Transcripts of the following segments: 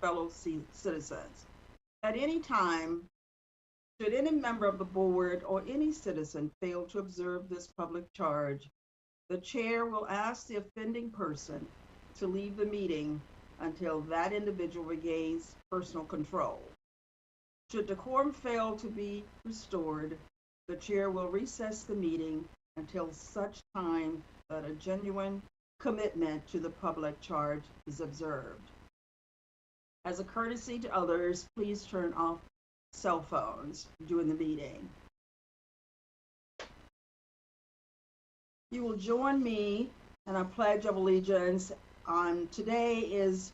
fellow citizens. At any time, should any member of the board or any citizen fail to observe this public charge, the chair will ask the offending person to leave the meeting until that individual regains personal control. Should decorum fail to be restored, the chair will recess the meeting until such time that a genuine commitment to the public charge is observed. As a courtesy to others, please turn off cell phones during the meeting. You will join me in a Pledge of Allegiance. Today is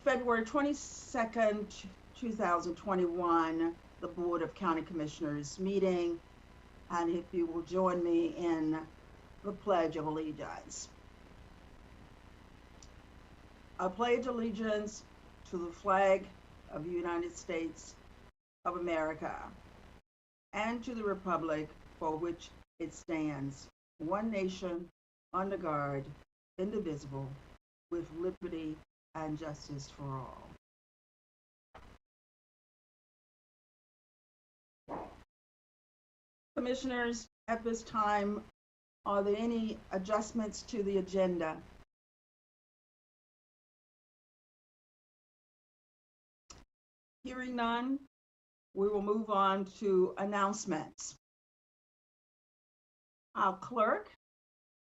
February 22nd, 2021, the Board of County Commissioners meeting. And if you will join me in the Pledge of Allegiance. I pledge allegiance to the flag of the United States of America and to the republic for which it stands, one nation, under God, indivisible, with liberty and justice for all. Commissioners, at this time, are there any adjustments to the agenda? Hearing none, we will move on to announcements. Our clerk,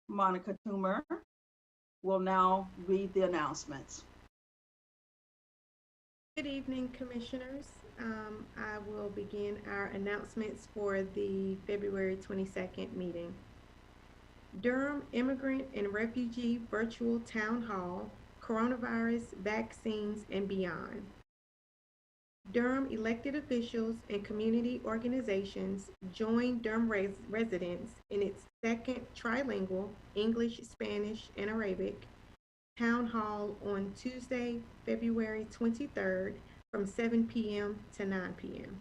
Monica Toomer, will now read the announcements. Good evening, Commissioners. I will begin our announcements for the February 22nd meeting. Durham Immigrant and Refugee Virtual Town Hall, Coronavirus, Vaccines, and Beyond. Durham elected officials and community organizations join Durham residents in its second trilingual English, Spanish, and Arabic Town Hall on Tuesday, February 23rd from 7 p.m. to 9 p.m.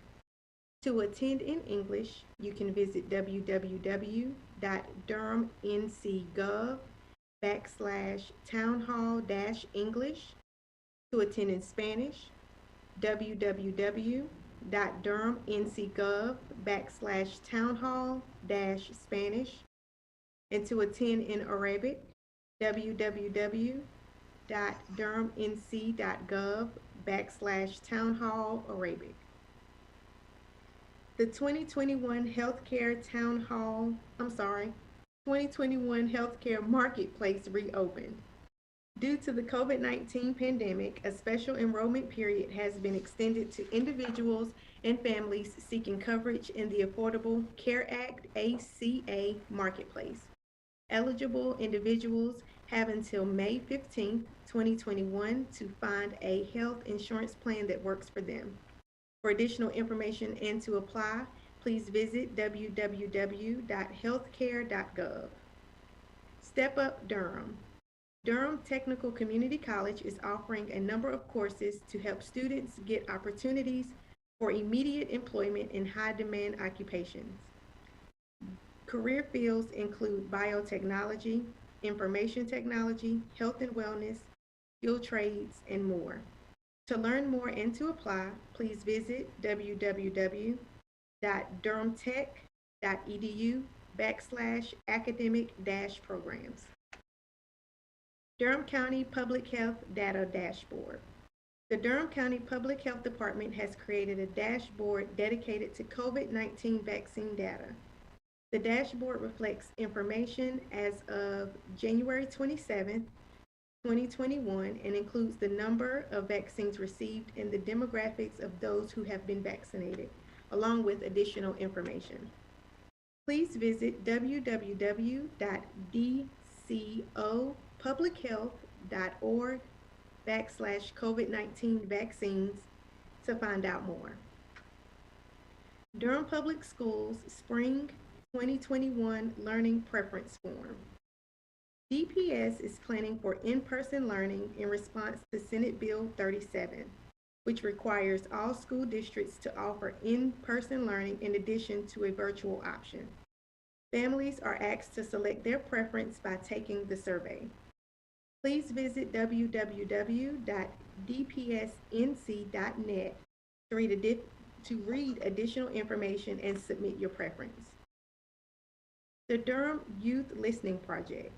To attend in English, you can visit www.durham.nc.gov/townhall-english. To attend in Spanish, www.durhamnc.gov/townhall-spanish. And to attend in Arabic, www.durhamnc.gov/townhall-arabic. The 2021 Healthcare Marketplace reopened. Due to the COVID-19 pandemic, a special enrollment period has been extended to individuals and families seeking coverage in the Affordable Care Act ACA Marketplace. Eligible individuals have until May 15, 2021 to find a health insurance plan that works for them. For additional information and to apply, please visit www.healthcare.gov. Step Up Durham. Durham Technical Community College is offering a number of courses to help students get opportunities for immediate employment in high-demand occupations. Career fields include biotechnology, information technology, health and wellness, skilled trades, and more. To learn more and to apply, please visit www.durhamtech.edu/academic-programs. Durham County Public Health Data Dashboard. The Durham County Public Health Department has created a dashboard dedicated to COVID-19 vaccine data. The dashboard reflects information as of January 27, 2021, and includes the number of vaccines received and the demographics of those who have been vaccinated, along with additional information. Please visit www.dcopublichealth.org/COVID-19 vaccines to find out more. Durham Public Schools Spring 2021 Learning Preference Form. DPS is planning for in-person learning in response to Senate Bill 37, which requires all school districts to offer in-person learning in addition to a virtual option. Families are asked to select their preference by taking the survey. Please visit www.dpacc.org dpsnc.net to read additional information and submit your preference. The Durham Youth Listening Project.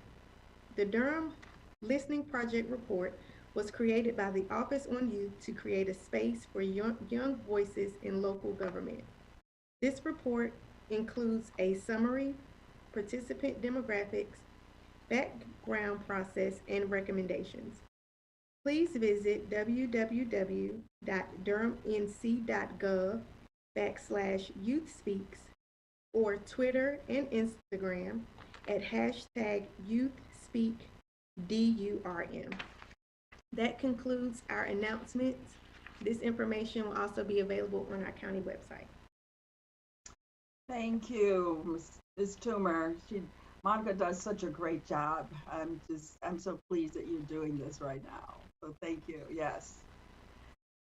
The Durham Listening Project report was created by the Office on Youth to create a space for young voices in local government. This report includes a summary, participant demographics, background process, and recommendations. Please visit www.durhamnc.gov/youthspeaks or Twitter and Instagram at #YouthSpeakDurm. That concludes our announcements. This information will also be available on our county website. Thank you, Ms. Toomer. Monica does such a great job. I'm so pleased that you're doing this right now. So thank you. Yes.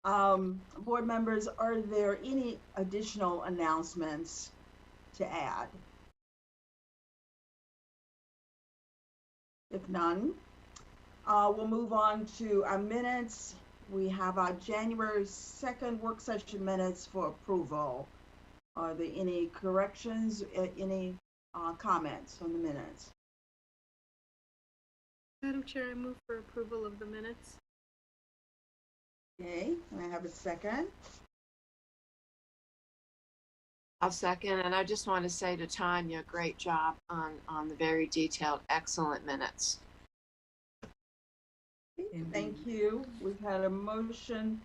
Board members, are there any additional announcements to add? If none, we'll move on to our minutes. We have our January 2nd work session minutes for approval. Are there any corrections, any comments on the minutes? Madam Chair, I move for approval of the minutes. Okay, can I have a second? I'll second, and I just want to say to Tanya, great job on the very detailed, excellent minutes. Thank you. We've had a motion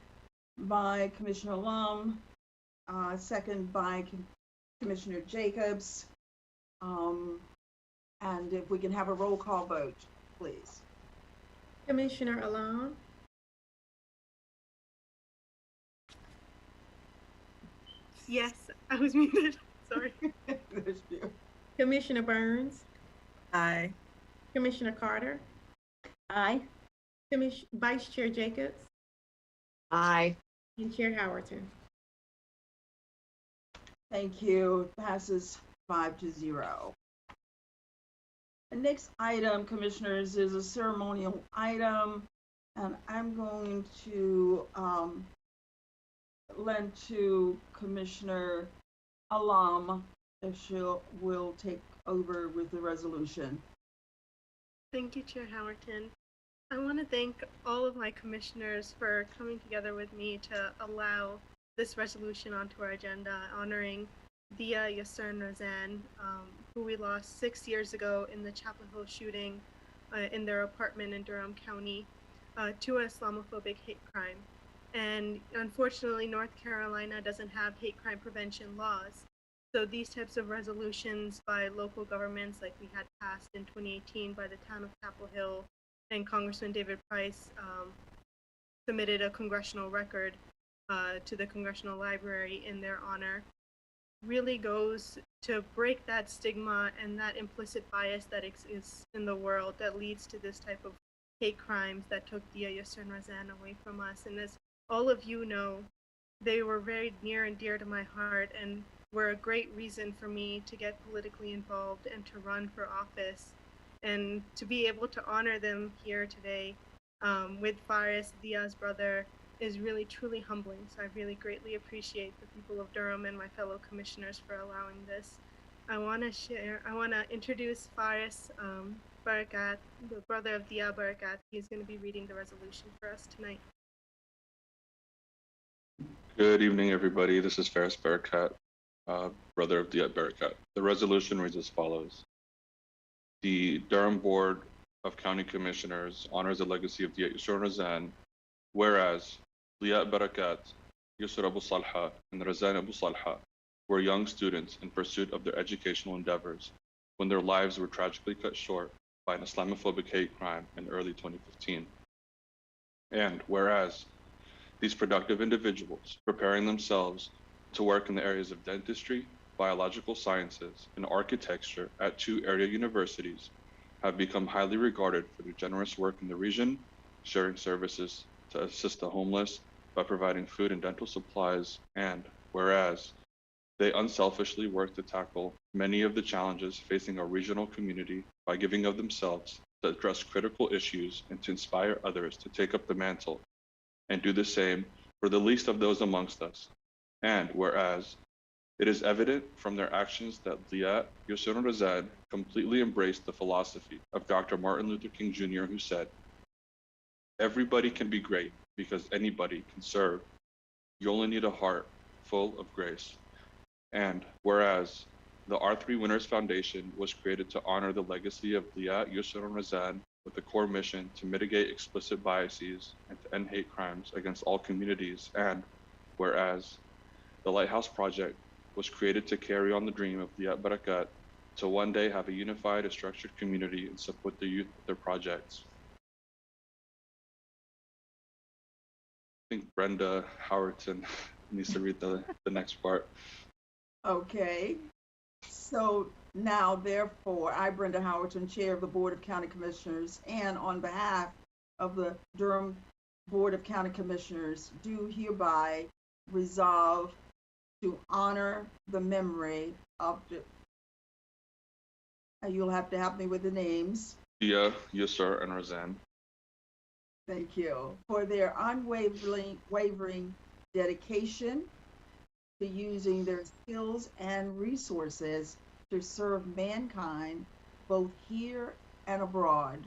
by Commissioner Lum, second by Commissioner Jacobs. And if we can have a roll call vote, please. Commissioner Alon, Yes, I was muted. Sorry. There's you. Commissioner Burns, Aye. Commissioner Carter, Aye. Vice Chair Jacobs, Aye. and Chair Howerton. Thank you. Passes 5-0. The next item, Commissioners, is a ceremonial item, and I'm going to lend to Commissioner Alam if she will take over with the resolution. Thank you, Chair Howerton. I want to thank all of my commissioners for coming together with me to allow this resolution onto our agenda, honoring Dia Yasser Razan, who we lost 6 years ago in the Chapel Hill shooting in their apartment in Durham County to an Islamophobic hate crime. And unfortunately, North Carolina doesn't have hate crime prevention laws. So these types of resolutions by local governments, like we had passed in 2018 by the town of Chapel Hill, and Congressman David Price submitted a congressional record to the Congressional Library in their honor, really goes to break that stigma and that implicit bias that exists in the world that leads to this type of hate crimes that took Dia Yasser Razan away from us. And as all of you know, they were very near and dear to my heart and were a great reason for me to get politically involved and to run for office. And to be able to honor them here today with Faris, Dia's brother, is really truly humbling. So I really greatly appreciate the people of Durham and my fellow commissioners for allowing this. I want to introduce Faris Barakat, the brother of Dia Barakat. He's going to be reading the resolution for us tonight. Good evening, everybody. This is Faris Barakat, brother of Dia Barakat. The resolution reads as follows. The Durham Board of County Commissioners honors the legacy of Dia Yasser Razan, whereas Dia Barakat, Yusur Abu Salha, and Razan Abu Salha were young students in pursuit of their educational endeavors when their lives were tragically cut short by an Islamophobic hate crime in early 2015. And whereas these productive individuals preparing themselves to work in the areas of dentistry, biological sciences, and architecture at 2 area universities have become highly regarded for their generous work in the region, sharing services to assist the homeless by providing food and dental supplies, and whereas they unselfishly work to tackle many of the challenges facing our regional community by giving of themselves to address critical issues and to inspire others to take up the mantle and do the same for the least of those amongst us. And whereas it is evident from their actions that Liat Yusuf Razad completely embraced the philosophy of Dr. Martin Luther King Jr., who said, "Everybody can be great because anybody can serve. You only need a heart full of grace." And whereas the R3 Winners Foundation was created to honor the legacy of Liat Yusuf Razad with a core mission to mitigate explicit biases and to end hate crimes against all communities. And whereas the Lighthouse Project was created to carry on the dream of Liat Barakat to one day have a unified and structured community and support the youth with their projects. I think Brenda Howerton needs to read the next part. Okay. So now, therefore, I, Brenda Howerton, Chair of the Board of County Commissioners, and on behalf of the Durham Board of County Commissioners, do hereby resolve to honor the memory of the, you'll have to help me with the names. Liat Yusuf and Razan. Thank you. For their unwavering dedication to using their skills and resources to serve mankind, both here and abroad.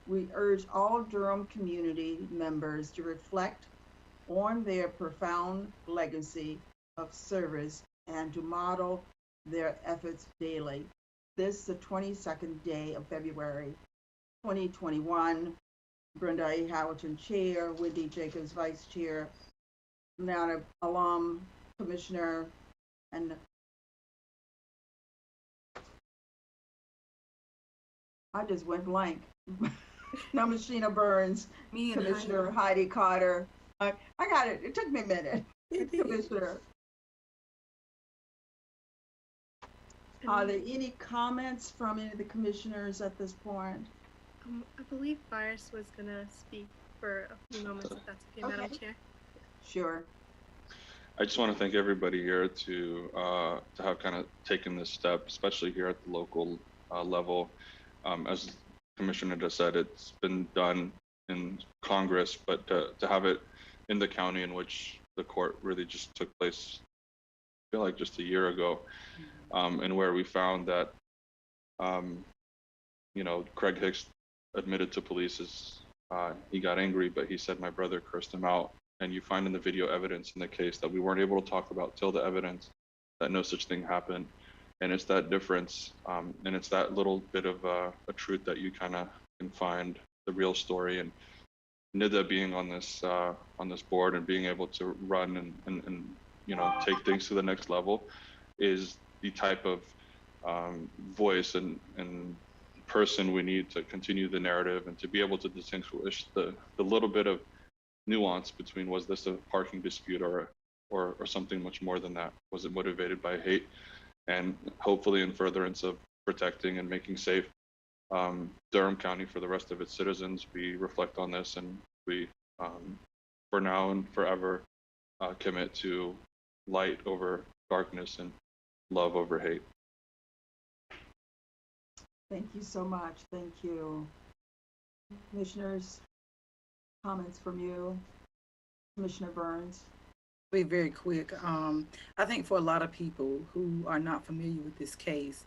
We urge all Durham community members to reflect on their profound legacy of service and to model their efforts daily. This is the 22nd day of February, 2021. Brenda A. Howerton, Chair, Wendy Jacobs, Vice Chair, Nana Alum, Commissioner, and I just went blank. Namashina Burns, Commissioner Heidi Carter. I got it. It took me a minute. Commissioner. Are there any comments from any of the commissioners at this point? I believe Faris was gonna speak for a few moments, if that's okay, Madam Chair. Sure. I just want to thank everybody here to have kind of taken this step, especially here at the local level. As the Commissioner just said, it's been done in Congress, but to have it in the county in which the court really just took place, I feel like just a year ago, and where we found that, Craig Hicks admitted to police he got angry, but he said my brother cursed him out. And you find in the video evidence in the case that we weren't able to talk about till the evidence that no such thing happened. And it's that difference, and it's that little bit of a truth that you kind of can find the real story. And Nida being on this board and being able to run and take things to the next level is the type of voice and person we need to continue the narrative and to be able to distinguish the little bit of nuance between, was this a parking dispute or something much more than that? Was it motivated by hate? And hopefully in furtherance of protecting and making safe Durham County for the rest of its citizens, we reflect on this and we, for now and forever, commit to light over darkness and love over hate. Thank you so much. Thank you. Commissioners, comments from you? Commissioner Burns? Be very quick. I think for a lot of people who are not familiar with this case,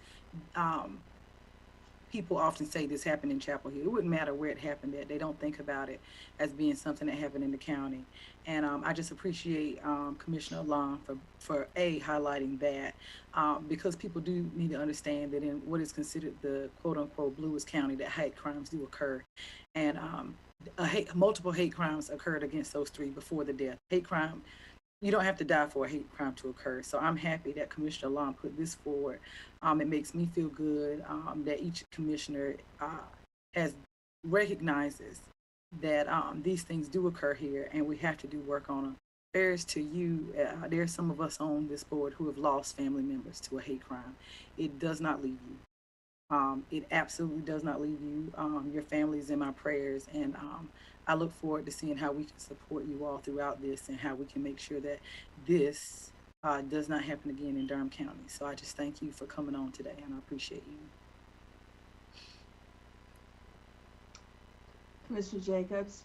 people often say this happened in Chapel Hill. It wouldn't matter where it happened at. They don't think about it as being something that happened in the county. And I just appreciate Commissioner Long for highlighting that, because people do need to understand that in what is considered the quote unquote bluest county, that hate crimes do occur. And multiple hate crimes occurred against those three before the death. Hate crime, you don't have to die for a hate crime to occur. So I'm happy that Commissioner Long put this forward. It makes me feel good that each commissioner recognizes that these things do occur here and we have to do work on them. Fair's to you, there's some of us on this board who have lost family members to a hate crime. It does not leave you. It absolutely does not leave you. Your family is in my prayers, and I look forward to seeing how we can support you all throughout this and how we can make sure that this does not happen again in Durham County. So I just thank you for coming on today, and I appreciate you. Commissioner Jacobs?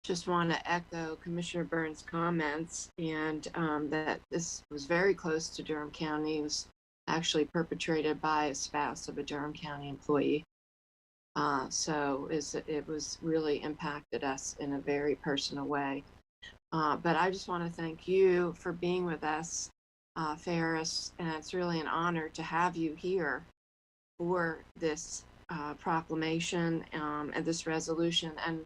just want to echo Commissioner Burns' comments, and that this was very close to Durham County. It was actually perpetrated by a spouse of a Durham County employee. So it was really impacted us in a very personal way. But I just want to thank you for being with us, Ferris, and it's really an honor to have you here for this proclamation and this resolution, and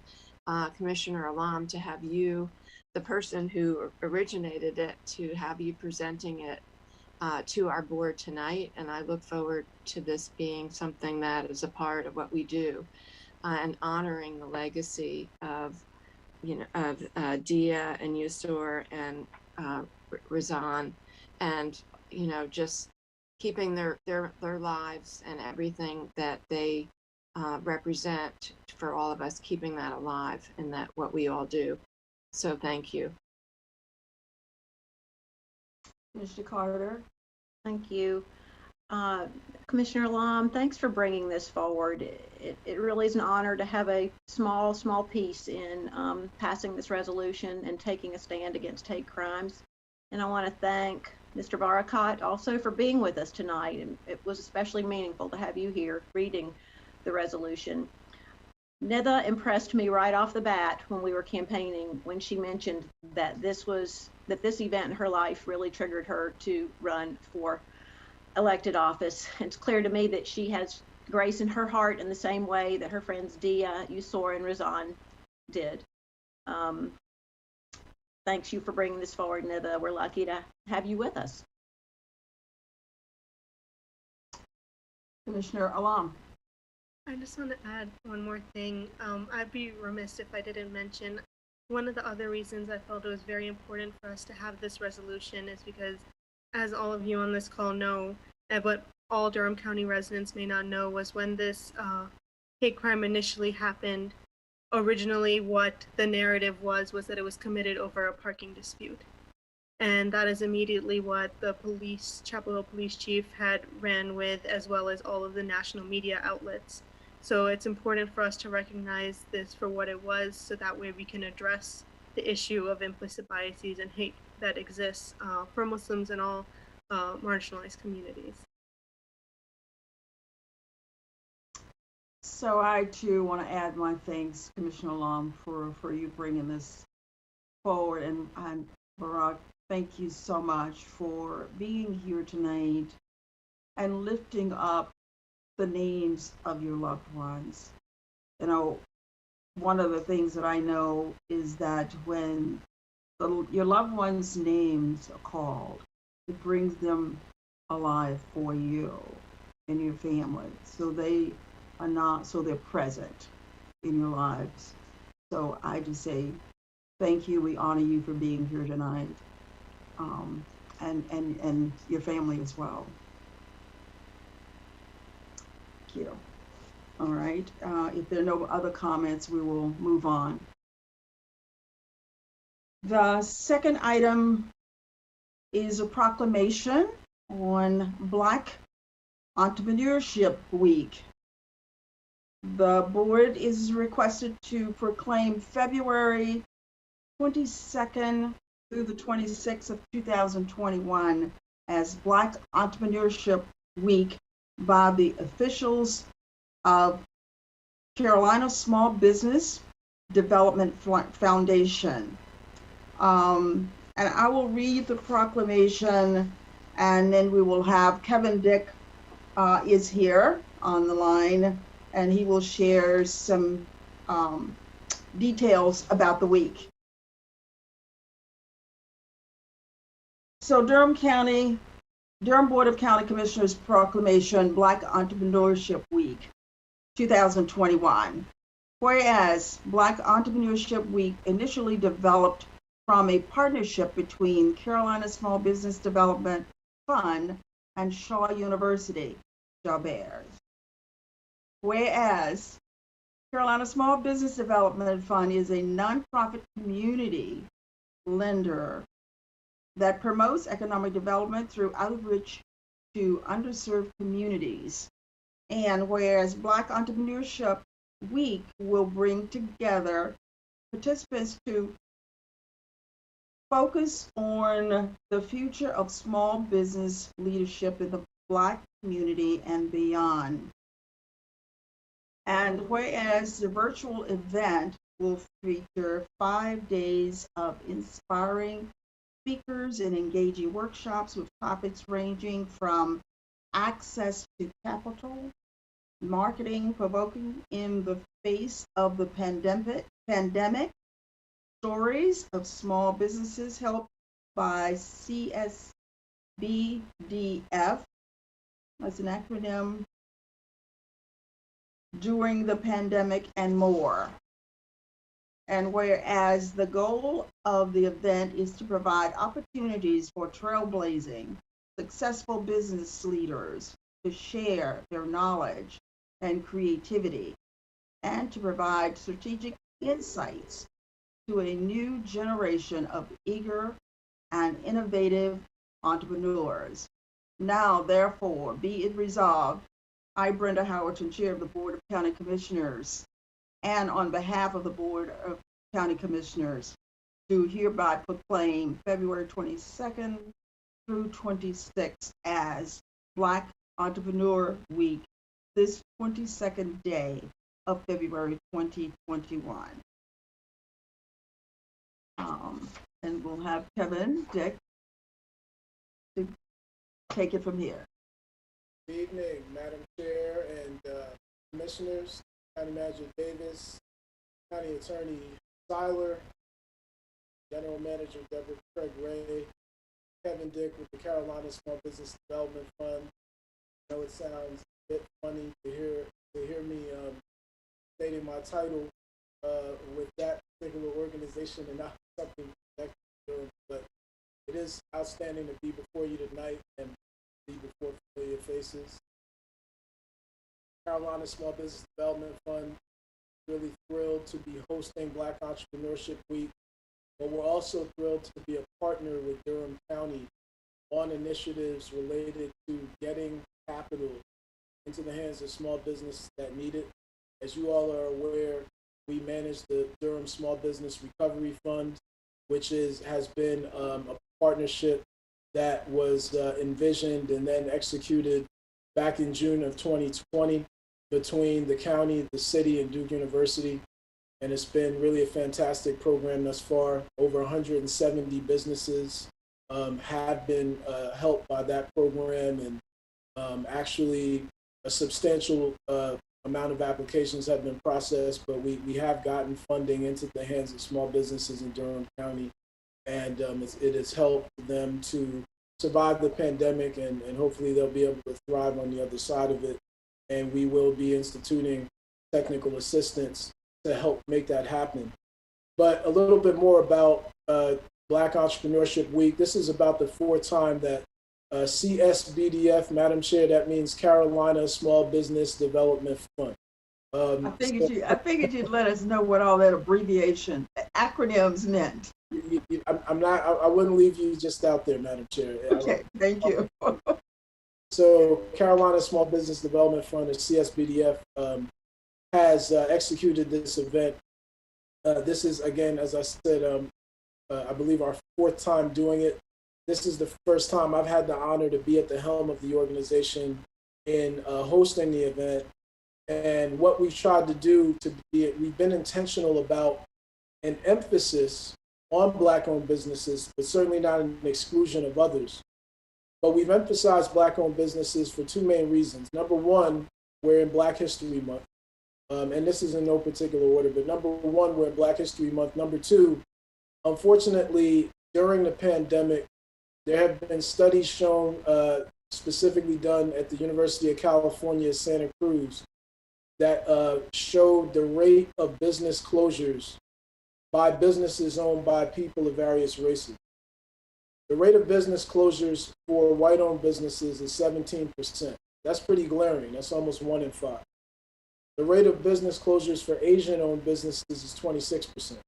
Commissioner Alam, to have you, the person who originated it, to have you presenting it to our board tonight. And I look forward to this being something that is a part of what we do, and honoring the legacy of Dia and Yusur and Razan, and just keeping their lives and everything that they represent for all of us, keeping that alive, and that what we all do. So thank you. Mr. Carter. Thank you. Commissioner Lom, thanks for bringing this forward. It really is an honor to have a small piece in passing this resolution and taking a stand against hate crimes. And I want to thank Mr. Barakat also for being with us tonight. And it was especially meaningful to have you here reading the resolution. Nida impressed me right off the bat when we were campaigning, when she mentioned that this event in her life really triggered her to run for elected office. It's clear to me that she has grace in her heart in the same way that her friends Dia, Yusor, and Razan did. Thanks you for bringing this forward, Nida. We're lucky to have you with us. Commissioner Alam. I just want to add one more thing. I'd be remiss if I didn't mention one of the other reasons I felt it was very important for us to have this resolution is because, as all of you on this call know, but all Durham County residents may not know, was when this hate crime initially happened, originally what the narrative was that it was committed over a parking dispute. And that is immediately what the Chapel Hill police chief had ran with, as well as all of the national media outlets. So it's important for us to recognize this for what it was, so that way we can address the issue of implicit biases and hate that exists for Muslims and all marginalized communities. So I too want to add my thanks, Commissioner Alam, for you bringing this forward. And Barack, thank you so much for being here tonight and lifting up the names of your loved ones. One of the things that I know is that when your loved ones' names are called, it brings them alive for you and your family. So they're present in your lives. So I just say thank you. We honor you for being here tonight, and your family as well. Thank you. All right. If there are no other comments, we will move on. The second item is a proclamation on Black Entrepreneurship Week. The board is requested to proclaim February 22nd through the 26th of 2021 as Black Entrepreneurship Week by the officials of Carolina Small Business Development Foundation. And I will read the proclamation, and then we will have Kevin Dick is here on the line, and he will share some details about the week. So Durham Board of County Commissioners proclamation, Black Entrepreneurship Week 2021. Whereas Black Entrepreneurship Week initially developed from a partnership between Carolina Small Business Development Fund and Shaw University, Jalbert. Whereas Carolina Small Business Development Fund is a nonprofit community lender that promotes economic development through outreach to underserved communities. And whereas Black Entrepreneurship Week will bring together participants to focus on the future of small business leadership in the Black community and beyond. And whereas the virtual event will feature 5 days of inspiring speakers and engaging workshops with topics ranging from access to capital, marketing provoking in the face of the pandemic, stories of small businesses helped by CSBDF, that's an acronym, during the pandemic, and more. And whereas the goal of the event is to provide opportunities for trailblazing, successful business leaders to share their knowledge and creativity, and to provide strategic insights to a new generation of eager and innovative entrepreneurs. Now, therefore, be it resolved, I, Brenda Howerton, Chair of the Board of County Commissioners, and on behalf of the Board of County Commissioners, do hereby proclaim February 22nd through 26th as Black Entrepreneur Week, this 22nd day of February 2021. And we'll have Kevin Dick to take it from here. Good evening, Madam Chair and Commissioners, County Manager Davis, County Attorney Seiler, General Manager Deborah Craig Ray, Kevin Dick with the Carolina Small Business Development Fund. I know it sounds a bit funny to hear me stating my title with that particular organization and not something connected to Durham, but it is outstanding to be before you tonight and be before familiar faces. Carolina Small Business Development Fund, really thrilled to be hosting Black Entrepreneurship Week, but we're also thrilled to be a partner with Durham County on initiatives related to getting capital into the hands of small businesses that need it. As you all are aware, we manage the Durham Small Business Recovery Fund, which has been a partnership that was envisioned and then executed back in June of 2020 between the county, the city, and Duke University. And it's been really a fantastic program thus far. Over 170 businesses have been helped by that program, and actually a substantial amount of applications have been processed, but we have gotten funding into the hands of small businesses in Durham County, and it has helped them to survive the pandemic, and hopefully they'll be able to thrive on the other side of it. And we will be instituting technical assistance to help make that happen. But a little bit more about Black Entrepreneurship Week. This is about the fourth time that CSBDF, Madam Chair, that means Carolina Small Business Development Fund. I figured you'd let us know what all that abbreviation, acronyms meant. I wouldn't leave you just out there, Madam Chair. Okay, thank you. So Carolina Small Business Development Fund, or CSBDF, has executed this event. This is, again, as I said, I believe our fourth time doing it. This is the first time I've had the honor to be at the helm of the organization in hosting the event. And what we've tried to do we've been intentional about an emphasis on Black-owned businesses, but certainly not an exclusion of others. But we've emphasized Black-owned businesses for two main reasons. Number one, we're in Black History Month. And this is in no particular order, but number one, we're in Black History Month. Number two, unfortunately, during the pandemic, there have been studies shown, specifically done at the University of California, Santa Cruz, that showed the rate of business closures by businesses owned by people of various races. The rate of business closures for white-owned businesses is 17%. That's pretty glaring. That's almost 1 in 5. The rate of business closures for Asian-owned businesses is 26%.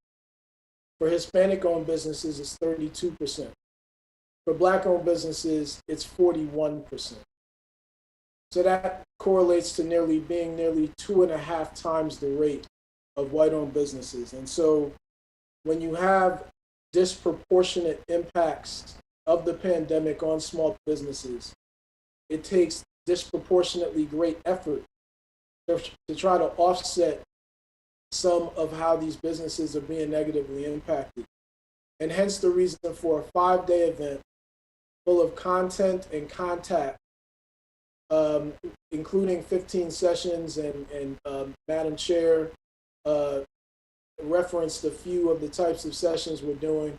For Hispanic-owned businesses, it's 32%. For Black-owned businesses, it's 41%. So that correlates to nearly 2.5 times the rate of white-owned businesses. And so when you have disproportionate impacts of the pandemic on small businesses, it takes disproportionately great effort to try to offset some of how these businesses are being negatively impacted. And hence the reason for a 5-day event full of content and contact, including 15 sessions, and Madam Chair referenced a few of the types of sessions we're doing.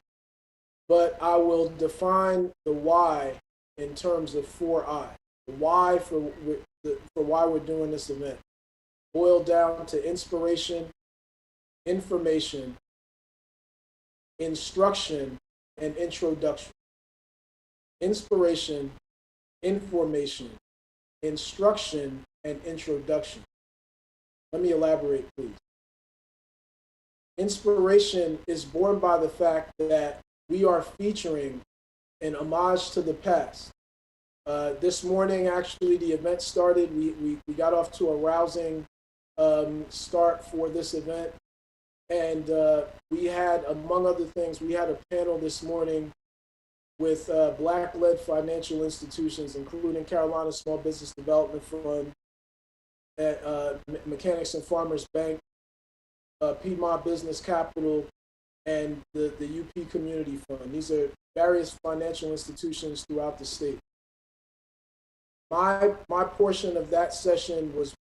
But I will define the why in terms of 4I. The why for why we're doing this event boiled down to inspiration, information, instruction, and introduction. Inspiration, information, instruction, and introduction. Let me elaborate, please. Inspiration is born by the fact that we are featuring an homage to the past. This morning, actually, the event started. We got off to a rousing start for this event. And we had, among other things, we had a panel this morning with Black-led financial institutions, including Carolina Small Business Development Fund, Mechanics and Farmers Bank, Piedmont Business Capital, and the UP Community Fund. These are various financial institutions throughout the state. My portion of that session was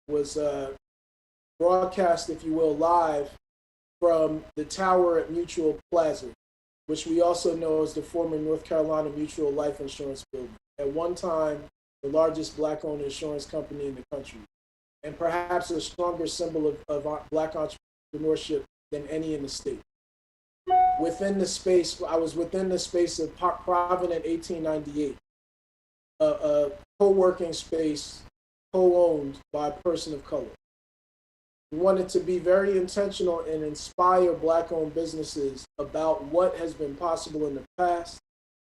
broadcast, if you will, live from the tower at Mutual Plaza, which we also know as the former North Carolina Mutual Life Insurance Building. At one time, the largest Black-owned insurance company in the country, and perhaps a stronger symbol of Black entrepreneurship than any in the state. Within the space, I was within the space of Provident 1898, a co-working space co-owned by a person of color. We wanted to be very intentional and inspire Black-owned businesses about what has been possible in the past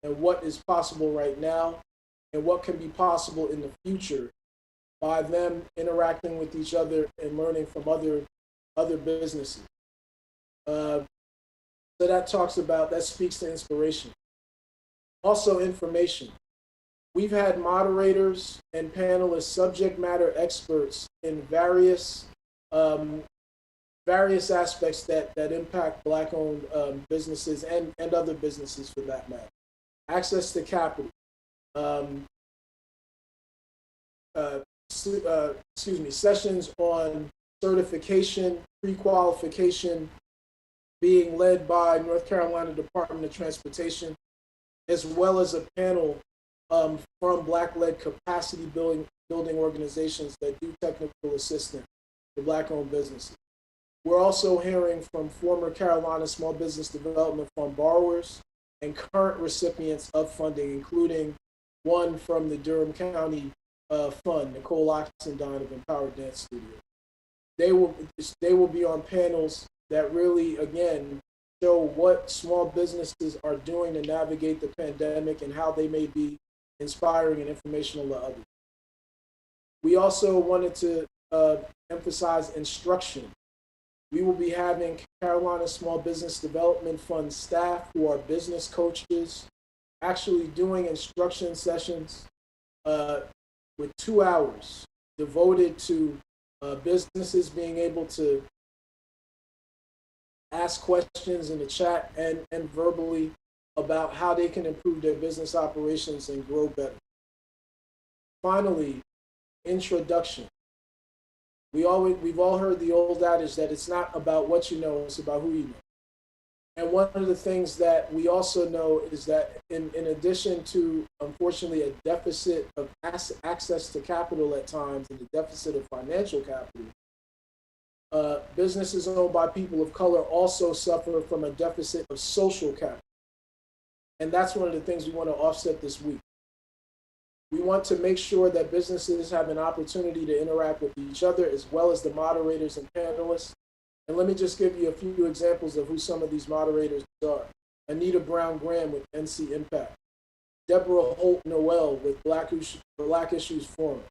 and what is possible right now and what can be possible in the future by them interacting with each other and learning from other businesses. So that speaks to inspiration. Also information. We've had moderators and panelists, subject matter experts in various aspects that impact Black-owned businesses and other businesses for that matter. Access to capital. Sessions on certification, pre-qualification, being led by North Carolina Department of Transportation, as well as a panel from Black-led capacity building organizations that do technical assistance for Black-owned businesses. We're also hearing from former Carolina Small Business Development Fund borrowers and current recipients of funding, including one from the Durham County Fund, Nicole Oxendine of Empowered Dance Studio. They will be on panels that really, again, show what small businesses are doing to navigate the pandemic and how they may be inspiring and informational to others. We also wanted to emphasize instruction. We will be having Carolina Small Business Development Fund staff who are business coaches actually doing instruction sessions with 2 hours devoted to businesses being able to ask questions in the chat and verbally about how they can improve their business operations and grow better. Finally, introduction. We've all heard the old adage that it's not about what you know, it's about who you know. And one of the things that we also know is that in addition to, unfortunately, a deficit of access to capital at times and the deficit of financial capital, businesses owned by people of color also suffer from a deficit of social capital. And that's one of the things we want to offset this week. We want to make sure that businesses have an opportunity to interact with each other as well as the moderators and panelists. And let me just give you a few examples of who some of these moderators are. Anita Brown-Graham with NC Impact. Deborah Holt-Noel with Black Issues Forum.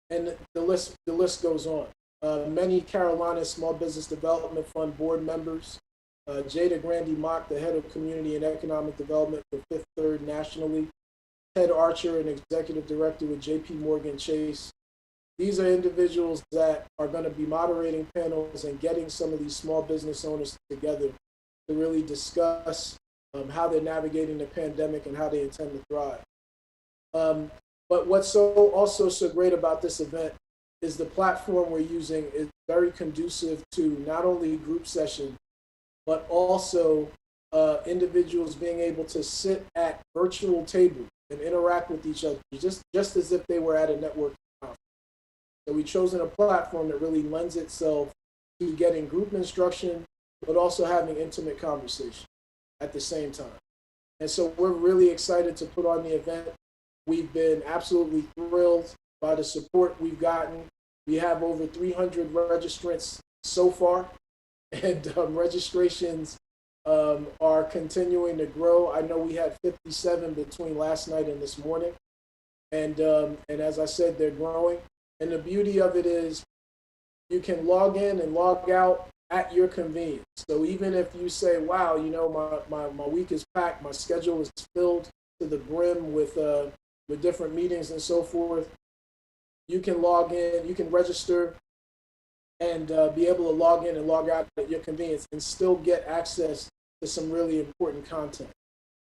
And the list goes on. many Carolina Small Business Development Fund board members, Jada Grandy Mock, the head of Community and Economic Development for Fifth Third nationally, Ted Archer, an executive director with JP Morgan Chase. These are individuals that are going to be moderating panels and getting some of these small business owners together to really discuss how they're navigating the pandemic and how they intend to thrive. But what's also so great about this event is the platform we're using is very conducive to not only group session, but also individuals being able to sit at virtual tables and interact with each other, just as if they were at a network conference. So we've chosen a platform that really lends itself to getting group instruction, but also having intimate conversation at the same time. And so we're really excited to put on the event. We've been absolutely thrilled by the support we've gotten. We have over 300 registrants so far, and registrations are continuing to grow. I know we had 57 between last night and this morning, and as I said, they're growing. And the beauty of it is you can log in and log out at your convenience. So even if you say, wow, you know, my week is packed, my schedule is filled to the brim with different meetings and so forth, you can log in, you can register and be able to log in and log out at your convenience and still get access to some really important content.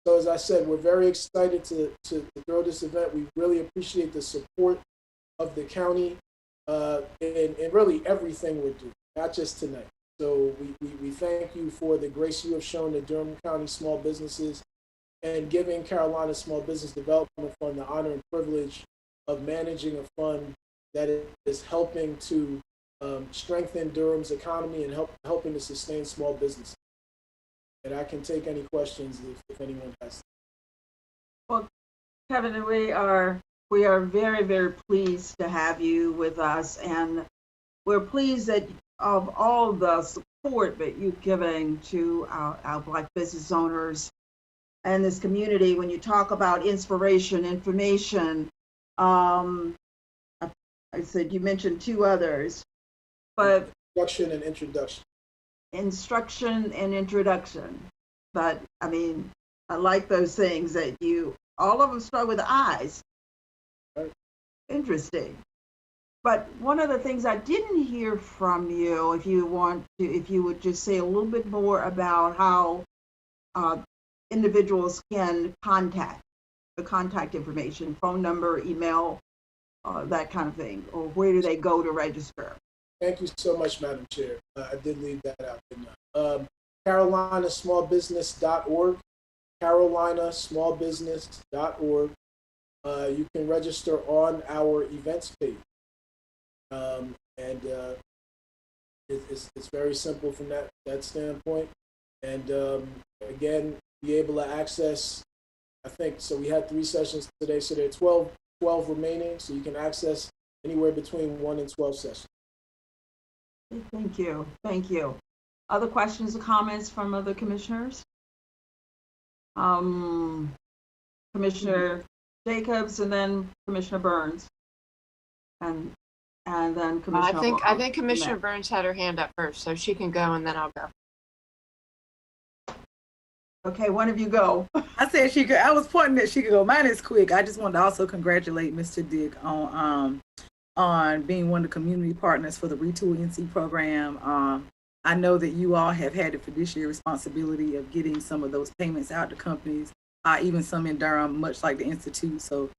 So as I said, we're very excited to throw this event. We really appreciate the support of the county in really everything we're doing, not just tonight. So we thank you for the grace you have shown to Durham County small businesses and giving Carolina Small Business Development Fund the honor and privilege of managing a fund that is helping to strengthen Durham's economy and helping to sustain small businesses. And I can take any questions if anyone has. Well, Kevin, we are very, very pleased to have you with us, and we're pleased that of all the support that you're giving to our Black business owners and this community. When you talk about inspiration, information, I said you mentioned two others, but Instruction and introduction. Instruction and introduction. But I mean, I like those things that all of them start with I's. Right. Interesting. But one of the things I didn't hear from you, if you would just say a little bit more about how individuals can contact the contact information, phone number, email, that kind of thing, or where do they go to register? Thank you so much, Madam Chair. I did leave that out, didn't I? carolinasmallbusiness.org, carolinasmallbusiness.org. You can register on our events page. It's very simple from that standpoint. And again, be able to access, I think, so we had 3 sessions today, so there are 12 remaining, so you can access anywhere between 1 and 12 sessions. Thank you. Thank you. Other questions or comments from other commissioners? Commissioner Jacobs and then Commissioner Burns. And then Commissioner I think Commissioner Burns had her hand up first, so she can go and then I'll go. Okay, one of you go. I said she could. I was pointing that she could go. Mine is quick. I just wanted to also congratulate Mr. Dick on being one of the community partners for the Retool NC program. I know that you all have had the fiduciary responsibility of getting some of those payments out to companies, even some in Durham, much like the Institute. So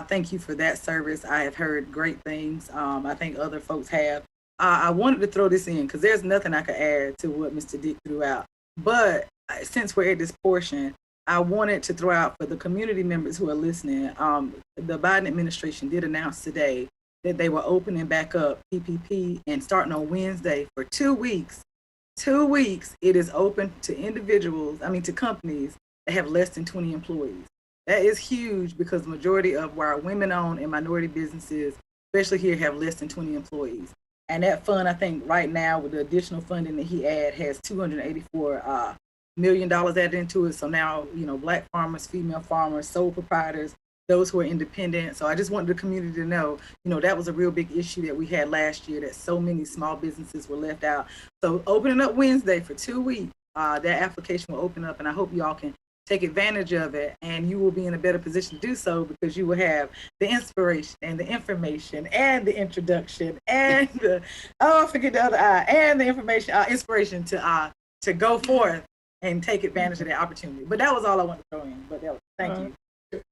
thank you for that service. I have heard great things. I think other folks have. I wanted to throw this in because there's nothing I could add to what Mr. Dick threw out. But since we're at this portion, I wanted to throw out for the community members who are listening, the Biden administration did announce today that they were opening back up PPP and starting on Wednesday for 2 weeks. 2 weeks, it is open to to companies that have less than 20 employees. That is huge because the majority of our women-owned and minority businesses, especially here, have less than 20 employees. And that fund, I think right now with the additional funding that he has $284 million added into it. So now, Black farmers, female farmers, sole proprietors, those who are independent. So I just wanted the community to know, that was a real big issue that we had last year, that so many small businesses were left out. So opening up Wednesday for 2 weeks, that application will open up, and I hope you all can take advantage of it, and you will be in a better position to do so because you will have the inspiration and the information and the introduction and I forget the other I, and the information, inspiration to go forth and take advantage of that opportunity. But that was all I wanted to throw in. But thank you.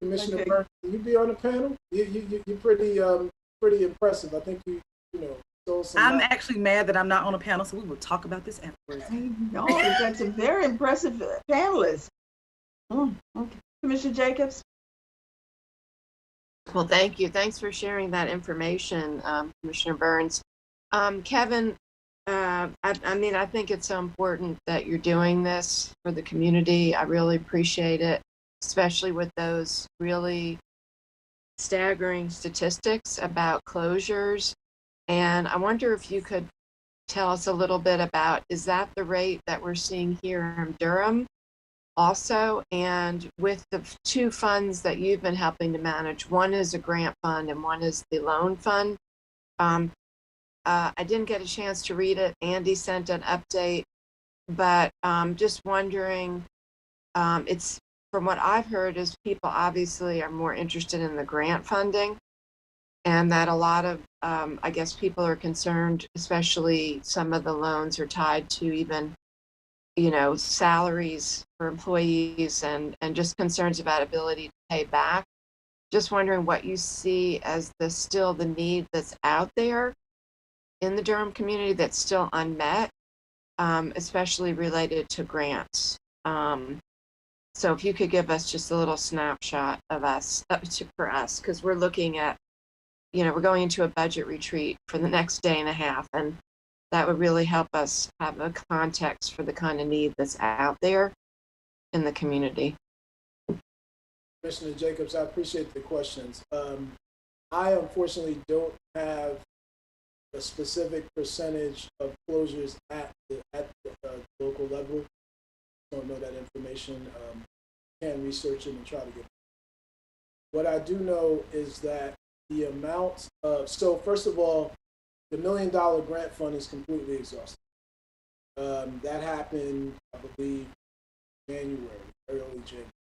Commissioner Burns, will you be on the panel? You're pretty impressive. I think you stole some. I'm actually mad that I'm not on a panel, so we will talk about this afterwards. No, we've got some very impressive panelists. Okay. Commissioner Jacobs? Well, thank you. Thanks for sharing that information, Commissioner Burns. Kevin, I think it's so important that you're doing this for the community. I really appreciate it, especially with those really staggering statistics about closures. And I wonder if you could tell us a little bit about, is that the rate that we're seeing here in Durham also? And with the two funds that you've been helping to manage, one is a grant fund and one is the loan fund. I didn't get a chance to read it. Andy sent an update, but just wondering, it's from what I've heard is people obviously are more interested in the grant funding, and that a lot of, I guess people are concerned, especially some of the loans are tied to even, salaries for employees and just concerns about ability to pay back. Just wondering what you see as still the need that's out there in the Durham community that's still unmet, especially related to grants. So if you could give us just a little snapshot of for us, because we're looking at, we're going into a budget retreat for the next day and a half, and that would really help us have a context for the kind of need that's out there in the community. Commissioner Jacobs, I appreciate the questions. I unfortunately don't have a specific percentage of closures at the local level. Don't know that information. Can research it and try to get it. What I do know is that the amount of, so first of all, the $1 million grant fund is completely exhausted. That happened, I believe, early January.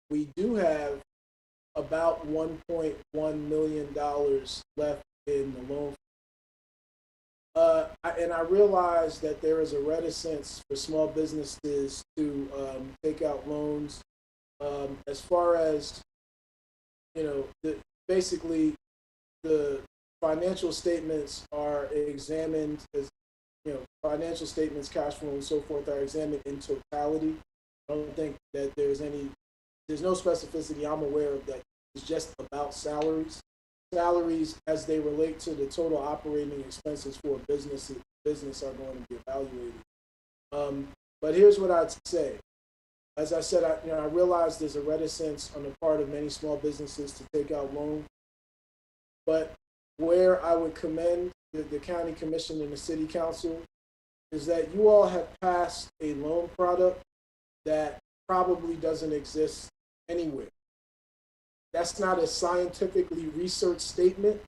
We do have about $1.1 million left in the loan. And I realize that there is a reticence for small businesses to take out loans. As far as, basically the financial statements are examined as, financial statements, cash flow, and so forth are examined in totality. I don't think that there's no specificity I'm aware of that is just about salaries. Salaries as they relate to the total operating expenses for a business are going to be evaluated. But here's what I'd say. As I said, I realize there's a reticence on the part of many small businesses to take out loans. But where I would commend the county commission and the city council is that you all have passed a loan product that probably doesn't exist anywhere. That's not a scientifically researched statement,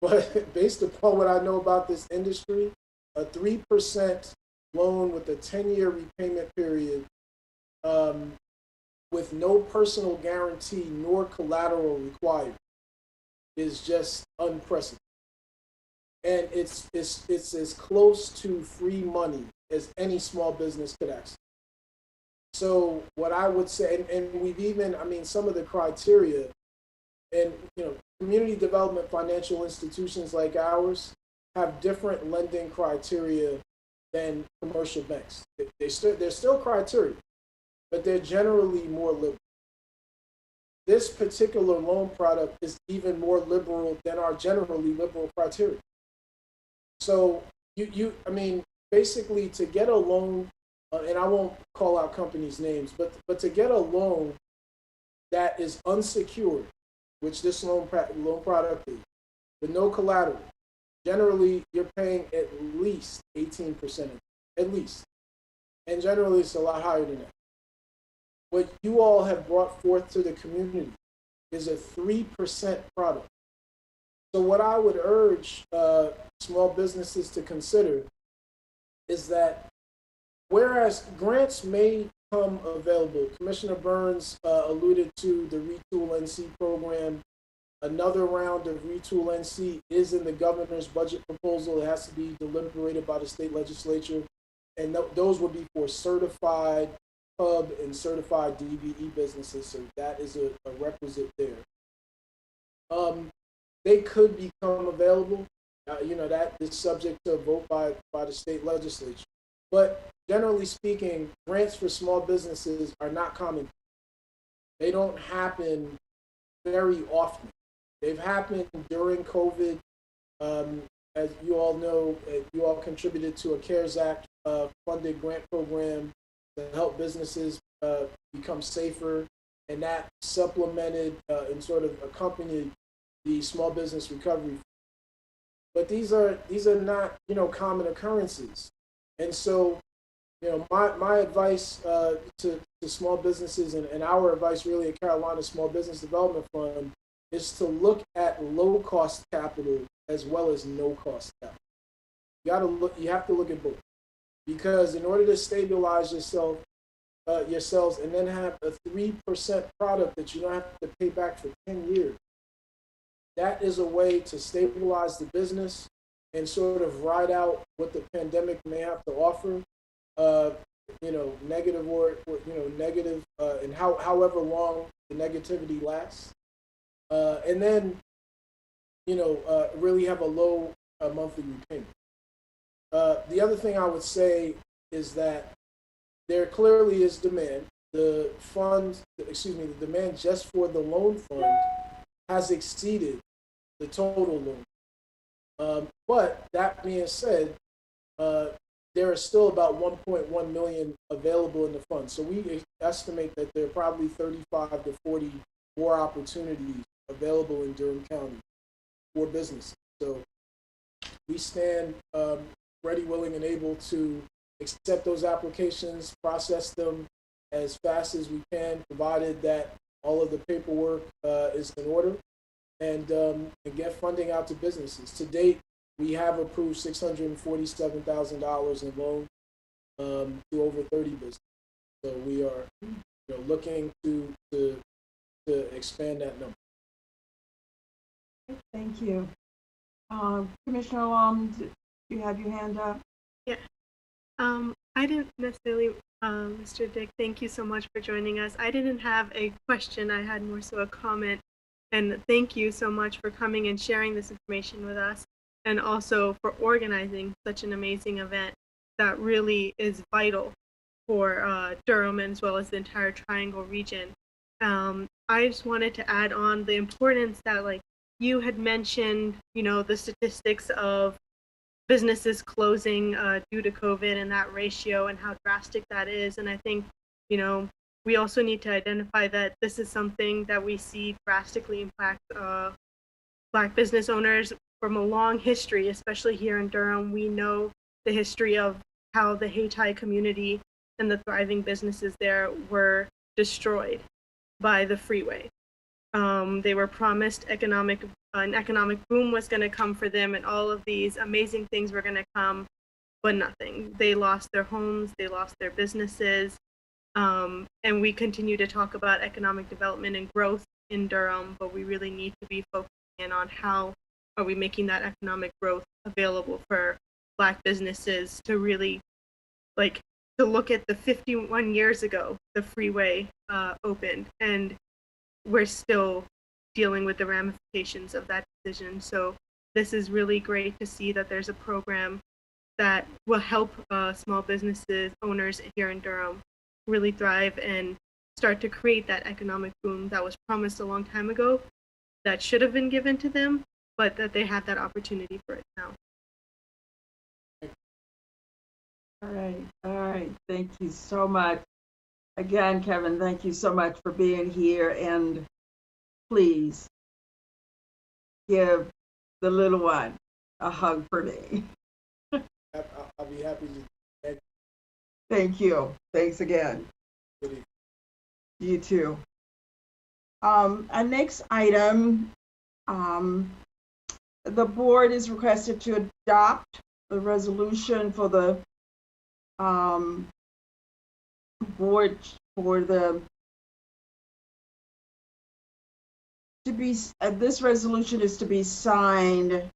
but based upon what I know about this industry, a 3% loan with a 10-year repayment period with no personal guarantee nor collateral required is just unprecedented. And it's as close to free money as any small business could access. So what I would say, and we've even, some of the criteria, and community development financial institutions like ours have different lending criteria than commercial banks. There's still criteria, but they're generally more liberal. This particular loan product is even more liberal than our generally liberal criteria. So basically to get a loan, and I won't call out companies' names, but to get a loan that is unsecured, which this loan product is, with no collateral, generally you're paying at least 18%, at least. And generally it's a lot higher than that. what you all have brought forth to the community is a 3% product. So what I would urge small businesses to consider is that whereas grants may come available, Commissioner Burns alluded to the Retool NC program. Another round of Retool NC is in the governor's budget proposal. It has to be deliberated by the state legislature. And those would be for certified hub and certified DVE businesses. So that is a requisite there. They could become available. That is subject to a vote by the state legislature. But generally speaking, grants for small businesses are not common. They don't happen very often. They've happened during COVID. As you all know, you all contributed to a CARES Act funded grant program to help businesses become safer, and that supplemented and sort of accompanied the small business recovery. But these are not common occurrences, and so my advice to small businesses and our advice really at Carolina Small Business Development Fund is to look at low cost capital as well as no cost capital. You have to look at both, because in order to stabilize yourselves and then have a 3% product that you don't have to pay back for 10 years, that is a way to stabilize the business and sort of ride out what the pandemic may have to offer, negative or negative, and however long the negativity lasts, and then really have a low monthly repayment. The other thing I would say is that there clearly is demand. The demand just for the loan fund has exceeded the total loan. But that being said, there are still about 1.1 million available in the fund. So we estimate that there are probably 35 to 40 more opportunities available in Durham County for businesses. So we stand ready, willing, and able to accept those applications, process them as fast as we can, provided that all of the paperwork is in order, and get funding out to businesses. To date, we have approved $647,000 in loans to over 30 businesses. So we are looking to expand that number. Thank you. Commissioner Long, you have your hand up? Yeah. I didn't necessarily, Mr. Dick, thank you so much for joining us. I didn't have a question. I had more so a comment. And thank you so much for coming and sharing this information with us, and also for organizing such an amazing event that really is vital for Durham as well as the entire Triangle region. I just wanted to add on the importance that, like, you had mentioned, the statistics of businesses closing due to COVID and that ratio and how drastic that is. And I think, we also need to identify that this is something that we see drastically impact Black business owners from a long history, especially here in Durham. We know the history of how the Hayti community and the thriving businesses there were destroyed by the freeway. They were promised an economic boom was going to come for them, and all of these amazing things were going to come, but nothing. They lost their homes, they lost their businesses, and we continue to talk about economic development and growth in Durham, but we really need to be focusing in on how are we making that economic growth available for Black businesses to really, to look at the 51 years ago the freeway opened, and we're still dealing with the ramifications of that decision. So this is really great to see that there's a program that will help small businesses owners here in Durham really thrive and start to create that economic boom that was promised a long time ago, that should have been given to them, but that they had that opportunity for it now. All right. Thank you so much. Again, Kevin, thank you so much for being here, and please give the little one a hug for me. I'll be happy to. Thank you. Thanks again. Good evening. You too. Our next item, the board is requested to adopt the resolution for the board for the this resolution is to be signed.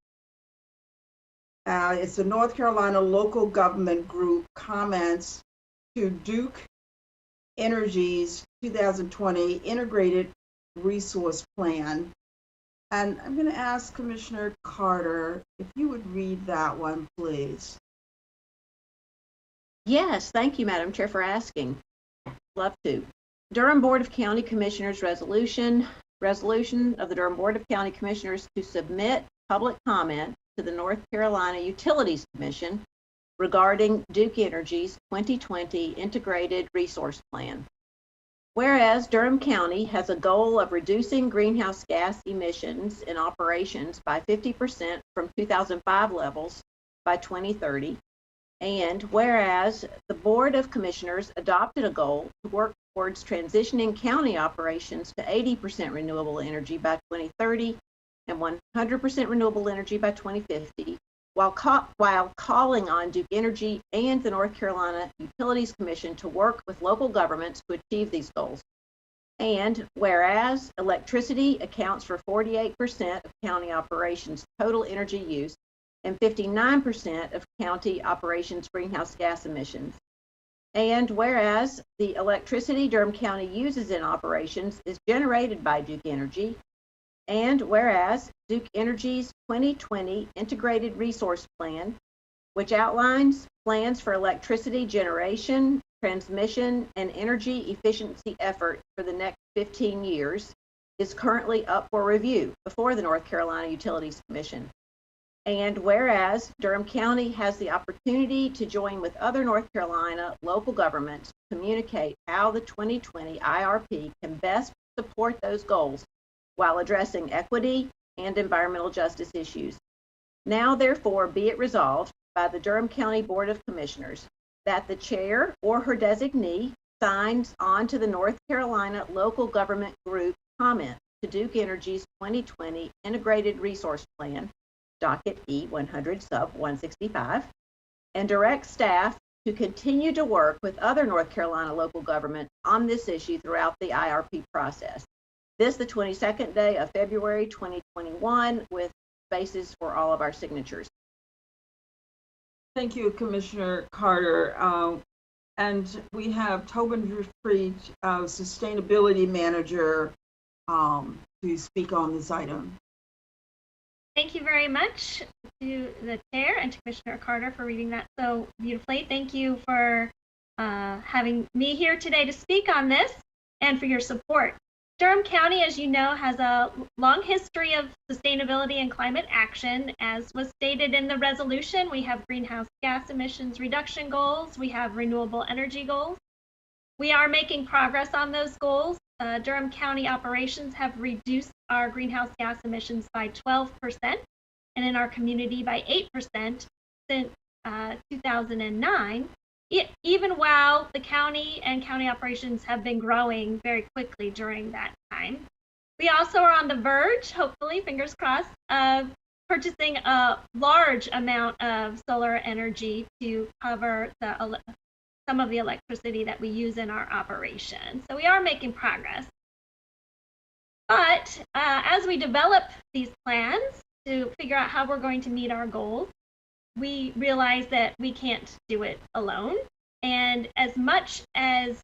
It's the North Carolina Local Government Group comments to Duke Energy's 2020 Integrated Resource Plan. And I'm going to ask Commissioner Carter if you would read that one, please. Yes, thank you, Madam Chair, for asking. Love to. Durham Board of County Commissioners resolution of the Durham Board of County Commissioners to submit public comment to the North Carolina Utilities Commission regarding Duke Energy's 2020 Integrated Resource Plan. Whereas Durham County has a goal of reducing greenhouse gas emissions in operations by 50% from 2005 levels by 2030, and whereas the Board of Commissioners adopted a goal to work towards transitioning county operations to 80% renewable energy by 2030 and 100% renewable energy by 2050, while calling on Duke Energy and the North Carolina Utilities Commission to work with local governments to achieve these goals. And whereas electricity accounts for 48% of county operations' total energy use and 59% of county operations' greenhouse gas emissions. And whereas the electricity Durham County uses in operations is generated by Duke Energy, and whereas Duke Energy's 2020 Integrated Resource Plan, which outlines plans for electricity generation, transmission, and energy efficiency efforts for the next 15 years, is currently up for review before the North Carolina Utilities Commission. And whereas Durham County has the opportunity to join with other North Carolina local governments to communicate how the 2020 IRP can best support those goals while addressing equity and environmental justice issues. Now, therefore, be it resolved by the Durham County Board of Commissioners that the chair or her designee signs on to the North Carolina Local Government Group comment to Duke Energy's 2020 Integrated Resource Plan, docket E100 sub 165, and direct staff to continue to work with other North Carolina local governments on this issue throughout the IRP process. This, the 22nd day of February 2021, with spaces for all of our signatures. Thank you, Commissioner Carter. And we have Tobin Freed, Sustainability Manager, to speak on this item. Thank you very much to the chair and to Commissioner Carter for reading that so beautifully. Thank you for having me here today to speak on this and for your support. Durham County, as you know, has a long history of sustainability and climate action. As was stated in the resolution, we have greenhouse gas emissions reduction goals. We have renewable energy goals. We are making progress on those goals. Durham County operations have reduced our greenhouse gas emissions by 12% and in our community by 8% since 2009. Even while the county and county operations have been growing very quickly during that time. We also are on the verge, hopefully, fingers crossed, of purchasing a large amount of solar energy to cover some of the electricity that we use in our operation. So we are making progress. But as we develop these plans to figure out how we're going to meet our goals, we realize that we can't do it alone. And as much as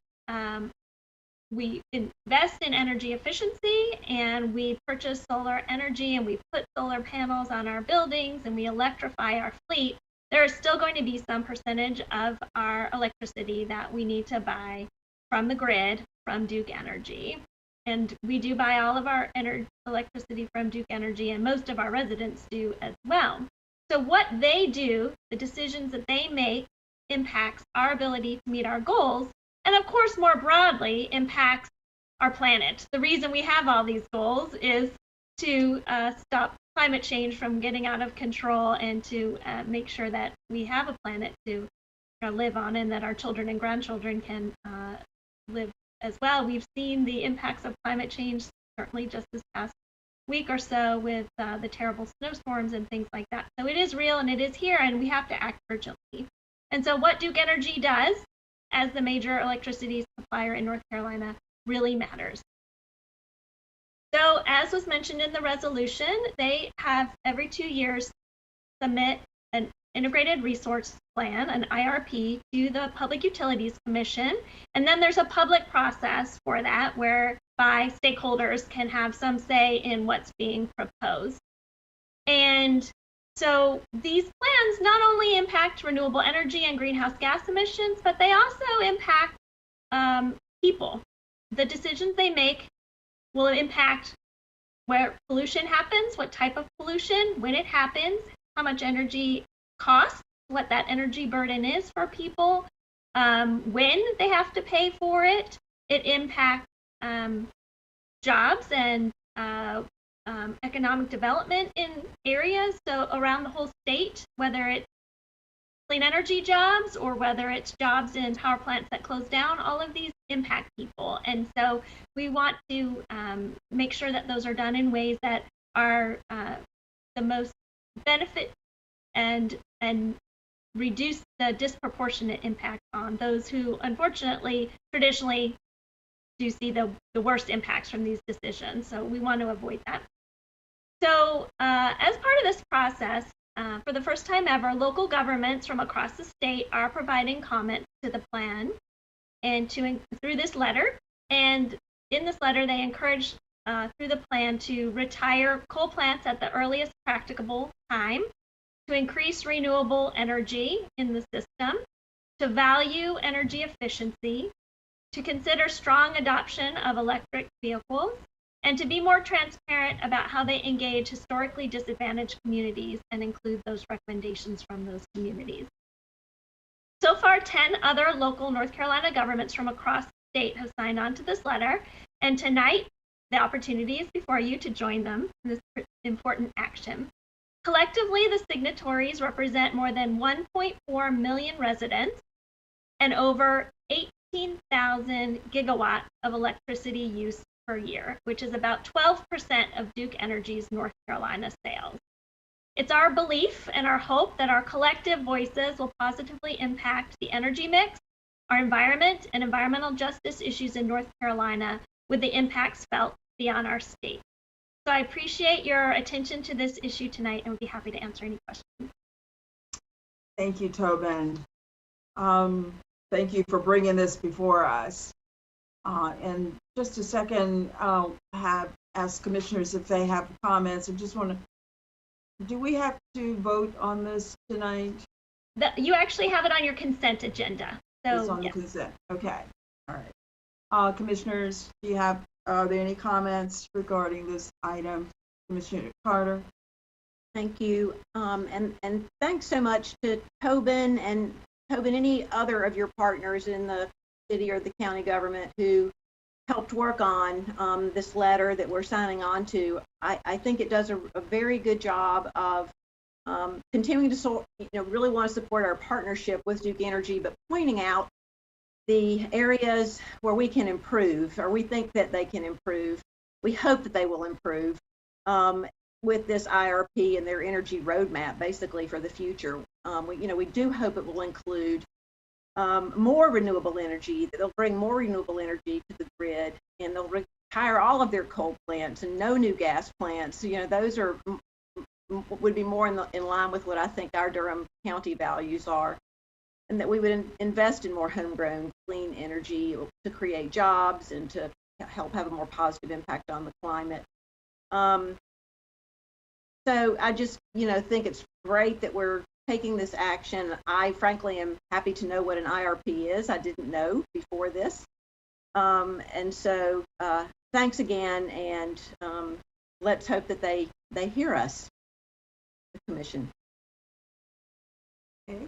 we invest in energy efficiency and we purchase solar energy and we put solar panels on our buildings and we electrify our fleet, there is still going to be some percentage of our electricity that we need to buy from the grid from Duke Energy. And we do buy all of our electricity from Duke Energy, and most of our residents do as well. So what they do, the decisions that they make, impacts our ability to meet our goals, and of course, more broadly, impacts our planet. The reason we have all these goals is to stop climate change from getting out of control and to make sure that we have a planet to live on and that our children and grandchildren can live as well. We've seen the impacts of climate change, certainly just this past week or so with the terrible snowstorms and things like that. So it is real and it is here, and we have to act urgently. And so what Duke Energy does as the major electricity supplier in North Carolina really matters. So as was mentioned in the resolution, they have every 2 years submit an integrated resource plan, an IRP, to the Public Utilities Commission. And then there's a public process for that whereby stakeholders can have some say in what's being proposed. And so these plans not only impact renewable energy and greenhouse gas emissions, but they also impact people. The decisions they make will impact where pollution happens, what type of pollution, when it happens, how much energy costs, what that energy burden is for people, when they have to pay for it. It impacts jobs and economic development in areas so around the whole state, whether it's clean energy jobs or whether it's jobs in power plants that close down. All of these impact people, and so we want to make sure that those are done in ways that are the most benefit and reduce the disproportionate impact on those who unfortunately traditionally do see the worst impacts from these decisions. So we want to avoid that. So as part of this process, for the first time ever, local governments from across the state are providing comments to the plan and through this letter. And in this letter, they encourage through the plan to retire coal plants at the earliest practicable time, to increase renewable energy in the system, to value energy efficiency, to consider strong adoption of electric vehicles, and to be more transparent about how they engage historically disadvantaged communities and include those recommendations from those communities. So far, 10 other local North Carolina governments from across the state have signed on to this letter, and tonight the opportunity is before you to join them in this important action. Collectively, the signatories represent more than 1.4 million residents and over 18,000 gigawatts of electricity use per year, which is about 12% of Duke Energy's North Carolina sales. It's our belief and our hope that our collective voices will positively impact the energy mix, our environment, and environmental justice issues in North Carolina with the impacts felt beyond our state. So I appreciate your attention to this issue tonight and would be happy to answer any questions. Thank you, Tobin. Thank you for bringing this before us. And just a second, I'll ask commissioners if they have comments. I just want to, do we have to vote on this tonight? You actually have it on your consent agenda. So It's on yes. the consent. Okay. All right. Commissioners, are there any comments regarding this item? Commissioner Carter? Thank you. And thanks so much to Tobin and any other of your partners in the city or the county government who helped work on this letter that we're signing on to. I think it does a very good job of continuing to really want to support our partnership with Duke Energy, but pointing out the areas where we can improve, or we think that they can improve. We hope that they will improve with this IRP and their energy roadmap, basically for the future. We do hope it will include more renewable energy, that they'll bring more renewable energy to the grid, and they'll retire all of their coal plants and no new gas plants. Those would be more in line with what I think our Durham County values are, and that we would invest in more homegrown clean energy to create jobs and to help have a more positive impact on the climate. So I just, think it's great that we're taking this action. I frankly am happy to know what an IRP is. I didn't know before this. And so thanks again, and let's hope that they hear us, the commission. Okay.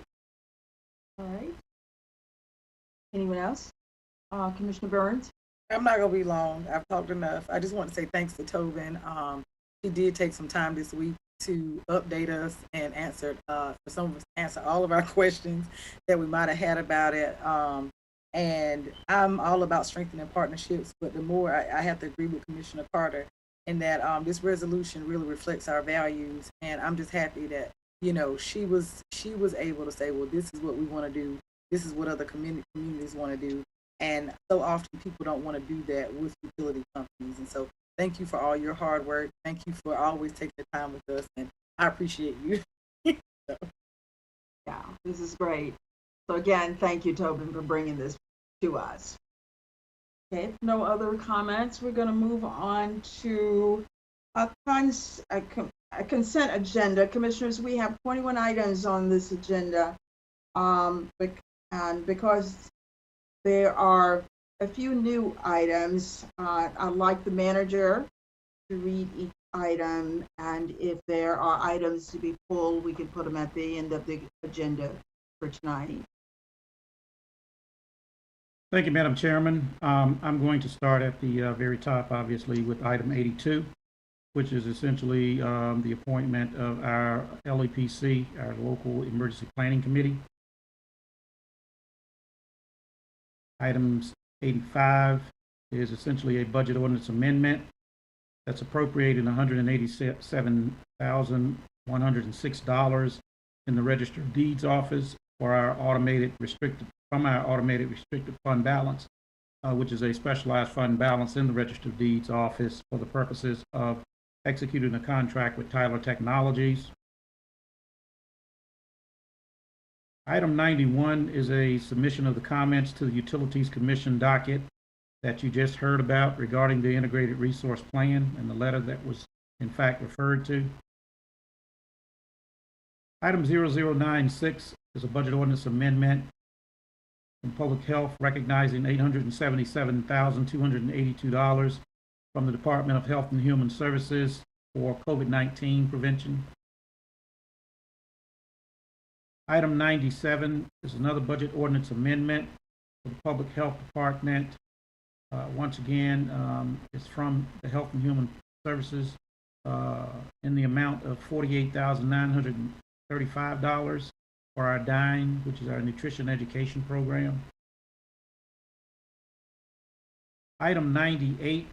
All right. Anyone else? Commissioner Burns? I'm not gonna be long. I've talked enough. I just want to say thanks to Tobin. He did take some time this week to update us and answer all of our questions that we might have had about it. And I'm all about strengthening partnerships, but the more I have to agree with Commissioner Carter in that this resolution really reflects our values. And I'm just happy that, you know, she was able to say, well, this is what we want to do. This is what other communities want to do. And so often people don't want to do that with utility companies. And so thank you for all your hard work. Thank you for always taking the time with us. And I appreciate you. So. Yeah, this is great. So again, thank you, Tobin, for bringing this to us. Okay, if no other comments, we're going to move on to a consent agenda. Commissioners, we have 21 items on this agenda. And because there are a few new items, I'd like the manager to read each item, and if there are items to be pulled, we can put them at the end of the agenda for tonight. Thank you, Madam Chairman. I'm going to start at the very top, obviously, with item 82, which is essentially the appointment of our LEPC, our Local Emergency Planning Committee. Items 85 is essentially a budget ordinance amendment that's appropriating $187,106 in the Register of Deeds office for our automated restricted fund balance, which is a specialized fund balance in the Register of Deeds office for the purposes of executing a contract with Tyler Technologies. Item 91 is a submission of the comments to the Utilities Commission docket that you just heard about regarding the Integrated Resource Plan and the letter that was in fact referred to. Item 0096 is a budget ordinance amendment from Public Health recognizing $877,282 from the Department of Health and Human Services for COVID-19 prevention. Item 97 is another budget ordinance amendment for the Public Health Department. Once again, it's from the Health and Human Services in the amount of $48,935 for our DINE, which is our nutrition education program. Item 98,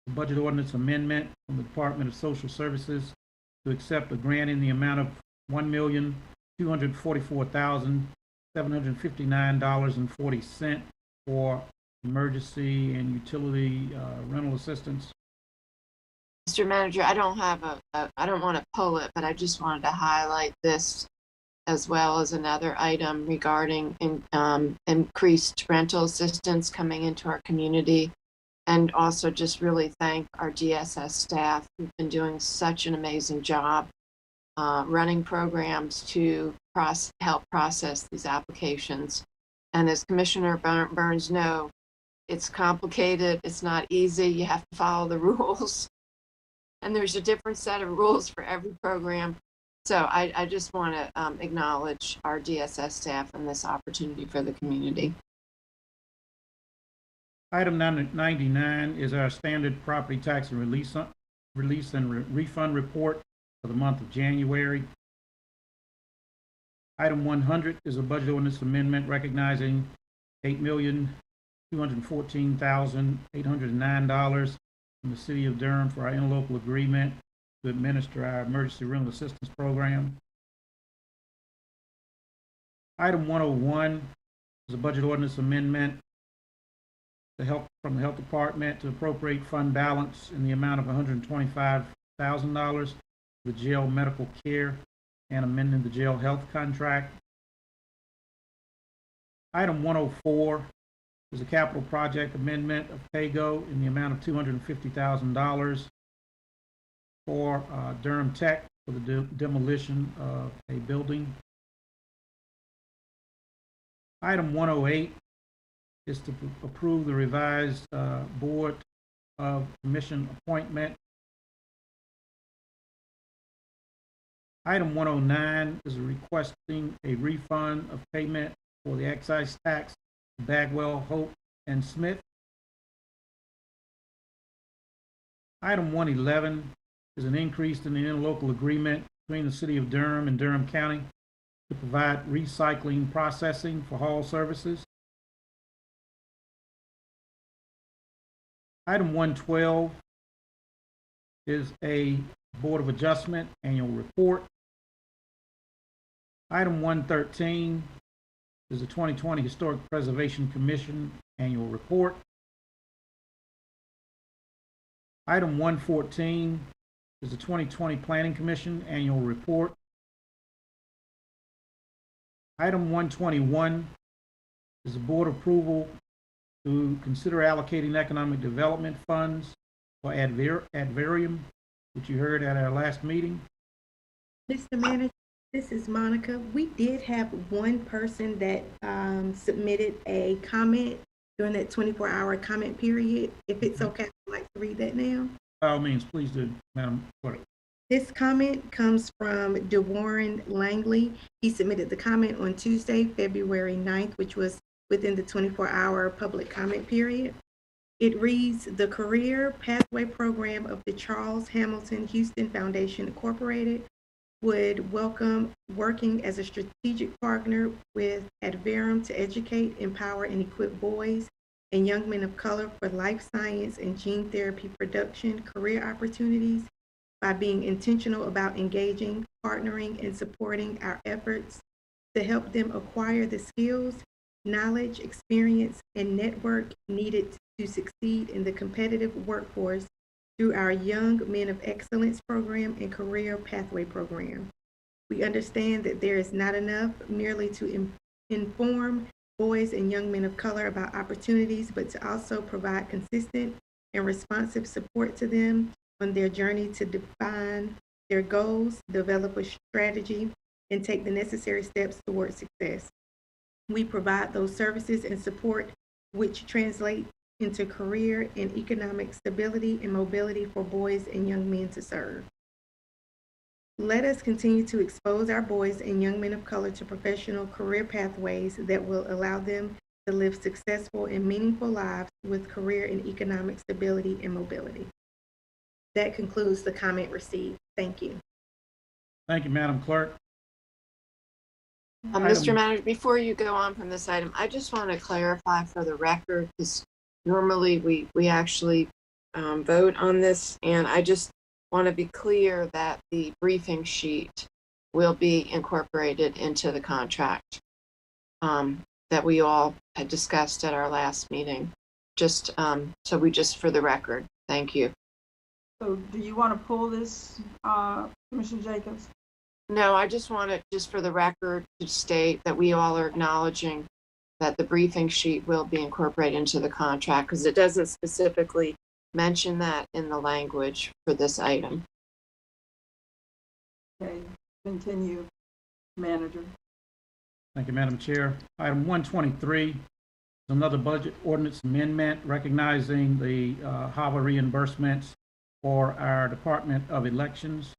the budget ordinance amendment from the Department of Social Services to accept a grant in the amount of $1,244,759.40 for emergency and utility rental assistance. Mr. Manager, I don't want to pull it, but I just wanted to highlight this as well as another item regarding increased rental assistance coming into our community, and also just really thank our DSS staff who've been doing such an amazing job running programs to help process these applications. And as Commissioner Burns knows, it's complicated, it's not easy, you have to follow the rules. And there's a different set of rules for every program. So I just want to acknowledge our DSS staff and this opportunity for the community. Item 99 is our standard property tax and release and refund report for the month of January. Item 100 is a budget ordinance amendment recognizing $8,214,809 from the City of Durham for our interlocal agreement to administer our emergency rental assistance program. Item 101 is a budget ordinance amendment from the Health Department to appropriate fund balance in the amount of $125,000 for the jail medical care and amending the jail health contract. Item 104 is a capital project amendment of PAYGO in the amount of $250,000 for Durham Tech for the demolition of a building. Item 108 is to approve the revised Board of Commission appointment. Item 109 is requesting a refund of payment for the excise tax to Bagwell, Hope, and Smith. Item 111 is an increase in the interlocal agreement between the City of Durham and Durham County to provide recycling processing for hall services. Item 112 is a Board of Adjustment annual report. Item 113 is the 2020 Historic Preservation Commission annual report. Item 114 is the 2020 Planning Commission annual report. Item 121 is the board approval to consider allocating economic development funds for ad varium, which you heard at our last meeting. Mr. Manager, this is Monica. We did have one person that submitted a comment during that 24-hour comment period. If it's okay, I'd like to read that now. By all means, please do, Madam Clerk. This comment comes from DeWarren Langley. He submitted the comment on Tuesday, February 9th, which was within the 24-hour public comment period. It reads, the Career Pathway Program of the Charles Hamilton Houston Foundation Incorporated would welcome working as a strategic partner with Adverum to educate, empower, and equip boys and young men of color for life science and gene therapy production career opportunities by being intentional about engaging, partnering, and supporting our efforts to help them acquire the skills, knowledge, experience, and network needed to succeed in the competitive workforce through our Young Men of Excellence program and Career Pathway program. We understand that there is not enough merely to inform boys and young men of color about opportunities, but to also provide consistent and responsive support to them on their journey to define their goals, develop a strategy, and take the necessary steps towards success. We provide those services and support which translate into career and economic stability and mobility for boys and young men to serve. Let us continue to expose our boys and young men of color to professional career pathways that will allow them to live successful and meaningful lives with career and economic stability and mobility. That concludes the comment received. Thank you. Thank you, Madam Clerk. Mr. Manager, before you go on from this item, I just want to clarify for the record, because normally we actually vote on this, and I just want to be clear that the briefing sheet will be incorporated into the contract that we all had discussed at our last meeting. Just just for the record, thank you. So do you want to pull this, Commissioner Jacobs? No, I just want to, just for the record, to state that we all are acknowledging that the briefing sheet will be incorporated into the contract, because it doesn't specifically mention that in the language for this item. Okay, continue, Manager. Thank you, Madam Chair. Item 123 is another budget ordinance amendment recognizing the HAVA reimbursements for our Department of Elections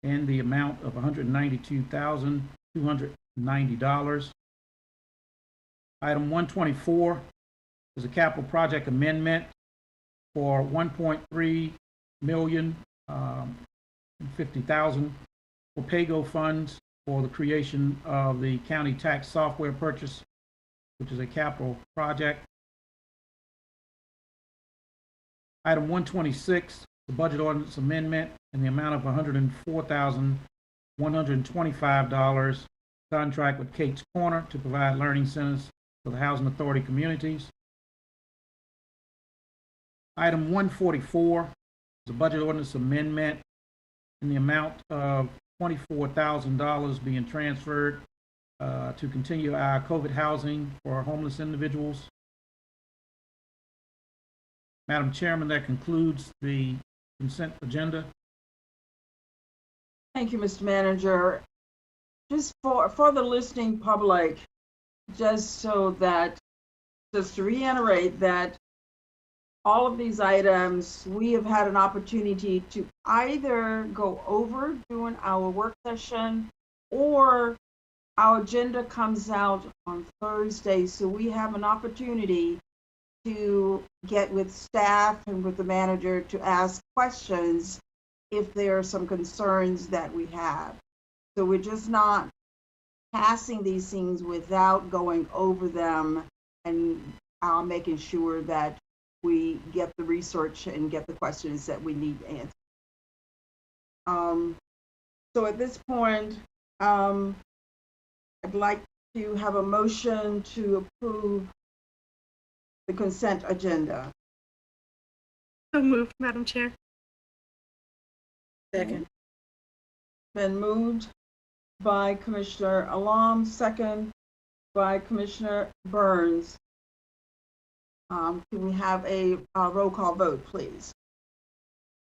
in the amount of $192,290. Item 124 is a capital project amendment for $1.350,000 for PAYGO funds for the creation of the county tax software purchase, which is a capital project. Item 126, the budget ordinance amendment in the amount of $104,125 contract with Kate's Corner to provide learning centers for the Housing Authority communities. Item 144 is a budget ordinance amendment in the amount of $24,000 being transferred to continue our COVID housing for homeless individuals. Madam Chairman, that concludes the consent agenda. Thank you, Mr. Manager. Just for the listening public, just to reiterate that all of these items, we have had an opportunity to either go over during our work session or our agenda comes out on Thursday. So we have an opportunity to get with staff and with the manager to ask questions if there are some concerns that we have. So we're just not passing these things without going over them and making sure that we get the research and get the questions that we need answered. So at this point, I'd like to have a motion to approve the consent agenda. So moved, Madam Chair. Second. Been moved by Commissioner Alam, second by Commissioner Burns. Can we have a roll call vote, please?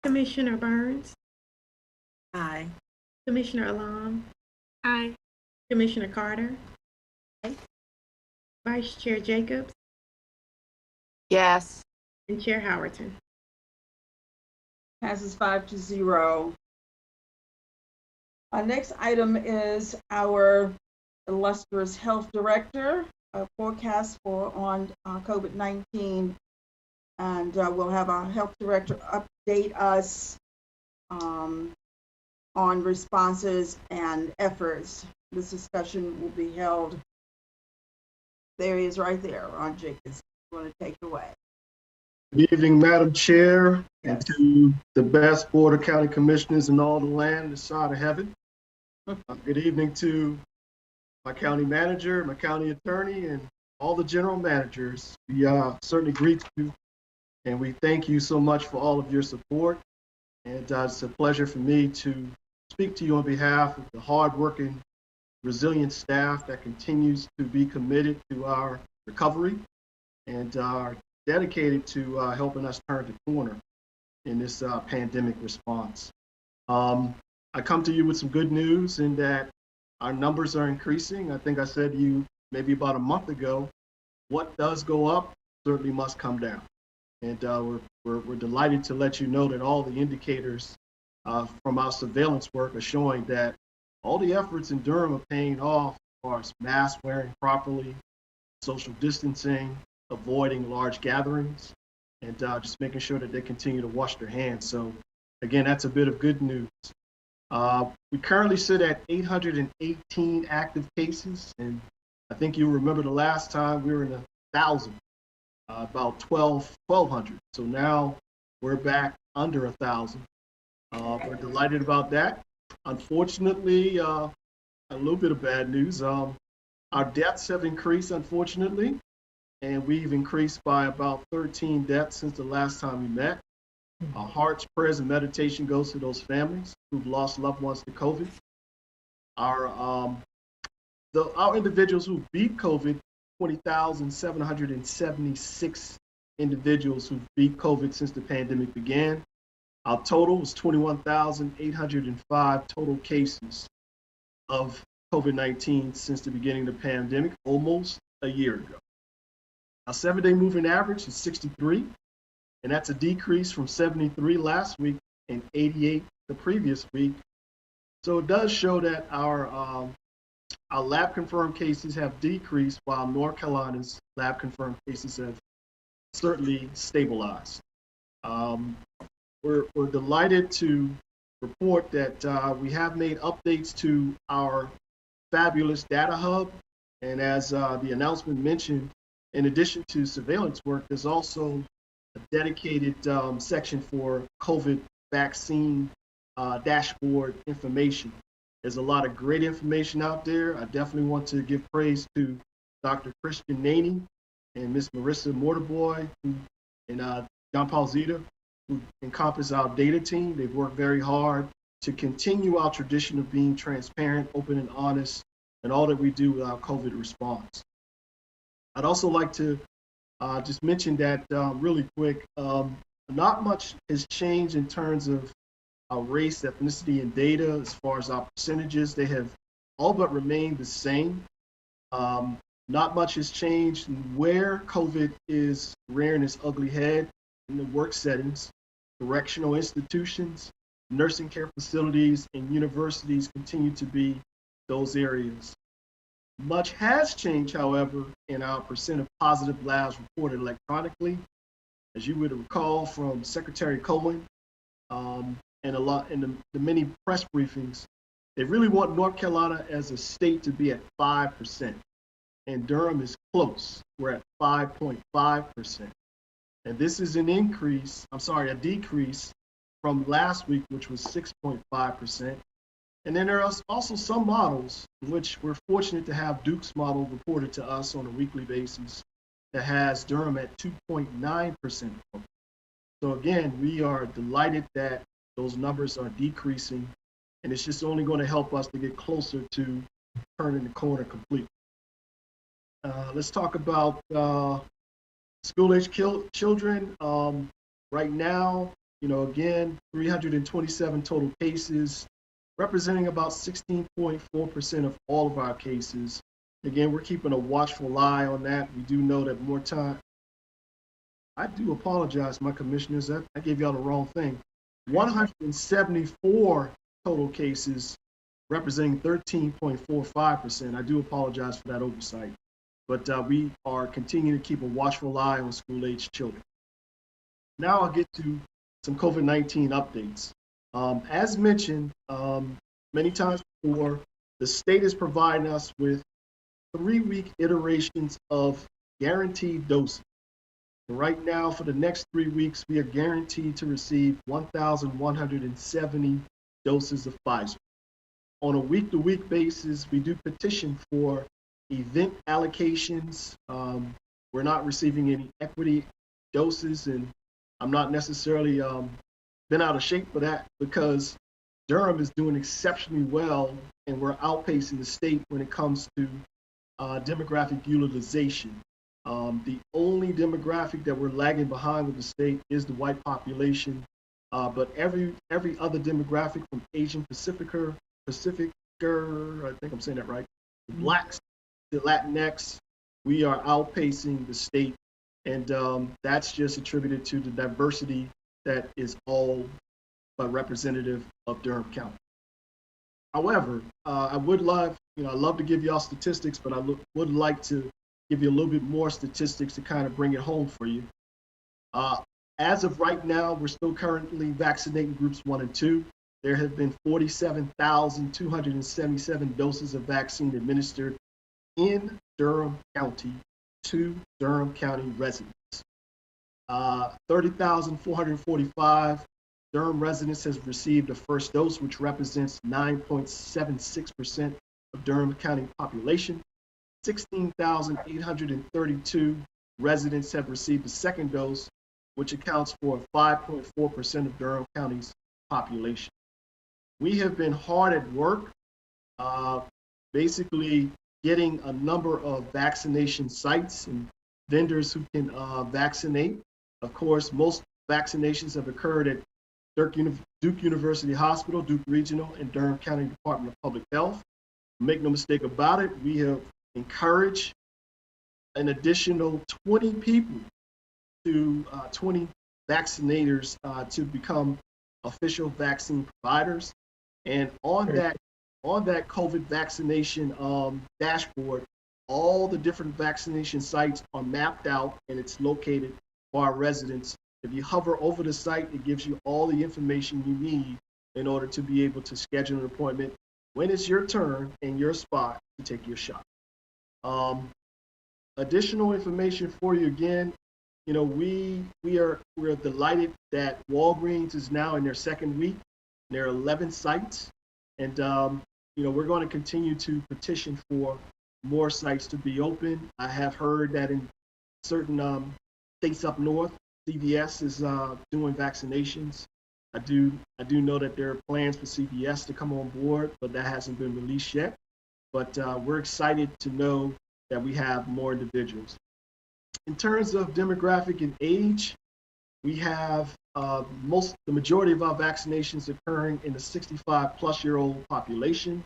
Commissioner Burns, Aye. Commissioner Alam, Aye. Commissioner Carter, Vice Chair Jacobs, Yes. and Chair Howerton. Passes 5-0. Our next item is our illustrious health director, forecast on COVID-19. And we'll have our health director update us on responses and efforts. This discussion will be held. There he is right there, Ron Jacobs. You want to take it away. Good evening, Madam Chair, Yes. and to the best Board of County Commissioners in all the land this side of heaven. Good evening to my county manager, my county attorney, and all the general managers. We certainly greet you, and we thank you so much for all of your support. And it's a pleasure for me to speak to you on behalf of the hardworking, resilient staff that continues to be committed to our recovery and are dedicated to helping us turn the corner in this pandemic response. I come to you with some good news in that our numbers are increasing. I think I said to you maybe about a month ago, what does go up certainly must come down. And we're delighted to let you know that all the indicators from our surveillance work are showing that all the efforts in Durham are paying off as far as mask wearing properly, social distancing, avoiding large gatherings, and just making sure that they continue to wash their hands. So again, that's a bit of good news. We currently sit at 818 active cases, and I think you remember the last time we were in 1,000, about 1,200. So now we're back under 1,000. We're delighted about that. Unfortunately, a little bit of bad news. Our deaths have increased, unfortunately, and we've increased by about 13 deaths since the last time we met. Our hearts, prayers, and meditation goes to those families who've lost loved ones to COVID. Our individuals who beat COVID, 20,776 individuals who beat COVID since the pandemic began. Our total was 21,805 total cases of COVID-19 since the beginning of the pandemic, almost a year ago. Our 7-day moving average is 63. And that's a decrease from 73 last week and 88 the previous week. So it does show that our lab confirmed cases have decreased while North Carolina's lab confirmed cases have certainly stabilized. We're delighted to report that we have made updates to our fabulous data hub. And as the announcement mentioned, in addition to surveillance work, there's also a dedicated section for COVID vaccine dashboard information. There's a lot of great information out there. I definitely want to give praise to Dr. Christian Naney and Ms. Marissa Mortarboy and John Paul Zita, who encompass our data team. They've worked very hard to continue our tradition of being transparent, open, and honest in all that we do with our COVID response. I'd also like to just mention that really quick, not much has changed in terms of our race, ethnicity, and data as far as our percentages. They have all but remained the same. Not much has changed in where COVID is rearing its ugly head in the work settings. Correctional institutions, nursing care facilities, and universities continue to be those areas. Much has changed, however, in our percent of positive labs reported electronically. As you would recall from Secretary Cohen and a lot in the many press briefings, they really want North Carolina as a state to be at 5%. And Durham is close. We're at 5.5%. And this is an increase, a decrease from last week, which was 6.5%. And then there are also some models, which we're fortunate to have Duke's model reported to us on a weekly basis that has Durham at 2.9%. So again, we are delighted that those numbers are decreasing, and it's just only going to help us to get closer to turning the corner completely. Let's talk about school-age children. Right now, again, 327 total cases, representing about 16.4% of all of our cases. Again, we're keeping a watchful eye on that. We do know that more time. I do apologize, my commissioners. I gave y'all the wrong thing. 174 total cases, representing 13.45%. I do apologize for that oversight. But we are continuing to keep a watchful eye on school-age children. Now I'll get to some COVID-19 updates. As mentioned many times before, the state is providing us with 3-week iterations of guaranteed doses. Right now, for the next 3 weeks, we are guaranteed to receive 1,170 doses of Pfizer. On a week-to-week basis, we do petition for event allocations. We're not receiving any equity doses, and I'm not necessarily been out of shape for that because Durham is doing exceptionally well, and we're outpacing the state when it comes to demographic utilization. The only demographic that we're lagging behind with the state is the white population, but every other demographic from Asian Pacificer, I think I'm saying that right, Blacks, the Latinx, we are outpacing the state, and that's just attributed to the diversity that is all but representative of Durham County. However, I would love, I love to give y'all statistics, but I would like to give you a little bit more statistics to kind of bring it home for you. As of right now, we're still currently vaccinating groups 1 and 2. There have been 47,277 doses of vaccine administered in Durham County to Durham County residents. 30,445 Durham residents has received a first dose, which represents 9.76% of Durham County population. 16,832 residents have received the second dose, which accounts for 5.4% of Durham County's population. We have been hard at work, basically getting a number of vaccination sites and vendors who can vaccinate. Of course, most vaccinations have occurred at Duke University Hospital, Duke Regional, and Durham County Department of Public Health. Make no mistake about it, we have encouraged an additional 20 people to 20 vaccinators to become official vaccine providers. And on that COVID vaccination dashboard, all the different vaccination sites are mapped out, and it's located for our residents. If you hover over the site, it gives you all the information you need in order to be able to schedule an appointment when it's your turn and your spot to take your shot. Additional information for you again, we're delighted that Walgreens is now in their second week. There are 11 sites, and we're going to continue to petition for more sites to be open. I have heard that in certain states up north, CVS is doing vaccinations. I do know that there are plans for CVS to come on board, but that hasn't been released yet. But we're excited to know that we have more individuals. In terms of demographic and age, we have the majority of our vaccinations occurring in the 65-plus-year-old population,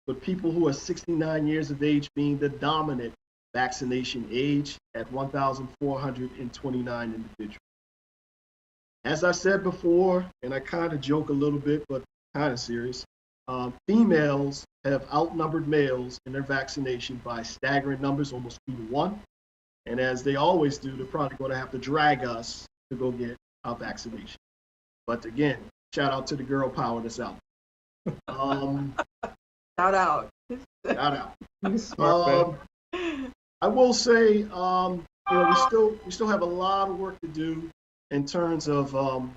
with people who are 69 years of age being the dominant vaccination age at 1,429 individuals. As I said before, and I kind of joke a little bit, but kind of serious, females have outnumbered males in their vaccination by staggering numbers, almost 2-to-1. And as they always do, they're probably going to have to drag us to go get our vaccination. But again, shout out to the girl power that's out. Shout out. Shout out. I will say we still have a lot of work to do in terms of, I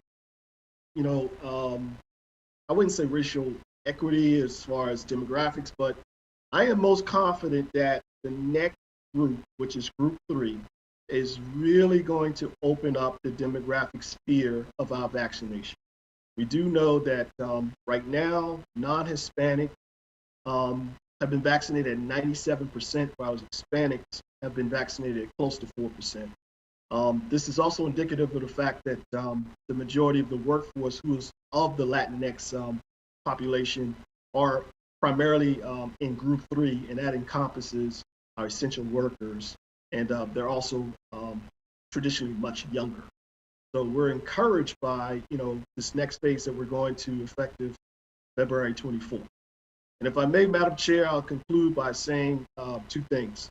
wouldn't say racial equity as far as demographics, but I am most confident that the next group, which is group 3, is really going to open up the demographic sphere of our vaccination. We do know that right now, non-Hispanic have been vaccinated at 97%, while Hispanics have been vaccinated at close to 4%. This is also indicative of the fact that the majority of the workforce who is of the Latinx population are primarily in group 3, and that encompasses our essential workers, and they're also traditionally much younger. So we're encouraged by this next phase that we're going to effective February 24th. And if I may, Madam Chair, I'll conclude by saying 2 things.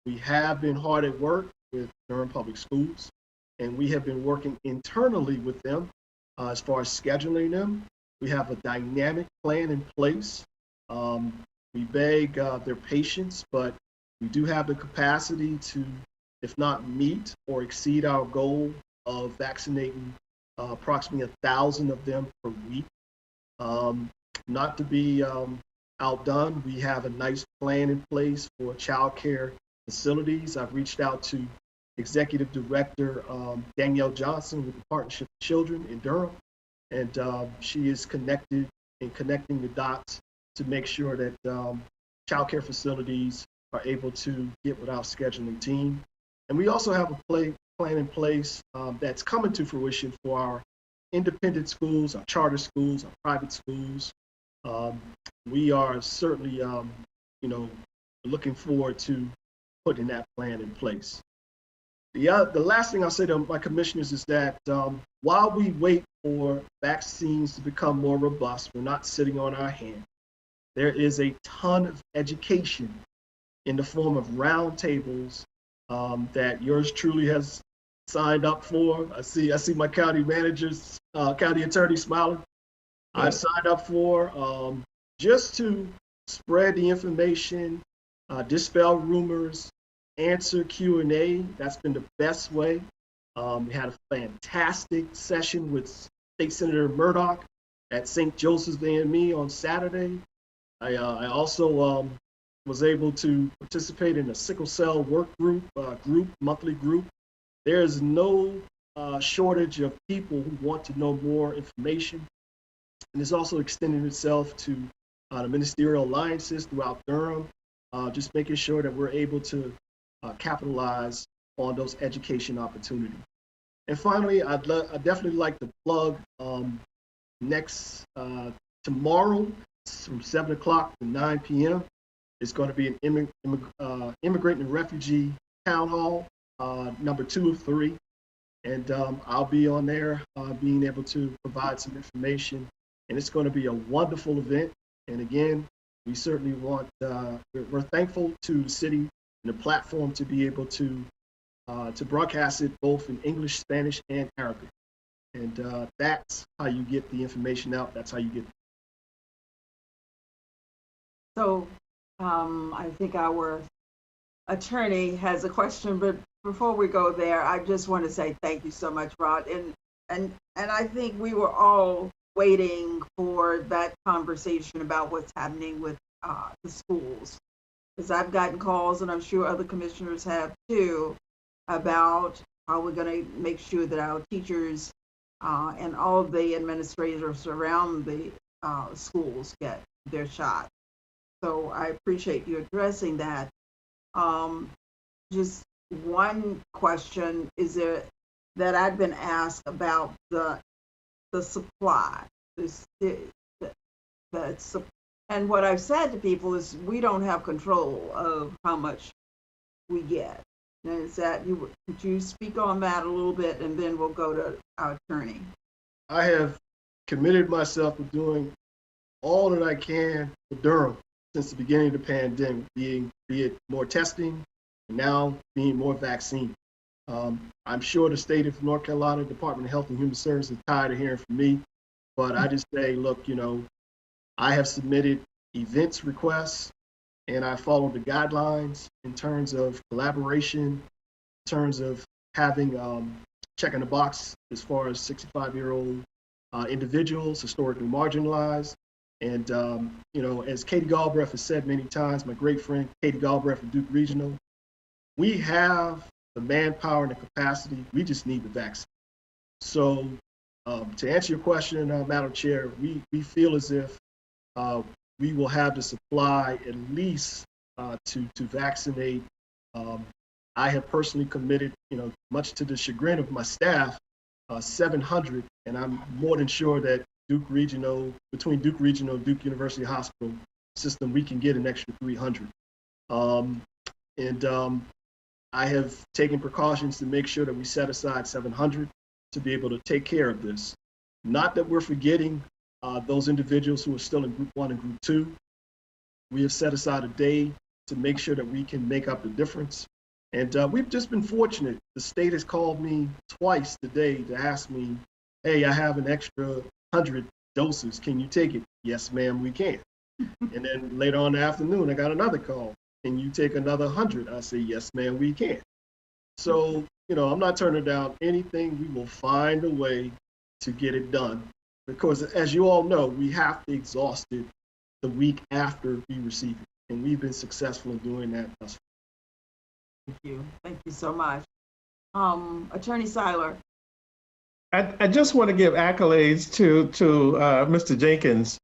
We have been hard at work with Durham Public Schools, and we have been working internally with them as far as scheduling them. We have a dynamic plan in place. We beg their patience, but we do have the capacity to, if not meet or exceed our goal of vaccinating approximately 1,000 of them per week. Not to be outdone, we have a nice plan in place for child care facilities. I've reached out to Executive Director Danielle Johnson with the Partnership of Children in Durham, and she is connecting the dots to make sure that child care facilities are able to get with our scheduling team. And we also have a plan in place that's coming to fruition for our independent schools, our charter schools, our private schools. We are certainly, looking forward to putting that plan in place. The last thing I'll say to my commissioners is that while we wait for vaccines to become more robust, we're not sitting on our hands. There is a ton of education in the form of roundtables that yours truly has signed up for. I see my county managers, county attorney smiling. Yeah. I've signed up for just to spread the information, dispel rumors, answer Q&A. That's been the best way. We had a fantastic session with State Senator Murdoch at St. Joseph's AME on Saturday. I also was able to participate in a sickle cell work group, monthly group. There's no shortage of people who want to know more information. And it's also extending itself to the ministerial alliances throughout Durham, just making sure that we're able to capitalize on those education opportunities. And finally, I'd definitely like to plug next tomorrow from 7 o'clock to 9 p.m. It's going to be an immigrant and refugee town hall, number 2 of 3. And I'll be on there being able to provide some information. And it's going to be a wonderful event. And again, we certainly want, we're thankful to the city and the platform to be able to broadcast it both in English, Spanish, and Arabic. And that's how you get the information out. That's how you get. So I think our attorney has a question, but before we go there, I just want to say thank you so much, Rod. And I think we were all waiting for that conversation about what's happening with the schools. Because I've gotten calls, and I'm sure other commissioners have too, about how we're going to make sure that our teachers and all the administrators around the schools get their shot. So I appreciate you addressing that. Just one question is there that I've been asked about the supply. And what I've said to people is we don't have control of how much we get. And is that could you speak on that a little bit, and then we'll go to our attorney. I have committed myself to doing all that I can for Durham since the beginning of the pandemic, be it more testing, and now being more vaccine. I'm sure the state of North Carolina Department of Health and Human Services is tired of hearing from me, but I just say, look, I have submitted events requests, and I followed the guidelines in terms of collaboration terms of having checking the box as far as 65-year-old individuals, historically marginalized. And, as Katie Galbraith has said many times, my great friend Katie Galbraith of Duke Regional, we have the manpower and the capacity. We just need the vaccine. So to answer your question, Madam Chair, we feel as if we will have the supply at least to vaccinate. I have personally committed, much to the chagrin of my staff, 700, and I'm more than sure that between Duke Regional and Duke University Hospital system, we can get an extra 300. I have taken precautions to make sure that we set aside 700 to be able to take care of this. Not that we're forgetting those individuals who are still in Group 1 and Group 2. We have set aside a day to make sure that we can make up the difference. And we've just been fortunate. The state has called me twice today to ask me, hey, I have an extra 100 doses. Can you take it? Yes, ma'am, we can. And then later on in the afternoon, I got another call. Can you take another 100? I say, yes, ma'am, we can. So, I'm not turning down anything. We will find a way to get it done. Because as you all know, we have to exhaust it the week after we receive it. And we've been successful in doing that thus far. Thank you. Thank you so much. Attorney Seiler. I just want to give accolades to Mr. Jenkins.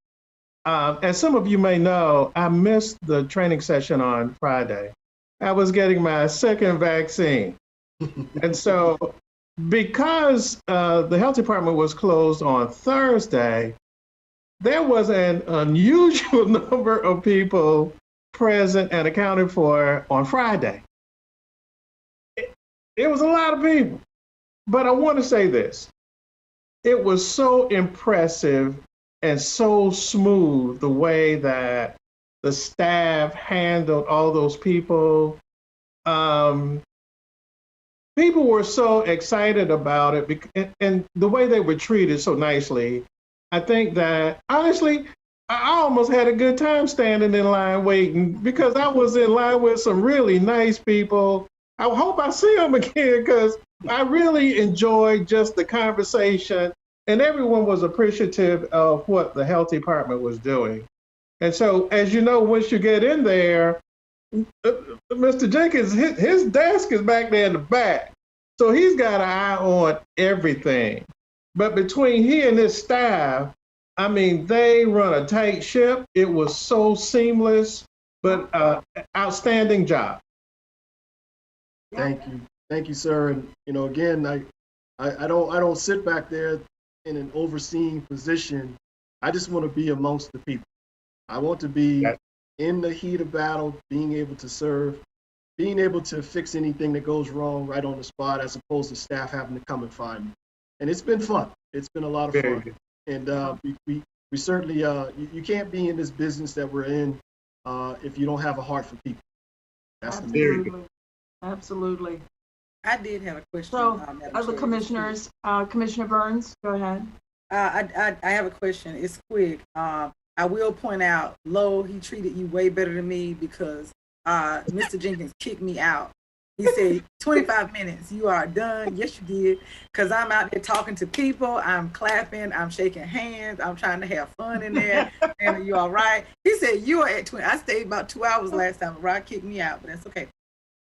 As some of you may know, I missed the training session on Friday. I was getting my second vaccine. And so because the health department was closed on Thursday, there was an unusual number of people present and accounted for on Friday. It was a lot of people. But I want to say this. It was so impressive and so smooth the way that the staff handled all those people. People were so excited about it, and the way they were treated so nicely. I think that, honestly, I almost had a good time standing in line waiting because I was in line with some really nice people. I hope I see them again because I really enjoyed just the conversation, and everyone was appreciative of what the health department was doing. And so, as you know, once you get in there, Mr. Jenkins, his desk is back there in the back. So he's got an eye on everything. But between he and his staff, I mean, they run a tight ship. It was so seamless, but outstanding job. Thank you, sir. And again, I don't sit back there in an overseeing position. I just want to be amongst the people. I want to be in the heat of battle, being able to serve, being able to fix anything that goes wrong right on the spot, as opposed to staff having to come and find me. And it's been fun. It's been a lot of fun. And we certainly, you can't be in this business that we're in if you don't have a heart for people. That's Absolutely. Absolutely. I did have a question. So, other commissioners, Commissioner Burns, go ahead. I have a question. It's quick. I will point out, Lo, he treated you way better than me because Mr. Jenkins kicked me out. He said, 25 minutes, you are done. Yes, you did. Because I'm out there talking to people. I'm clapping. I'm shaking hands. I'm trying to have fun in there. And are you all right? He said, you are at 20. I stayed about 2 hours last time. Rod kicked me out, but that's okay.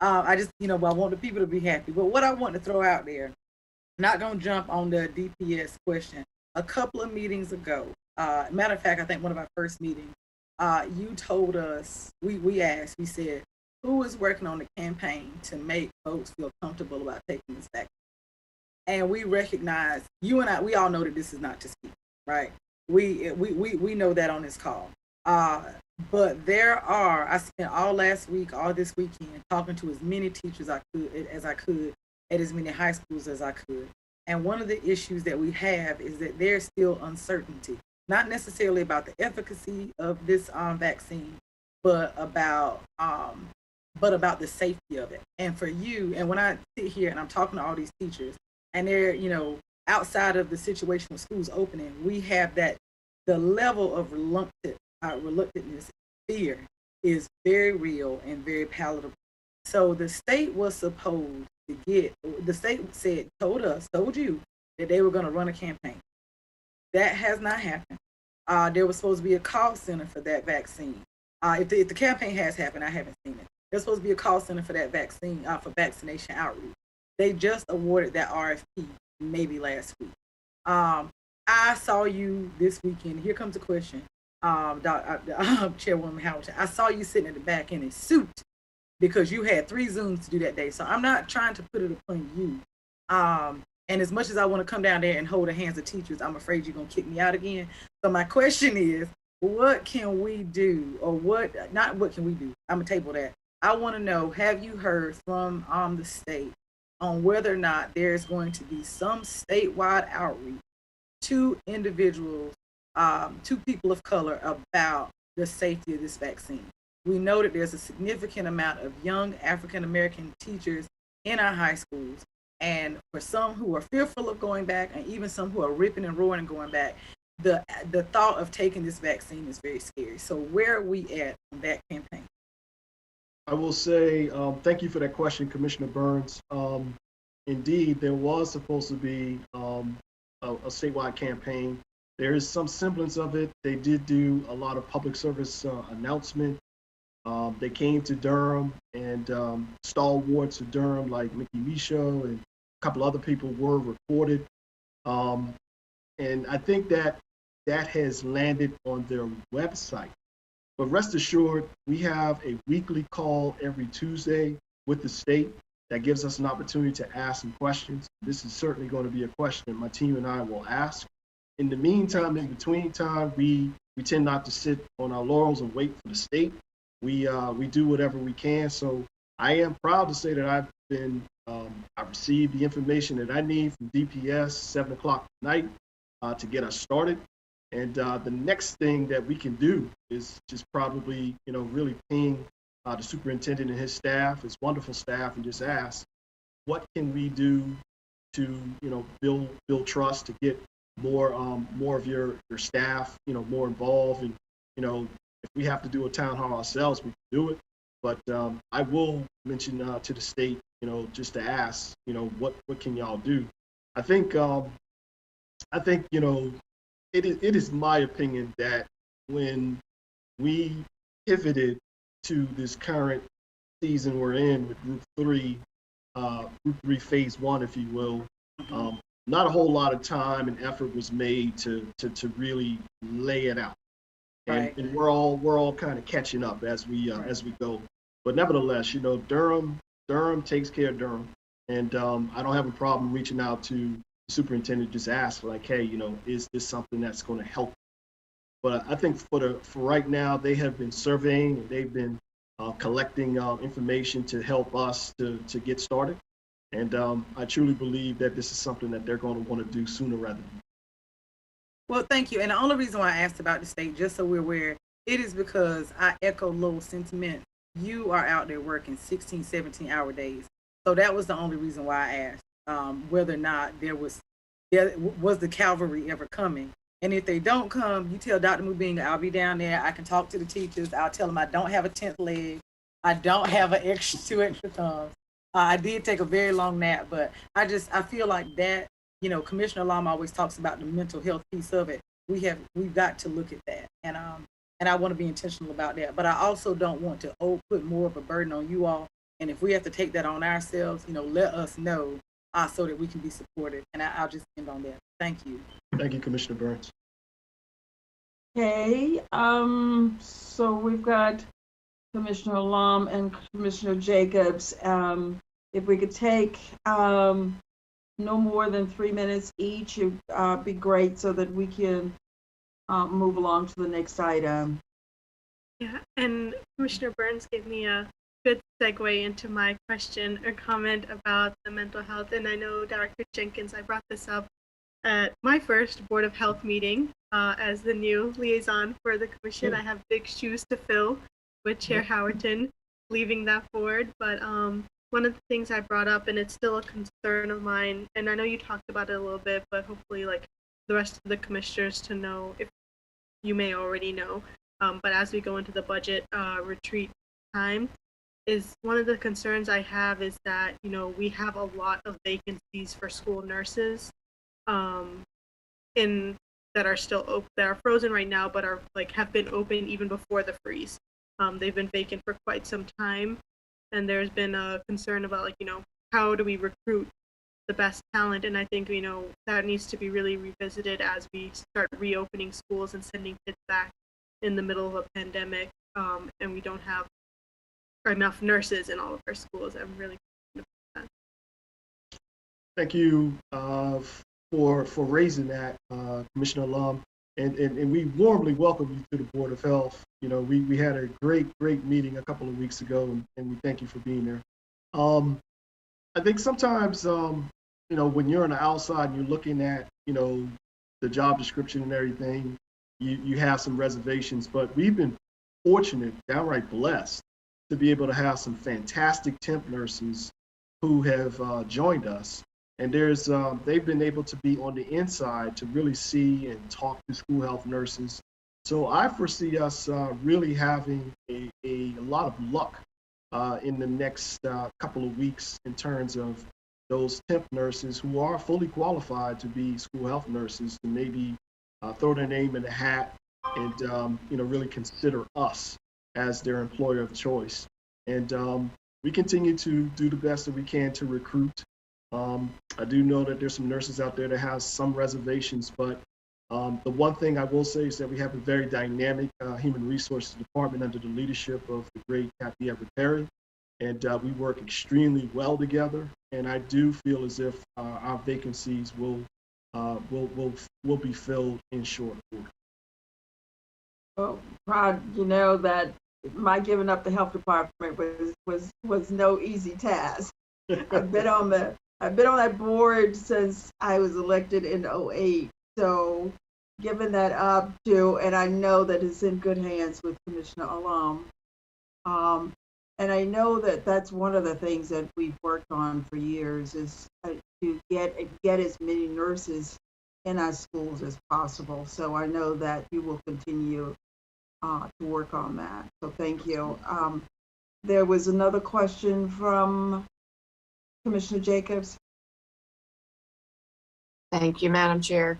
I just, I want the people to be happy. But what I want to throw out there, not going to jump on the DPS question. A couple of meetings ago, matter of fact, I think one of our first meetings, you told us, we asked, we said, who is working on the campaign to make folks feel comfortable about taking this vaccine? And we recognize, you and I, we all know that this is not to speak, right? We know that on this call. But I spent all last week, all this weekend, talking to as many teachers as I could, at as many high schools as I could. And one of the issues that we have is that there's still uncertainty, not necessarily about the efficacy of this vaccine, but about the safety of it. And for you, and when I sit here and I'm talking to all these teachers, and they're, outside of the situation with schools opening, we have that the level of reluctantness, fear is very real and very palatable. So the state was supposed to get, the state told you that they were going to run a campaign. That has not happened. There was supposed to be a call center for that vaccine. If the campaign has happened, I haven't seen it. There's supposed to be a call center for that vaccine, for vaccination outreach. They just awarded that RFP maybe last week. I saw you this weekend. Here comes the question, Chairwoman Howard. I saw you sitting at the back in a suit because you had 3 Zooms to do that day. So I'm not trying to put it upon you. And as much as I want to come down there and hold the hands of teachers, I'm afraid you're going to kick me out again. So my question is, what can we do? Or not what can we do? I'm going to table that. I want to know, have you heard from the state on whether or not there's going to be some statewide outreach to individuals, to people of color about the safety of this vaccine? We know that there's a significant amount of young African-American teachers in our high schools. And for some who are fearful of going back, and even some who are ripping and roaring and going back, the thought of taking this vaccine is very scary. So where are we at on that campaign? I will say, thank you for that question, Commissioner Burns. Indeed, there was supposed to be a statewide campaign. There is some semblance of it. They did do a lot of public service announcement. They came to Durham, and stalwarts of Durham like Mickey Michaud and a couple other people were reported. And I think that has landed on their website. But rest assured, we have a weekly call every Tuesday with the state that gives us an opportunity to ask some questions. This is certainly going to be a question that my team and I will ask. In the meantime, in between time, we tend not to sit on our laurels and wait for the state. We do whatever we can. So I am proud to say that I've received the information that I need from DPS 7 o'clock tonight to get us started. And the next thing that we can do is just probably, really ping the superintendent and his staff, his wonderful staff, and just ask, what can we do to, build trust, to get more of your staff, more involved. And, if we have to do a town hall ourselves, we can do it. But I will mention to the state, just to ask, what can y'all do? I think, it is my opinion that when we pivoted to this current season we're in with Group 3 Phase 1, if you will, not a whole lot of time and effort was made to really lay it out. Right. And we're all kind of catching up as we go. But nevertheless, Durham takes care of Durham, and I don't have a problem reaching out to the superintendent, just ask like, hey, is this something that's going to help? But I think for right now, they have been surveying and they've been collecting information to help us to get started. And I truly believe that this is something that they're going to want to do sooner rather than later. Well, thank you. And the only reason why I asked about the state, just so we're aware, it is because I echo Lowell's sentiment. You are out there working 16, 17-hour days. So that was the only reason why I asked whether or not there was the cavalry ever coming. And if they don't come, you tell Dr. Mubinga, I'll be down there. I can talk to the teachers. I'll tell them I don't have a 10th leg. I don't have two extra thumbs. I did take a very long nap, but I feel like that, Commissioner Lom always talks about the mental health piece of it. We've got to look at that. And I want to be intentional about that. But I also don't want to put more of a burden on you all. And if we have to take that on ourselves, let us know so that we can be supported. And I'll just end on that. Thank you. Thank you, Commissioner Burns. Okay, so we've got Commissioner Lom and Commissioner Jacobs. If we could take no more than 3 minutes each, it'd be great so that we can move along to the next item. Yeah, and Commissioner Burns gave me a good segue into my question or comment about the mental health. And I know, Director Jenkins, I brought this up at my first Board of Health meeting as the new liaison for the commission. I have big shoes to fill with Chair Howerton leaving that board. But one of the things I brought up, and it's still a concern of mine, and I know you talked about it a little bit, but hopefully like the rest of the commissioners to know, if you may already know, but as we go into the budget retreat time, is one of the concerns I have is that, we have a lot of vacancies for school nurses in that are still open, that are frozen right now, but are have been open even before the freeze. They've been vacant for quite some time, and there's been a concern about how do we recruit the best talent? And I think that needs to be really revisited as we start reopening schools and sending kids back in the middle of a pandemic, and we don't have enough nurses in all of our schools. I'm really concerned about that. Thank you for raising that, Commissioner Lum, and we warmly welcome you to the Board of Health. We had a great meeting a couple of weeks ago, and we thank you for being there. I think sometimes, when you're on the outside and you're looking at, the job description and everything, you have some reservations, but we've been fortunate, downright blessed, to be able to have some fantastic temp nurses who have joined us. And they've been able to be on the inside to really see and talk to school health nurses. So I foresee us really having a lot of luck in the next couple of weeks in terms of those temp nurses who are fully qualified to be school health nurses to maybe throw their name in the hat and really consider us as their employer of choice. And we continue to do the best that we can to recruit. I do know that there's some nurses out there that have some reservations, but the one thing I will say is that we have a very dynamic human resources department under the leadership of the great Tastiest Town, and we work extremely well together. And I do feel as if our vacancies will be filled in short order. Well, Rod, that my giving up the health department was no easy task. I've been on that board since I was elected in 2008. So giving that up and I know that it's in good hands with Commissioner Alum. And I know that that's one of the things that we've worked on for years is to get as many nurses in our schools as possible. So I know that you will continue to work on that. So thank you. There was another question from Commissioner Jacobs. Thank you, Madam Chair.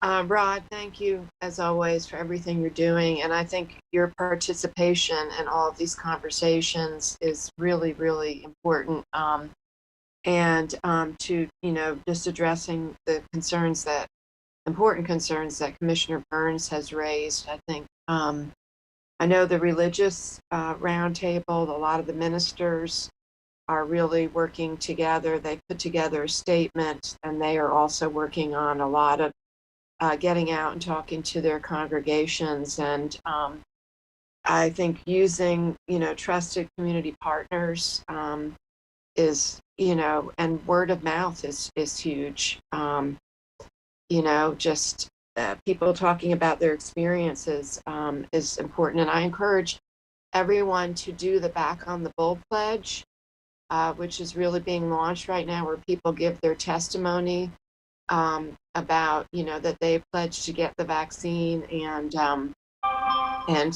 Rod, thank you as always for everything you're doing. And I think your participation in all of these conversations is really, really important. To, just addressing the important concerns that Commissioner Burns has raised. I think, I know the religious roundtable, a lot of the ministers are really working together. They put together a statement, and they are also working on a lot of getting out and talking to their congregations. And I think using, trusted community partners is, and word of mouth is huge. Just people talking about their experiences is important. And I encourage everyone to do the Back on the Bull Pledge, which is really being launched right now, where people give their testimony about, that they pledged to get the vaccine. And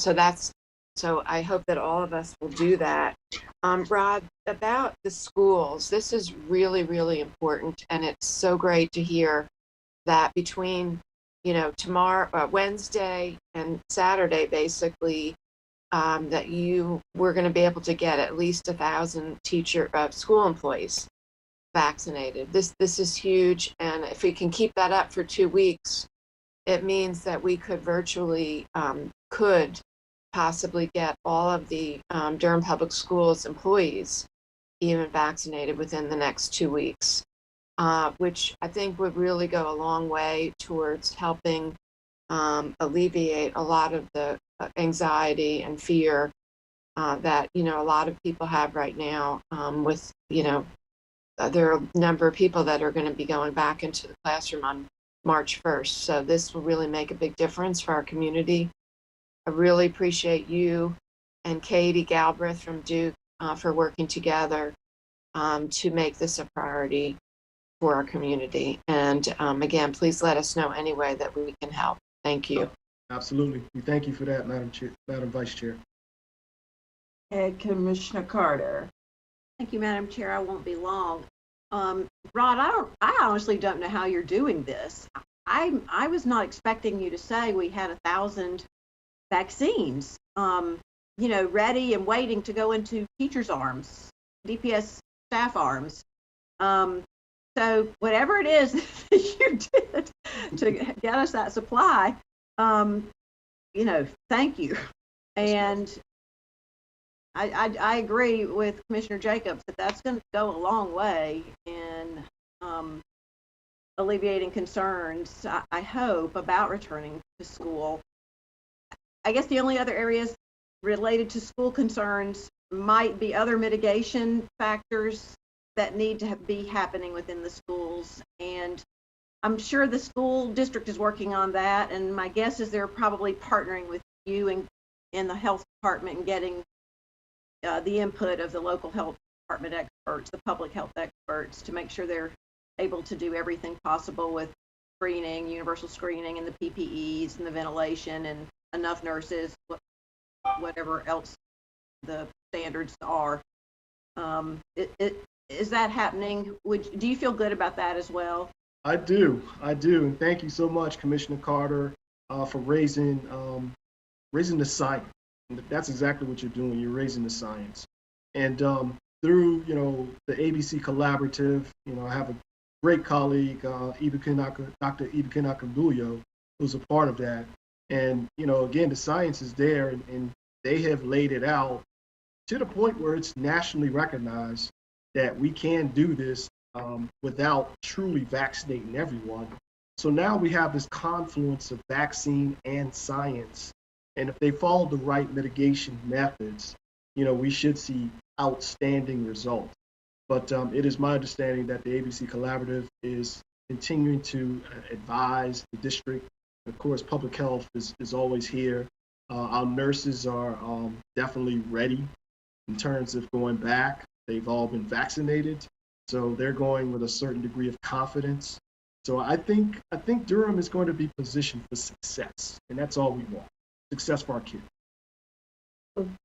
so I hope that all of us will do that. Rod, about the schools, this is really, really important. And it's so great to hear that between, tomorrow, Wednesday and Saturday, basically, that we're going to be able to get at least 1,000 school employees vaccinated. This is huge, and if we can keep that up for 2 weeks, it means that we could virtually could possibly get all of the Durham Public Schools employees even vaccinated within the next 2 weeks, which I think would really go a long way towards helping alleviate a lot of the anxiety and fear that a lot of people have right now with there are a number of people that are going to be going back into the classroom on March 1st. So this will really make a big difference for our community. I really appreciate you and Katie Galbraith from Duke for working together to make this a priority for our community. And again, please let us know any way that we can help. Thank you. Absolutely. We thank you for that, Madam Vice Chair. And Commissioner Carter. Thank you, Madam Chair. I won't be long. Rod, I honestly don't know how you're doing this. I was not expecting you to say we had 1,000 vaccines, ready and waiting to go into teachers' arms, DPS staff arms. So whatever it is that you did to get us that supply, thank you. And I agree with Commissioner Jacobs that that's going to go a long way in alleviating concerns, I hope, about returning to school. I guess the only other areas related to school concerns might be other mitigation factors that need to be happening within the schools. And I'm sure the school district is working on that. And my guess is they're probably partnering with you and in the health department and getting the input of the local health department experts, the public health experts, to make sure they're able to do everything possible with screening, universal screening, and the PPEs and the ventilation and enough nurses, whatever else the standards are. Is that happening? Do you feel good about that as well? I do. And thank you so much, Commissioner Carter, for raising the science. And that's exactly what you're doing. You're raising the science. And through, the ABC Collaborative, I have a great colleague, Dr. Ibukina Kambulyo, who's a part of that. And, again, the science is there, and they have laid it out to the point where it's nationally recognized that we can do this without truly vaccinating everyone. So now we have this confluence of vaccine and science. And if they follow the right mitigation methods, we should see outstanding results. But it is my understanding that the ABC Collaborative is continuing to advise the district. Of course, public health is always here. Our nurses are definitely ready in terms of going back. They've all been vaccinated, so they're going with a certain degree of confidence. So I think Durham is going to be positioned for success, and that's all we want. Success for our kids.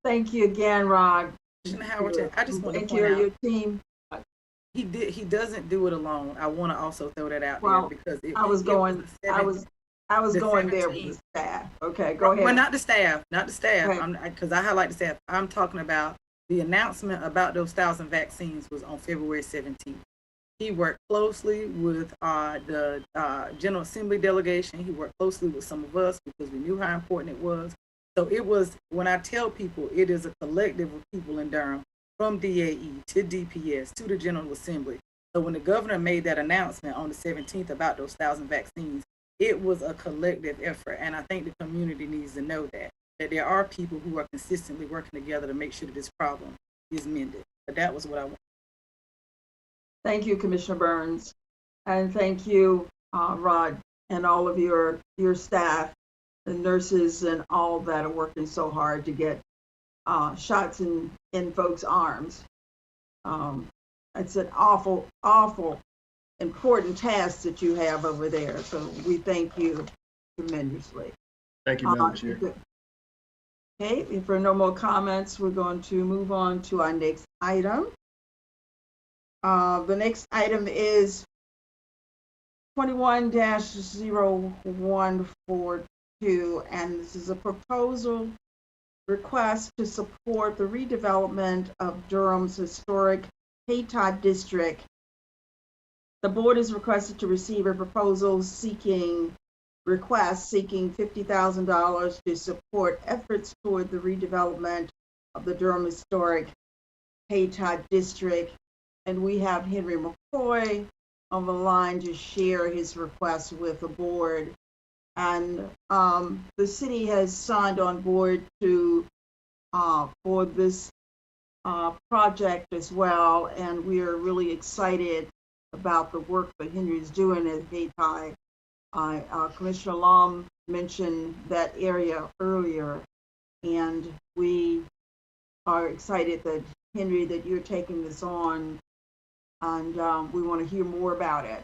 Thank you again, Rod. Commissioner Howard, I just want to Thank point you, out your team. he doesn't do it alone. I want to also throw that out Well, there because I was going there with the staff. Okay, go ahead. Well, not the staff. Right. Because I highlight the staff. I'm talking about the announcement about those 1,000 vaccines was on February 17th. He worked closely with the General Assembly delegation. He worked closely with some of us because we knew how important it was. So it was, when I tell people, it is a collective of people in Durham, from DAE to DPS to the General Assembly. So when the governor made that announcement on the 17th about those 1,000 vaccines, it was a collective effort. And I think the community needs to know that there are people who are consistently working together to make sure that this problem is mended. But that was what I wanted. Thank you, Commissioner Burns. And thank you, Rod, and all of your staff, the nurses and all that are working so hard to get shots in folks' arms. It's an awful, awful important task that you have over there. So we thank you tremendously. Thank you, Madam Chair. Okay, if there are no more comments, we're going to move on to our next item. The next item is 21-0142, and this is a proposal request to support the redevelopment of Durham's historic Haytod district. The board is requested to receive a proposal seeking $50,000 to support efforts toward the redevelopment of the Durham historic Haytod district. And we have Henry McCoy on the line to share his request with the board. And the city has signed on board to for this project as well. And we are really excited about the work that Henry is doing at Haytod. Commissioner Lom mentioned that area earlier, and we are excited that, Henry, that you're taking this on, and we want to hear more about it.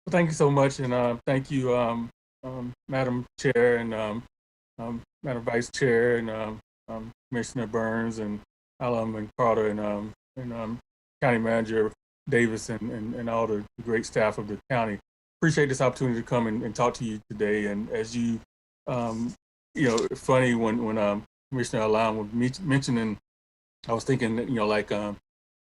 Well, thank you so much, and thank you, Madam Chair and Madam Vice Chair and Commissioner Burns and Alum and Carter and County Manager Davis and all the great staff of the county. Appreciate this opportunity to come and talk to you today. And as you, funny when Commissioner Alum was mentioning, I was thinking that,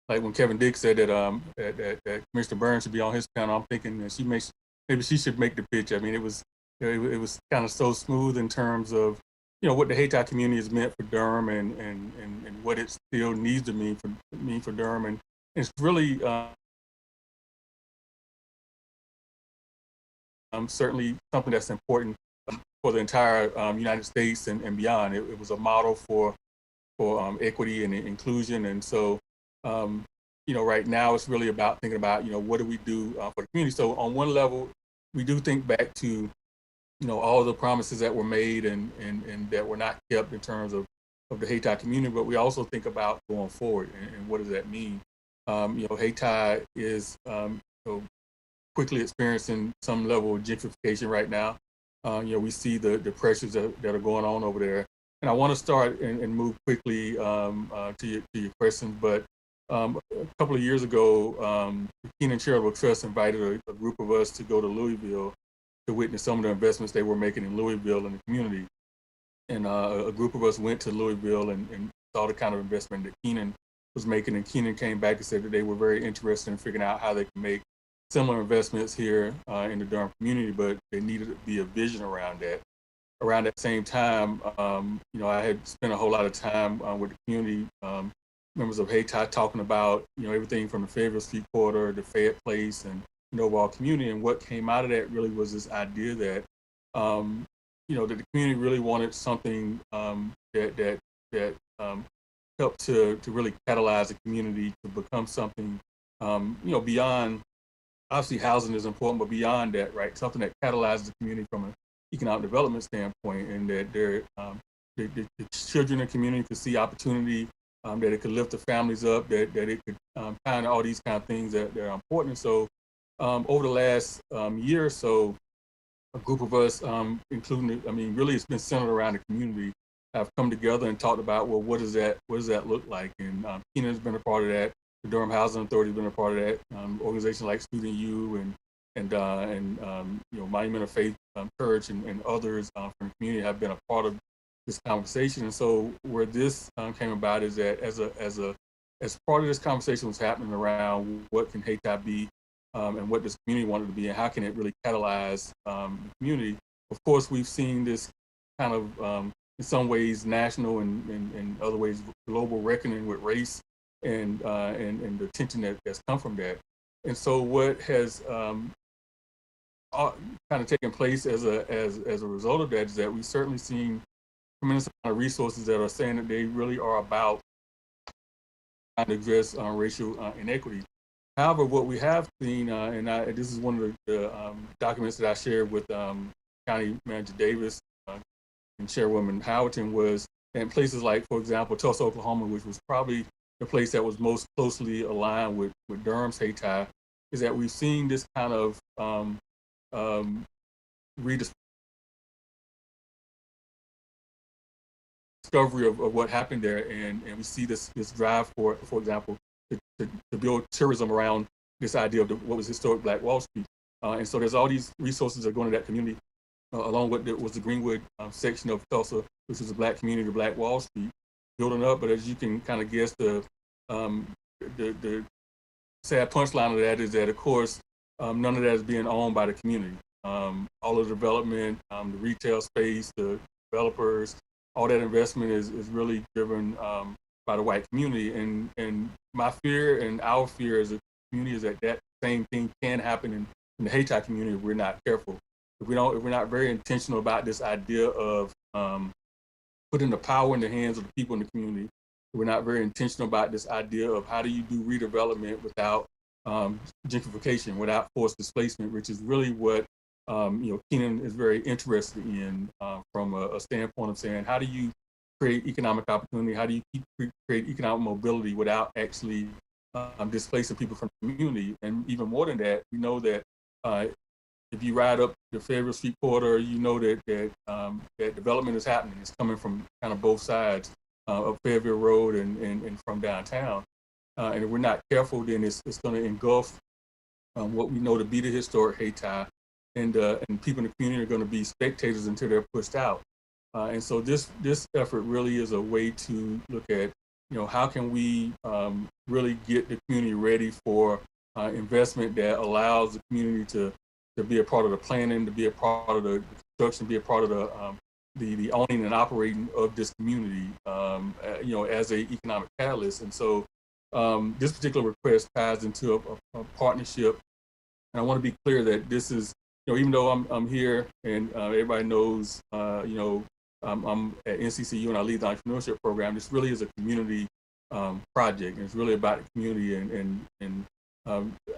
like when Kevin Dick said that Commissioner Burns should be on his panel, I'm thinking that maybe she should make the pitch. I mean, it was kind of so smooth in terms of, what the Hayti community has meant for Durham and what it still needs to mean for Durham. And it's really certainly something that's important for the entire United States and beyond. It was a model for equity and inclusion. And so, right now it's really about thinking about, what do we do for the community? So on one level, we do think back to, all the promises that were made and that were not kept in terms of the Hayti community, but we also think about going forward and what does that mean? Hayti is quickly experiencing some level of gentrification right now. We see the pressures that are going on over there. And I want to start and move quickly to your questions, but a couple of years ago, the Keenan Charitable Trust invited a group of us to go to Louisville to witness some of the investments they were making in Louisville and the community. And a group of us went to Louisville and saw the kind of investment that Keenan was making. And Keenan came back and said that they were very interested in figuring out how they can make similar investments here in the Durham community, but there needed to be a vision around that. Around that same time, I had spent a whole lot of time with the community members of Hayti talking about, everything from the Fayetteville Street corridor, the Fayette Place, and the overall community. And what came out of that really was this idea that, that the community really wanted something that helped to really catalyze the community to become something, beyond, obviously housing is important, but beyond that, right? Something that catalyzes the community from an economic development standpoint, and that the children in the community could see opportunity, that it could lift the families up, that it could kind of all these kind of things that are important. And so over the last year or so, a group of us, including, really it's been centered around the community, have come together and talked about, well, what does that look like? And Keenan's been a part of that. The Durham Housing Authority has been a part of that. Organizations like Student U and Monument of Faith Church and others from the community have been a part of this conversation. And so where this came about is that as part of this conversation was happening around what can Hayti be and what this community wanted to be and how can it really catalyze the community. Of course, we've seen this kind of, in some ways, national and in other ways, global reckoning with race and the tension that's come from that. And so what has kind of taken place as a result of that is that we've certainly seen tremendous amount of resources that are saying that they really are about trying to address racial inequity. However, what we have seen, this is one of the documents that I shared with County Manager Davis and Chairwoman Howerton, was that in places like, for example, Tulsa, Oklahoma, which was probably the place that was most closely aligned with Durham's Hayti, is that we've seen this kind of rediscovery of what happened there, and we see this drive for example, to build tourism around this idea of what was historic Black Wall Street. And so there's all these resources that are going to that community, along with the Greenwood section of Tulsa, which is a Black community, the Black Wall Street, building up. But as you can kind of guess, the sad punchline of that is that, of course, none of that is being owned by the community. All of the development, the retail space, the developers, all that investment is really driven by the white community. And my fear and our fear as a community is that same thing can happen in the Hayti community if we're not careful. If we're not very intentional about this idea of putting the power in the hands of the people in the community, we're not very intentional about this idea of how do you do redevelopment without gentrification, without forced displacement, which is really what Keenan is very interested in from a standpoint of saying, how do you create economic opportunity? How do you create economic mobility without actually displacing people from the community? And even more than that, we know that if you ride up the Fayetteville Street corridor, you know that development is happening. It's coming from kind of both sides. up Fayetteville Road and from downtown. And if we're not careful, then it's going to engulf what we know to be the historic Hayti, and people in the community are going to be spectators until they're pushed out. And so this effort really is a way to look at, how can we really get the community ready for investment that allows the community to be a part of the planning, to be a part of the construction, be a part of the owning and operating of this community, as a economic catalyst. And so this particular request ties into a partnership. And I want to be clear that this is, even though I'm here and everybody knows, I'm at NCCU and I lead the entrepreneurship program, this really is a community project. And it's really about the community. And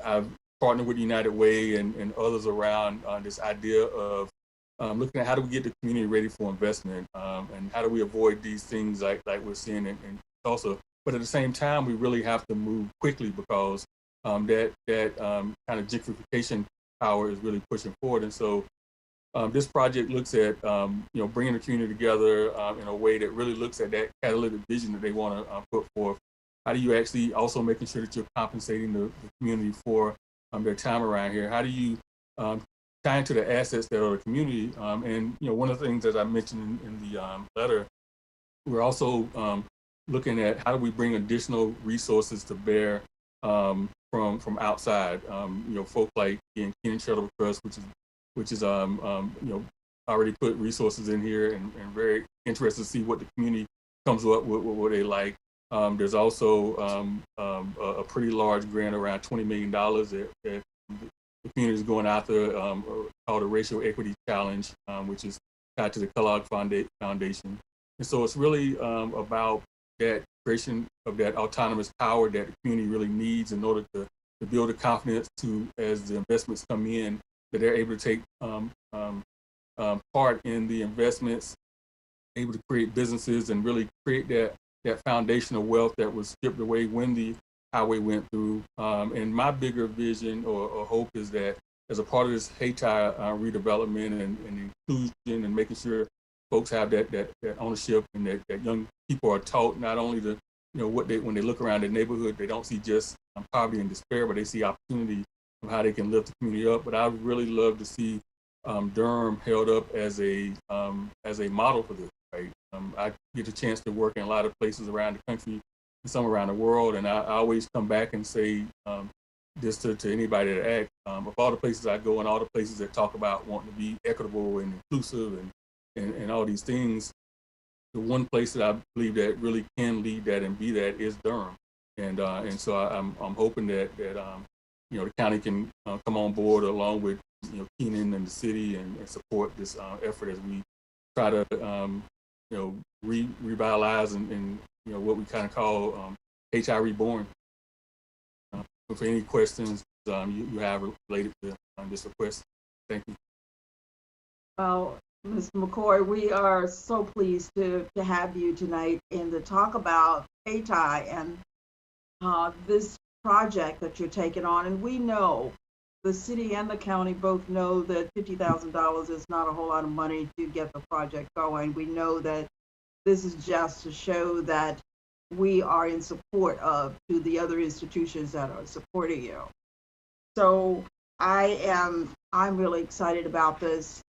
I've partnered with United Way and others around this idea of looking at how do we get the community ready for investment, and how do we avoid these things like we're seeing in Tulsa. But at the same time, we really have to move quickly because that kind of gentrification power is really pushing forward. And so this project looks at bringing the community together in a way that really looks at that catalytic vision that they want to put forth. How do you actually also making sure that you're compensating the community for their time around here? How do you tie into the assets that are the community? And one of the things that I mentioned in the letter, we're also looking at how do we bring additional resources to bear from outside. Folks like Kenan Charitable Trust, which is already put resources in here and very interested to see what the community comes up with, what they like. There's also a pretty large grant, around $20 million that the community is going after, called a Racial Equity Challenge, which is tied to the Kellogg Foundation. And so it's really about that creation of that autonomous power that the community really needs in order to build the confidence to, as the investments come in, that they're able to take part in the investments, able to create businesses and really create that foundation of wealth that was stripped away when the highway went through. And my bigger vision or hope is that as a part of this Hayti redevelopment and inclusion and making sure folks have that ownership and that young people are taught not only to, when they look around their neighborhood, they don't see just poverty and despair, but they see opportunity of how they can lift the community up. But I would really love to see Durham held up as a model for this, right? I get a chance to work in a lot of places around the country and some around the world, and I always come back and say this to anybody that asks, of all the places I go and all the places that talk about wanting to be equitable and inclusive and all these things, the one place that I believe that really can lead that and be that is Durham. And so I'm hoping that the county can come on board along with Kenan and the city and support this effort as we try to revitalize and what we kind of call Hayti Reborn. For any questions you have related to this request, thank you. Well, Ms. McCoy, we are so pleased to have you tonight and to talk about Hayti and this project that you're taking on. And we know, the city and the county both know that $50,000 is not a whole lot of money to get the project going. We know that this is just to show that we are in support of to the other institutions that are supporting you. So I'm really excited about this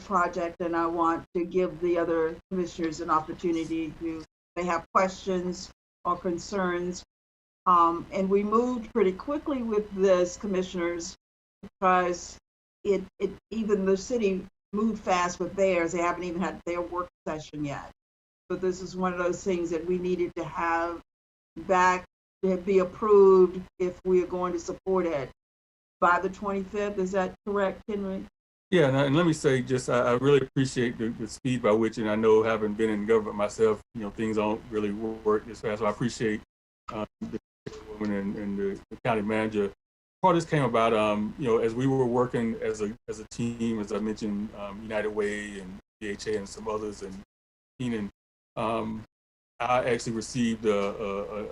project, and I want to give the other commissioners an opportunity to, if they have questions or concerns. And we moved pretty quickly with this, commissioners, because even the city moved fast with theirs. They haven't even had their work session yet. But this is one of those things that we needed to have back to be approved if we are going to support it by the 25th. Is that correct, Henry? Yeah, and let me say, just I really appreciate the speed by which, and I know having been in government myself, things don't really work this fast. So I appreciate the woman and the county manager. Part of this came about, as we were working as a team, as I mentioned, United Way and DHA and some others, and Kenan. I actually received a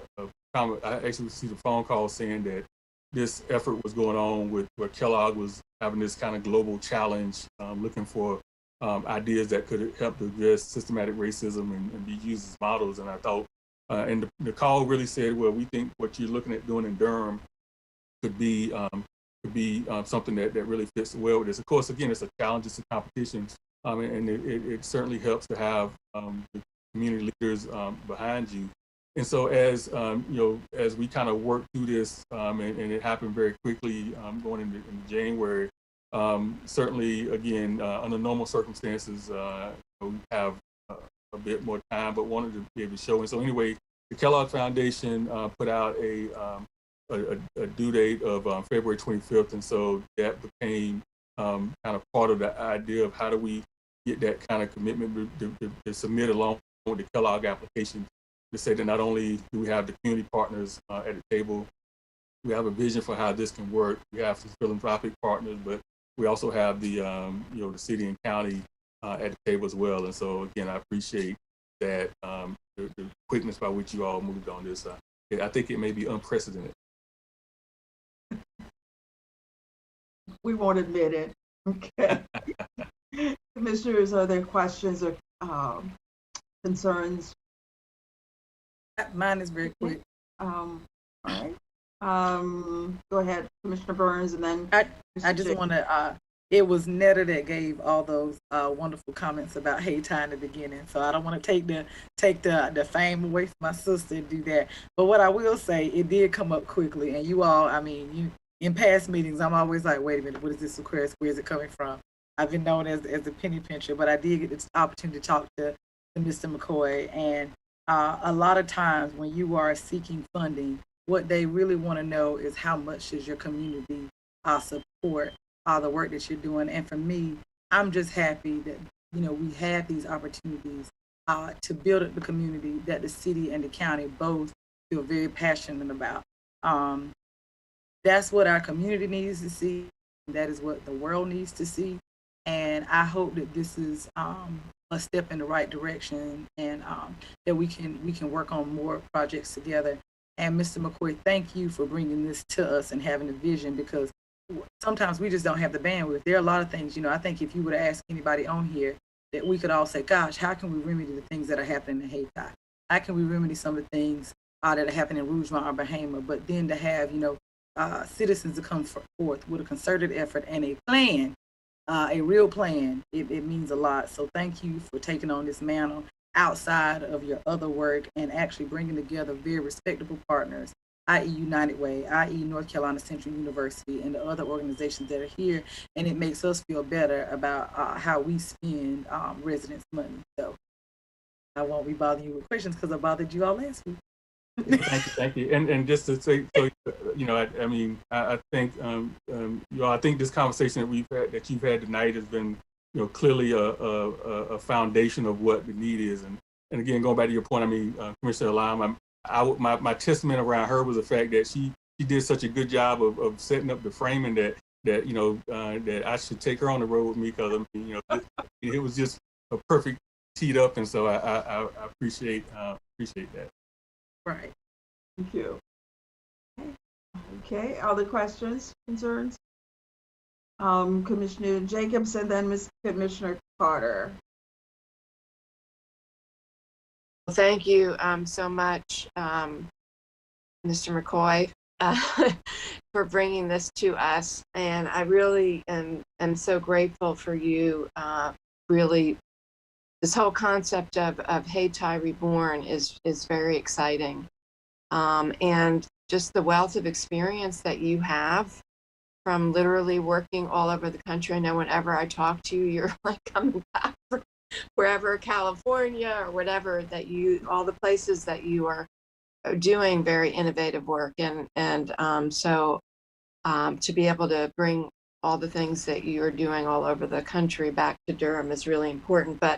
phone call saying that this effort was going on with where Kellogg was having this kind of global challenge, looking for ideas that could help to address systematic racism and be used as models. And I thought, and the call really said, well, we think what you're looking at doing in Durham could be something that really fits well with this. Of course, again, it's a challenge, it's a competition, and it certainly helps to have the community leaders behind you. And so as as we kind of work through this, and it happened very quickly going into January, certainly, again, under normal circumstances, we have a bit more time, but wanted to be able to show. And so anyway, the Kellogg Foundation put out a due date of February 25th. And so that became kind of part of the idea of how do we get that kind of commitment to submit along with the Kellogg application, to say that not only do we have the community partners at the table, we have a vision for how this can work. We have some philanthropic partners, but we also have the the city and county at the table as well. And so again, I appreciate that the quickness by which you all moved on this. I think it may be unprecedented. We won't admit it. Okay. Commissioners, are there questions or concerns? Mine is very quick. All right. Go ahead, Commissioner Burns, and then I just want to. It was Netta that gave all those wonderful comments about Hayti in the beginning. So I don't want to take the fame away from my sister and do that. But what I will say, it did come up quickly, and you all, I mean, you in past meetings, I'm always like, wait a minute, what is this request? Where is it coming from? I've been known as the penny pincher, but I did get this opportunity to talk to Mr. McCoy, and a lot of times when you are seeking funding, what they really want to know is how much does your community support the work that you're doing. And for me, I'm just happy that we have these opportunities to build up the community that the city and the county both feel very passionate about. That's what our community needs to see. That is what the world needs to see. And I hope that this is a step in the right direction, and that we can work on more projects together. And Mr. McCoy, thank you for bringing this to us and having a vision, because sometimes we just don't have the bandwidth. There are a lot of things, I think if you would ask anybody on here, that we could all say, gosh, how can we remedy the things that are happening in Hayti? How can we remedy some of the things that are happening in Rougemont or Bahama? But then to have, citizens to come forth with a concerted effort and a plan, a real plan, it means a lot. So thank you for taking on this mantle outside of your other work and actually bringing together very respectable partners, i.e. United Way, i.e. North Carolina Central University, and the other organizations that are here. And it makes us feel better about how we spend residents' money. So I won't be bothering you with questions because I bothered you all last week. Thank you. And just to say, so I think I think this conversation that you've had tonight has been clearly a foundation of what the need is. And again, going back to your point, Commissioner Alam, my testament around her was the fact that she did such a good job of setting up the framing that I should take her on the road with me, because it was just a perfect teed up, and so I appreciate that. Right. Thank you. Okay. Other questions, concerns? Commissioner Jacobs, and then Commissioner Carter. Well, thank you so much, Mr. McCoy, for bringing this to us. And I really am so grateful for you. Really, this whole concept of Hayti Reborn is very exciting. And just the wealth of experience that you have from literally working all over the country. I know whenever I talk to you, you're like coming back from wherever, California or whatever, all the places that you are doing very innovative work. So to be able to bring all the things that you are doing all over the country back to Durham is really important. But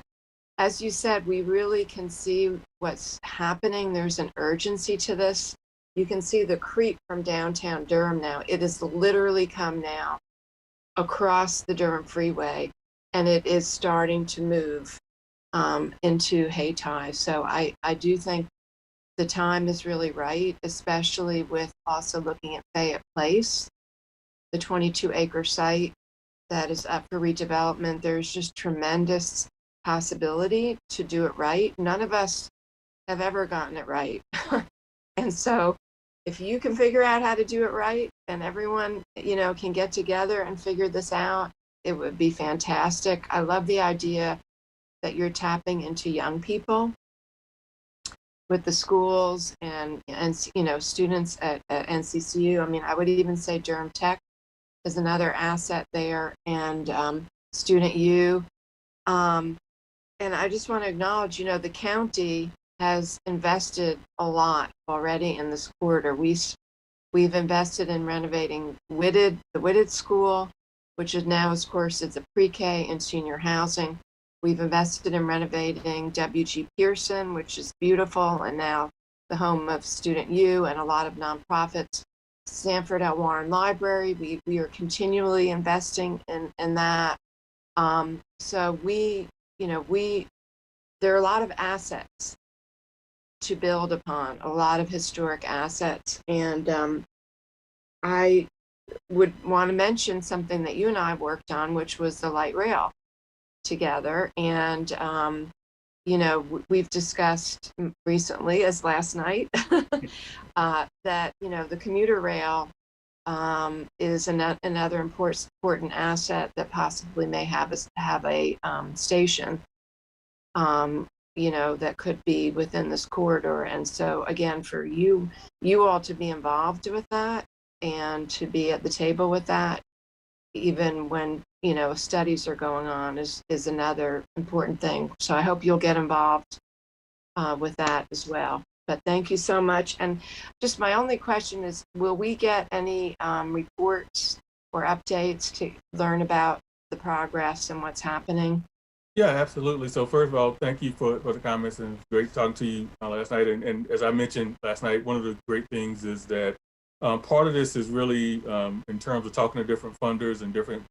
as you said, we really can see what's happening. There's an urgency to this. You can see the creep from downtown Durham now. It has literally come now across the Durham Freeway, and it is starting to move into Hayti. So I do think the time is really right, especially with also looking at Fayette Place, the 22-acre site. that is up for redevelopment. There's just tremendous possibility to do it right. None of us have ever gotten it right. And so if you can figure out how to do it right and everyone, can get together and figure this out, it would be fantastic. I love the idea that you're tapping into young people with the schools and students at NCCU. I mean, I would even say Durham Tech is another asset there, and Student U. And I just want to acknowledge, the county has invested a lot already in this corridor. We've invested in renovating the Whitted School, which is now, of course, it's a pre-K and senior housing. We've invested in renovating W.G. Pearson, which is beautiful, and now the home of Student U and a lot of nonprofits. Sanford L. Warren Library, we are continually investing in that. So there are a lot of assets to build upon, a lot of historic assets. And I would want to mention something that you and I worked on, which was the light rail together. And, we've discussed recently, as last night, that, the commuter rail is another important asset that possibly may have a station, that could be within this corridor. And so again, for you all to be involved with that and to be at the table with that, even when, studies are going on is another important thing. So I hope you'll get involved with that as well. But thank you so much. And just my only question is, will we get any reports or updates to learn about the progress and what's happening? Yeah, absolutely. So first of all, thank you for the comments, and great talking to you last night. And as I mentioned last night, one of the great things is that part of this is really in terms of talking to different funders and different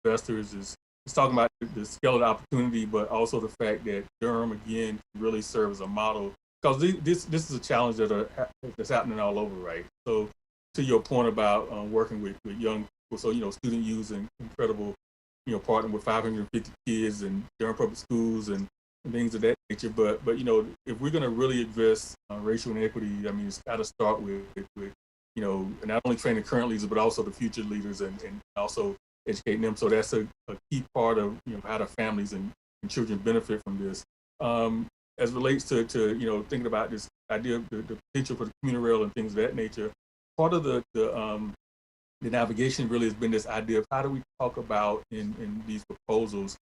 investors is talking about the scale of the opportunity, but also the fact that Durham, again, really serves as a model, because this is a challenge that's happening all over, right? So to your point about working with young people, so, Student U's an incredible, partner with 550 kids and Durham Public Schools and things of that nature. But if we're going to really address racial inequity, I mean, it's got to start with not only training current leaders, but also the future leaders and also educating them. So that's a key part of how the families and children benefit from this. As relates to thinking about this idea of the potential for the commuter rail and things of that nature, part of the navigation really has been this idea of how do we talk about in these proposals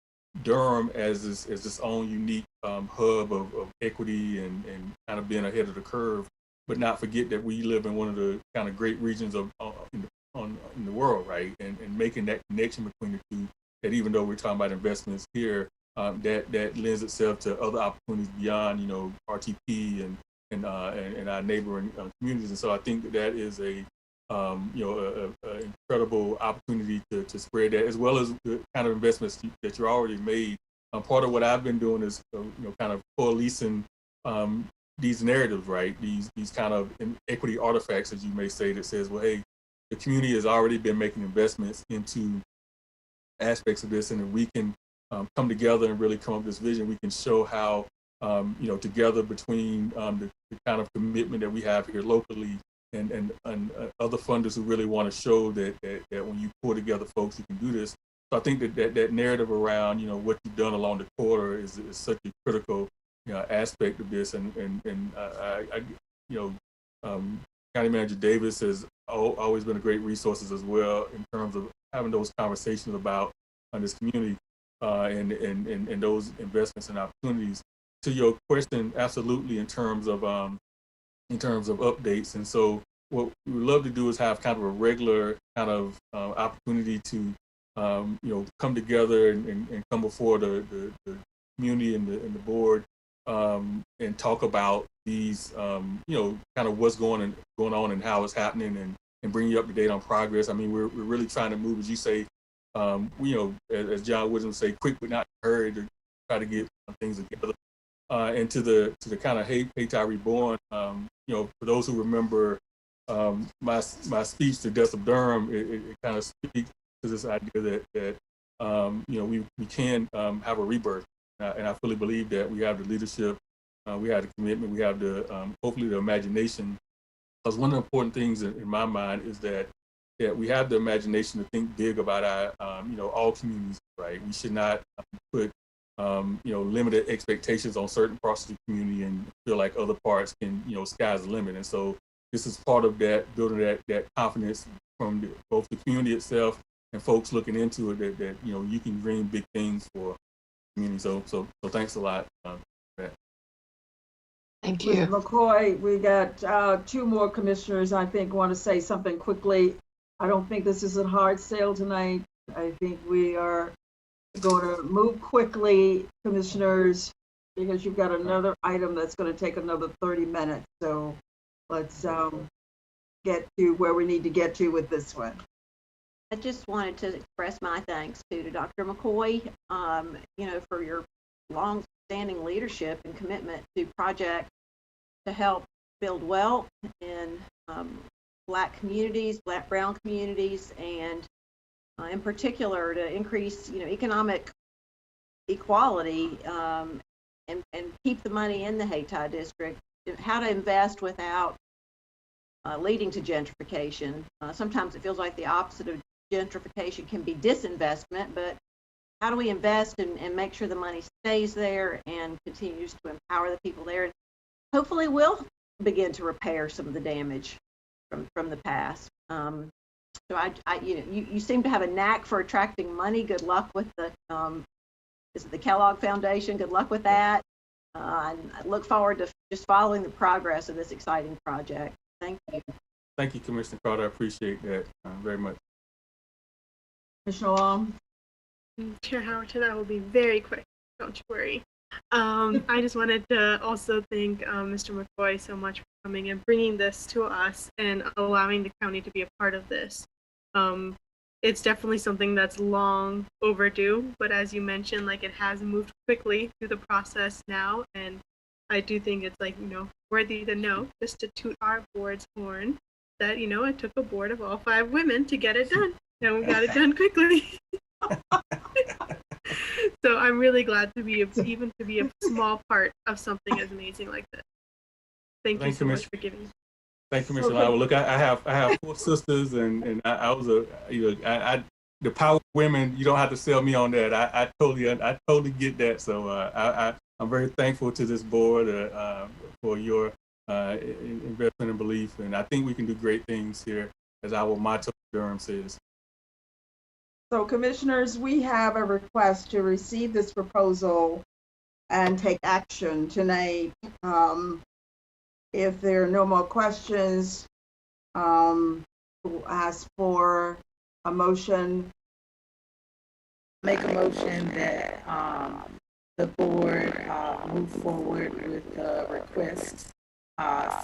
Durham as its own unique hub of equity and kind of being ahead of the curve, but not forget that we live in one of the kind of great regions of in the world, right? And making that connection between the two, that even though we're talking about investments here, that lends itself to other opportunities beyond, RTP and our neighboring communities. And so I think that is a incredible opportunity to spread that, as well as the kind of investments that you already made. Part of what I've been doing is, kind of coalescing these narratives, right? These kind of equity artifacts, as you may say, that says, well, hey, the community has already been making investments into aspects of this, and if we can come together and really come up with this vision, we can show how, together between the kind of commitment that we have here locally and other funders who really want to show that when you pull together folks, you can do this. So I think that narrative around, what you've done along the corridor is such a critical, aspect of this. And County Manager Davis has always been a great resources as well in terms of having those conversations about this community and those investments and opportunities. To your question, absolutely, in terms of updates. And so what we would love to do is have kind of a regular kind of opportunity to come together and come before the community and the board and talk about these kind of what's going on and how it's happening and bring you up to date on progress. I mean, we're really trying to move, as you say, as John Wooden would say, quick but not hurry, to try to get things together. And to the kind of Hayti Reborn, for those who remember my speech to Death of Durham, it kind of speaks to this idea that we can have a rebirth. And I fully believe that we have the leadership, we have the commitment, we have the hopefully the imagination. Because one of the important things in my mind is that we have the imagination to think big about our, all communities, right? We should not put, limited expectations on certain parts of the community and feel like other parts can, sky's the limit. And so this is part of that, building that confidence from both the community itself and folks looking into it that you can dream big things for community. So thanks a lot for that. Thank Mr. you. McCoy, we got two more commissioners, I think, want to say something quickly. I don't think this is a hard sale tonight. I think we are going to move quickly, commissioners, because you've got another item that's going to take another 30 minutes. So let's get to where we need to get to with this one. I just wanted to express my thanks to Dr. McCoy, for your long-standing leadership and commitment to projects to help build wealth in Black communities, Black, brown communities, and in particular to increase, economic equality and keep the money in the Hayti district. How to invest without leading to gentrification. Sometimes it feels like the opposite of gentrification can be disinvestment, but how do we invest and make sure the money stays there and continues to empower the people there? And hopefully we'll begin to repair some of the damage from the past. So you seem to have a knack for attracting money. Good luck with the is it the Kellogg Foundation? Good luck with that. I look forward to just following the progress of this exciting project. Thank you. Thank you, Commissioner Carter. I appreciate that very much. Commissioner Long? Chair Howerton, I will be very quick. Don't you worry. I just wanted to also thank Mr. McCoy so much for coming and bringing this to us and allowing the county to be a part of this. It's definitely something that's long overdue, but as you mentioned, it has moved quickly through the process now, and I do think it's worthy to know, just to toot our board's horn, that it took a board of all 5 women to get it done, and we got it done quickly. So I'm really glad to be a small part of something as amazing like this. Thank you so much for giving me. Thank you, Commissioner Lyle. Look, I have 4 sisters, and I was the power of women. You don't have to sell me on that. I totally get that. So I'm very thankful to this board for your investment and belief, and I think we can do great things here, as our motto Durham says. So commissioners, we have a request to receive this proposal and take action tonight. If there are no more questions, we'll ask for a motion. Make a motion that the board move forward with the request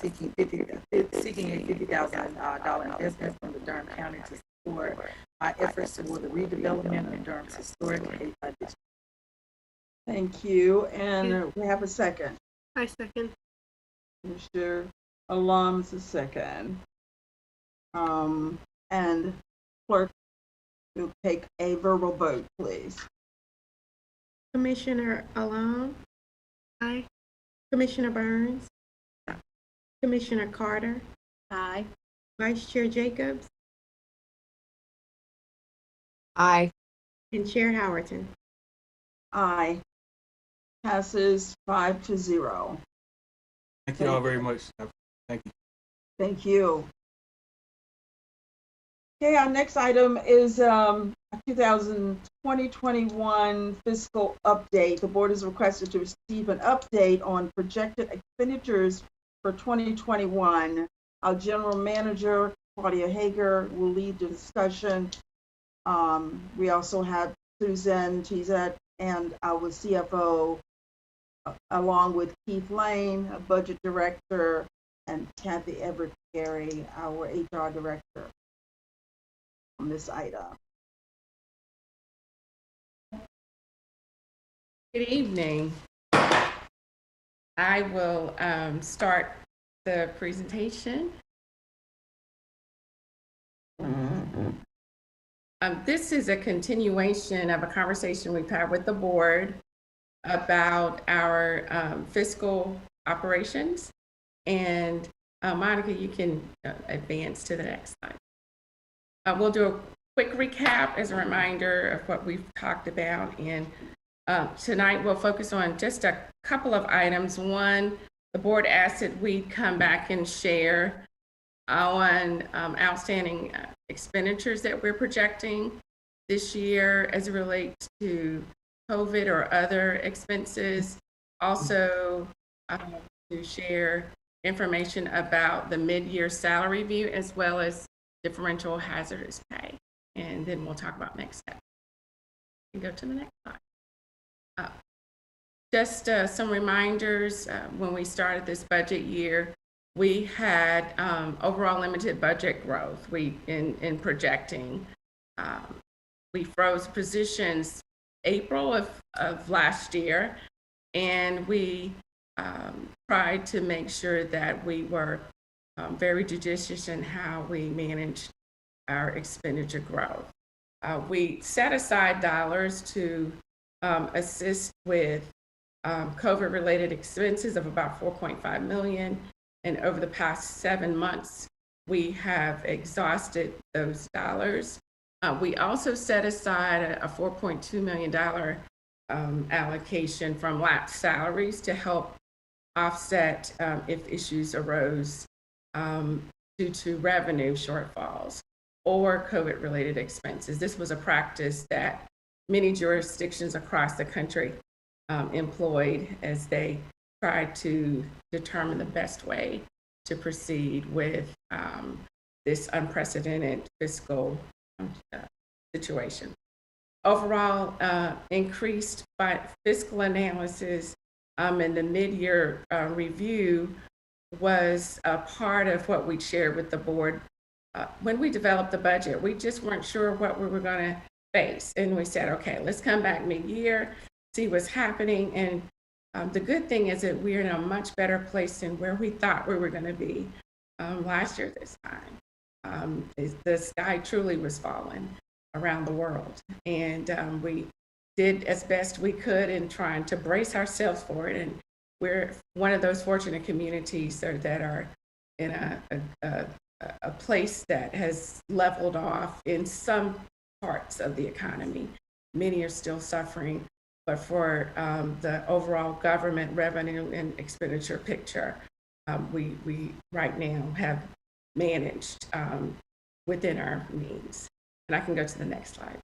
seeking a $50,000 investment from the Durham County to support our efforts toward the redevelopment of Durham's historic Hayti district. Thank you, and we have a second. I second. Mr. Alam is a second. And clerk, will take a verbal vote, please. Commissioner Alam? Aye. Commissioner Burns? Aye. Commissioner Carter? Aye. Vice Chair Jacobs? Aye. And Chair Howerton? Aye. Passes 5-0. Thank you all very much. Thank you. Thank you. Okay, our next item is 2020-21 fiscal update. The board is requested to receive an update on projected expenditures for 2021. Our general manager, Claudia Hager, will lead the discussion. We also have Susan Tizet and our CFO, along with Keith Lane, a budget director, and Kathy Everett-Gary, our HR director, on this item. Good evening. I will start the presentation. This is a continuation of a conversation we've had with the board about our fiscal operations. And Monica, you can advance to the next slide. We'll do a quick recap as a reminder of what we've talked about. And tonight we'll focus on just a couple of items. One, the board asked that we come back and share on outstanding expenditures that we're projecting this year as it relates to COVID or other expenses. Also, to share information about the mid-year salary review as well as differential hazardous pay. And then we'll talk about next steps. And go to the next slide. Just some reminders, when we started this budget year, we had overall limited budget growth in projecting. We froze positions April of last year, and we tried to make sure that we were very judicious in how we managed our expenditure growth. We set aside dollars to assist with COVID-related expenses of about $4.5 million. And over the past 7 months, we have exhausted those dollars. We also set aside a $4.2 million allocation from lapsed salaries to help offset if issues arose due to revenue shortfalls or COVID-related expenses. This was a practice that many jurisdictions across the country employed as they tried to determine the best way to proceed with this unprecedented fiscal situation. Overall, increased by fiscal analysis and the mid-year review was a part of what we shared with the board. When we developed the budget, we just weren't sure what we were going to face. And we said, okay, let's come back mid-year, see what's happening. And the good thing is that we're in a much better place than where we thought we were going to be last year this time. The sky truly was falling around the world. And we did as best we could in trying to brace ourselves for it. And we're one of those fortunate communities that are in a place that has leveled off in some parts of the economy. Many are still suffering, but for the overall government revenue and expenditure picture, we right now have managed within our means. And I can go to the next slide.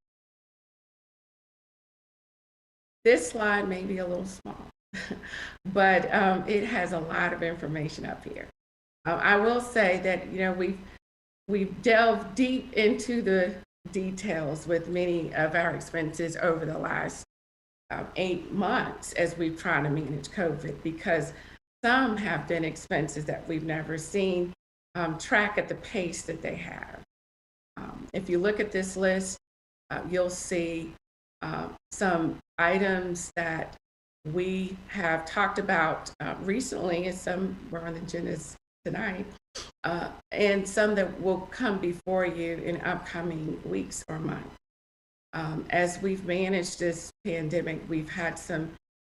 This slide may be a little small, but it has a lot of information up here. I will say that, you know, we've delved deep into the details with many of our expenses over the last 8 months as we've tried to manage COVID, because some have been expenses that we've never seen track at the pace that they have. If you look at this list, you'll see some items that we have talked about recently, and some were on the agendas tonight, and some that will come before you in upcoming weeks or months. As we've managed this pandemic, we've had some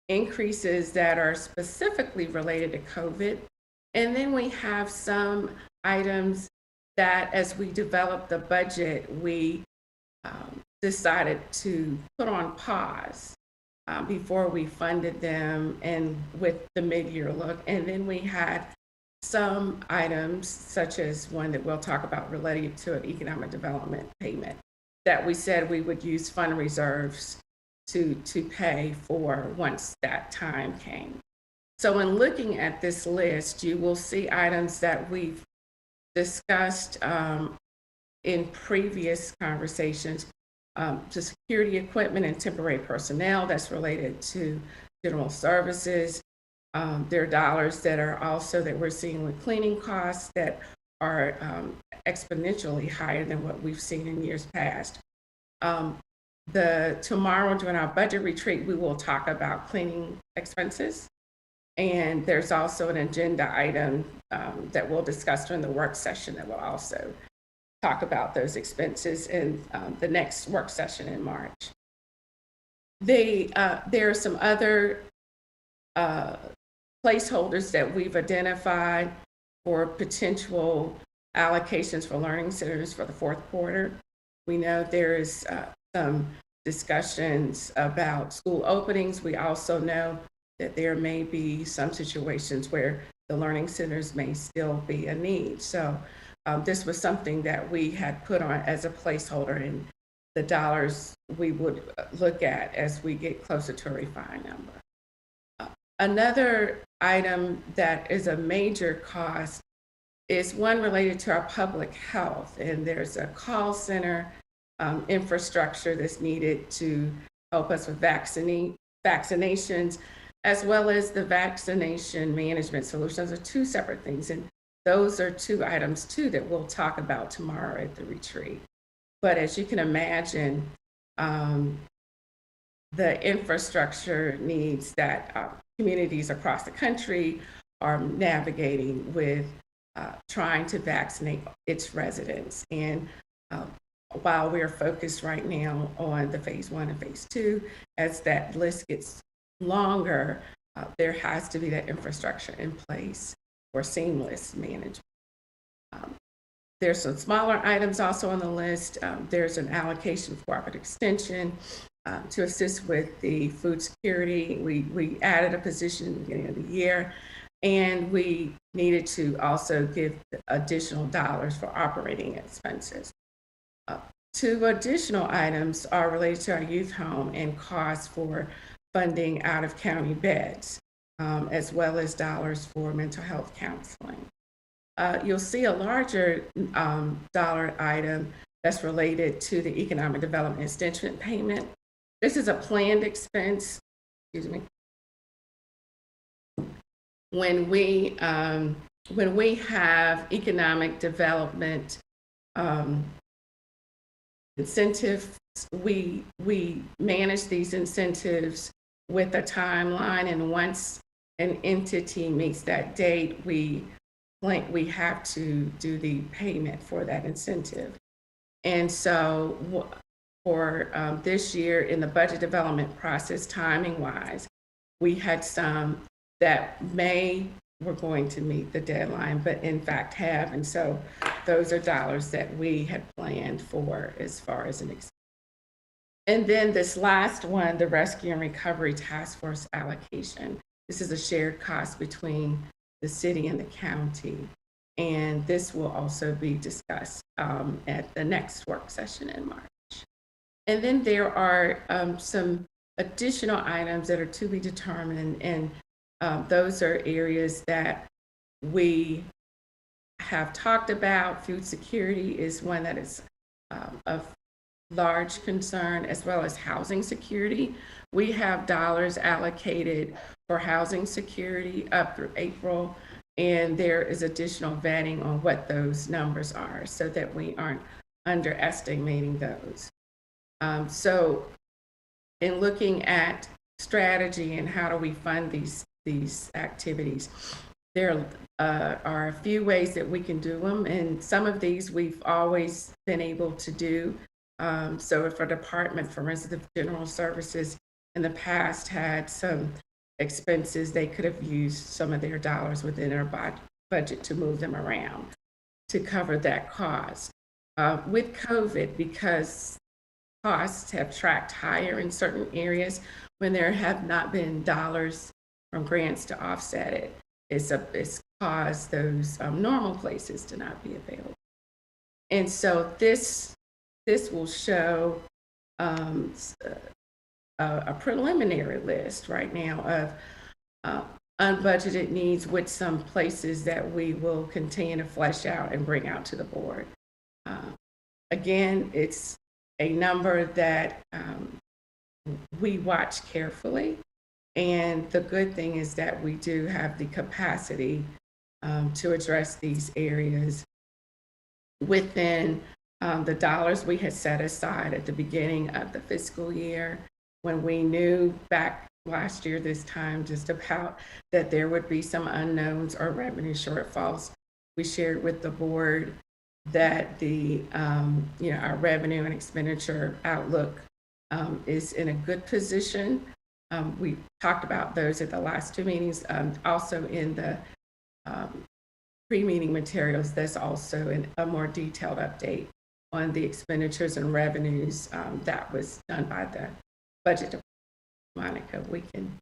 increases that are specifically related to COVID. And then we have some items that as we developed the budget, we decided to put on pause before we funded them and with the mid-year look. And then we had some items, such as one that we'll talk about related to an economic development payment, that we said we would use fund reserves to pay for once that time came. So in looking at this list, you will see items that we've discussed in previous conversations, to security equipment and temporary personnel that's related to general services. There are dollars that are also that we're seeing with cleaning costs that are exponentially higher than what we've seen in years past. Tomorrow during our budget retreat, we will talk about cleaning expenses. And there's also an agenda item that we'll discuss during the work session that will also talk about those expenses in the next work session in March. There are some other placeholders that we've identified for potential allocations for learning centers for the fourth quarter. We know there is some discussions about school openings. We also know that there may be some situations where the learning centers may still be a need. So this was something that we had put on as a placeholder, and the dollars we would look at as we get closer to a refined number. Another item that is a major cost is one related to our public health, and there's a call center infrastructure that's needed to help us with vaccinations, as well as the vaccination management solutions. Those are two separate things, and those are two items too that we'll talk about tomorrow at the retreat. But as you can imagine, the infrastructure needs that communities across the country are navigating with trying to vaccinate its residents. And while we're focused right now on the phase 1 and phase 2, as that list gets longer, there has to be that infrastructure in place for seamless management. There's some smaller items also on the list. There's an allocation for cooperative extension to assist with the food security. We added a position at the beginning of the year, and we needed to also give additional dollars for operating expenses. Two additional items are related to our youth home and costs for funding out-of-county beds, as well as dollars for mental health counseling. You'll see a larger dollar item that's related to the economic development extension payment. This is a planned expense, excuse me. When we have economic development incentives, we manage these incentives with a timeline, and once an entity meets that date, we have to do the payment for that incentive. And so for this year in the budget development process, timing wise, we had some that were going to meet the deadline, but in fact have. And so those are dollars that we had planned for as far as an expense. And then this last one, the Rescue and Recovery Task Force allocation. This is a shared cost between the city and the county. And this will also be discussed at the next work session in March. And then there are some additional items that are to be determined, and those are areas that we have talked about. Food security is one that is of large concern, as well as housing security. We have dollars allocated for housing security up through April, and there is additional vetting on what those numbers are so that we aren't underestimating those. So in looking at strategy and how do we fund these activities, there are a few ways that we can do them, and some of these we've always been able to do. So if a department, for instance, general services in the past had some expenses, they could have used some of their dollars within their budget to move them around to cover that cost. With COVID, because costs have tracked higher in certain areas when there have not been dollars from grants to offset it, it's caused those normal places to not be available. And so this will show a preliminary list right now of unbudgeted needs with some places that we will continue to flesh out and bring out to the board. Again, it's a number that we watch carefully. And the good thing is that we do have the capacity to address these areas within the dollars we had set aside at the beginning of the fiscal year, when we knew back last year this time just about that there would be some unknowns or revenue shortfalls. We shared with the board that the, our revenue and expenditure outlook is in a good position. We talked about those at the last two meetings. Also in the pre-meeting materials, there's also a more detailed update on the expenditures and revenues that was done by the budget department. Monica, we can.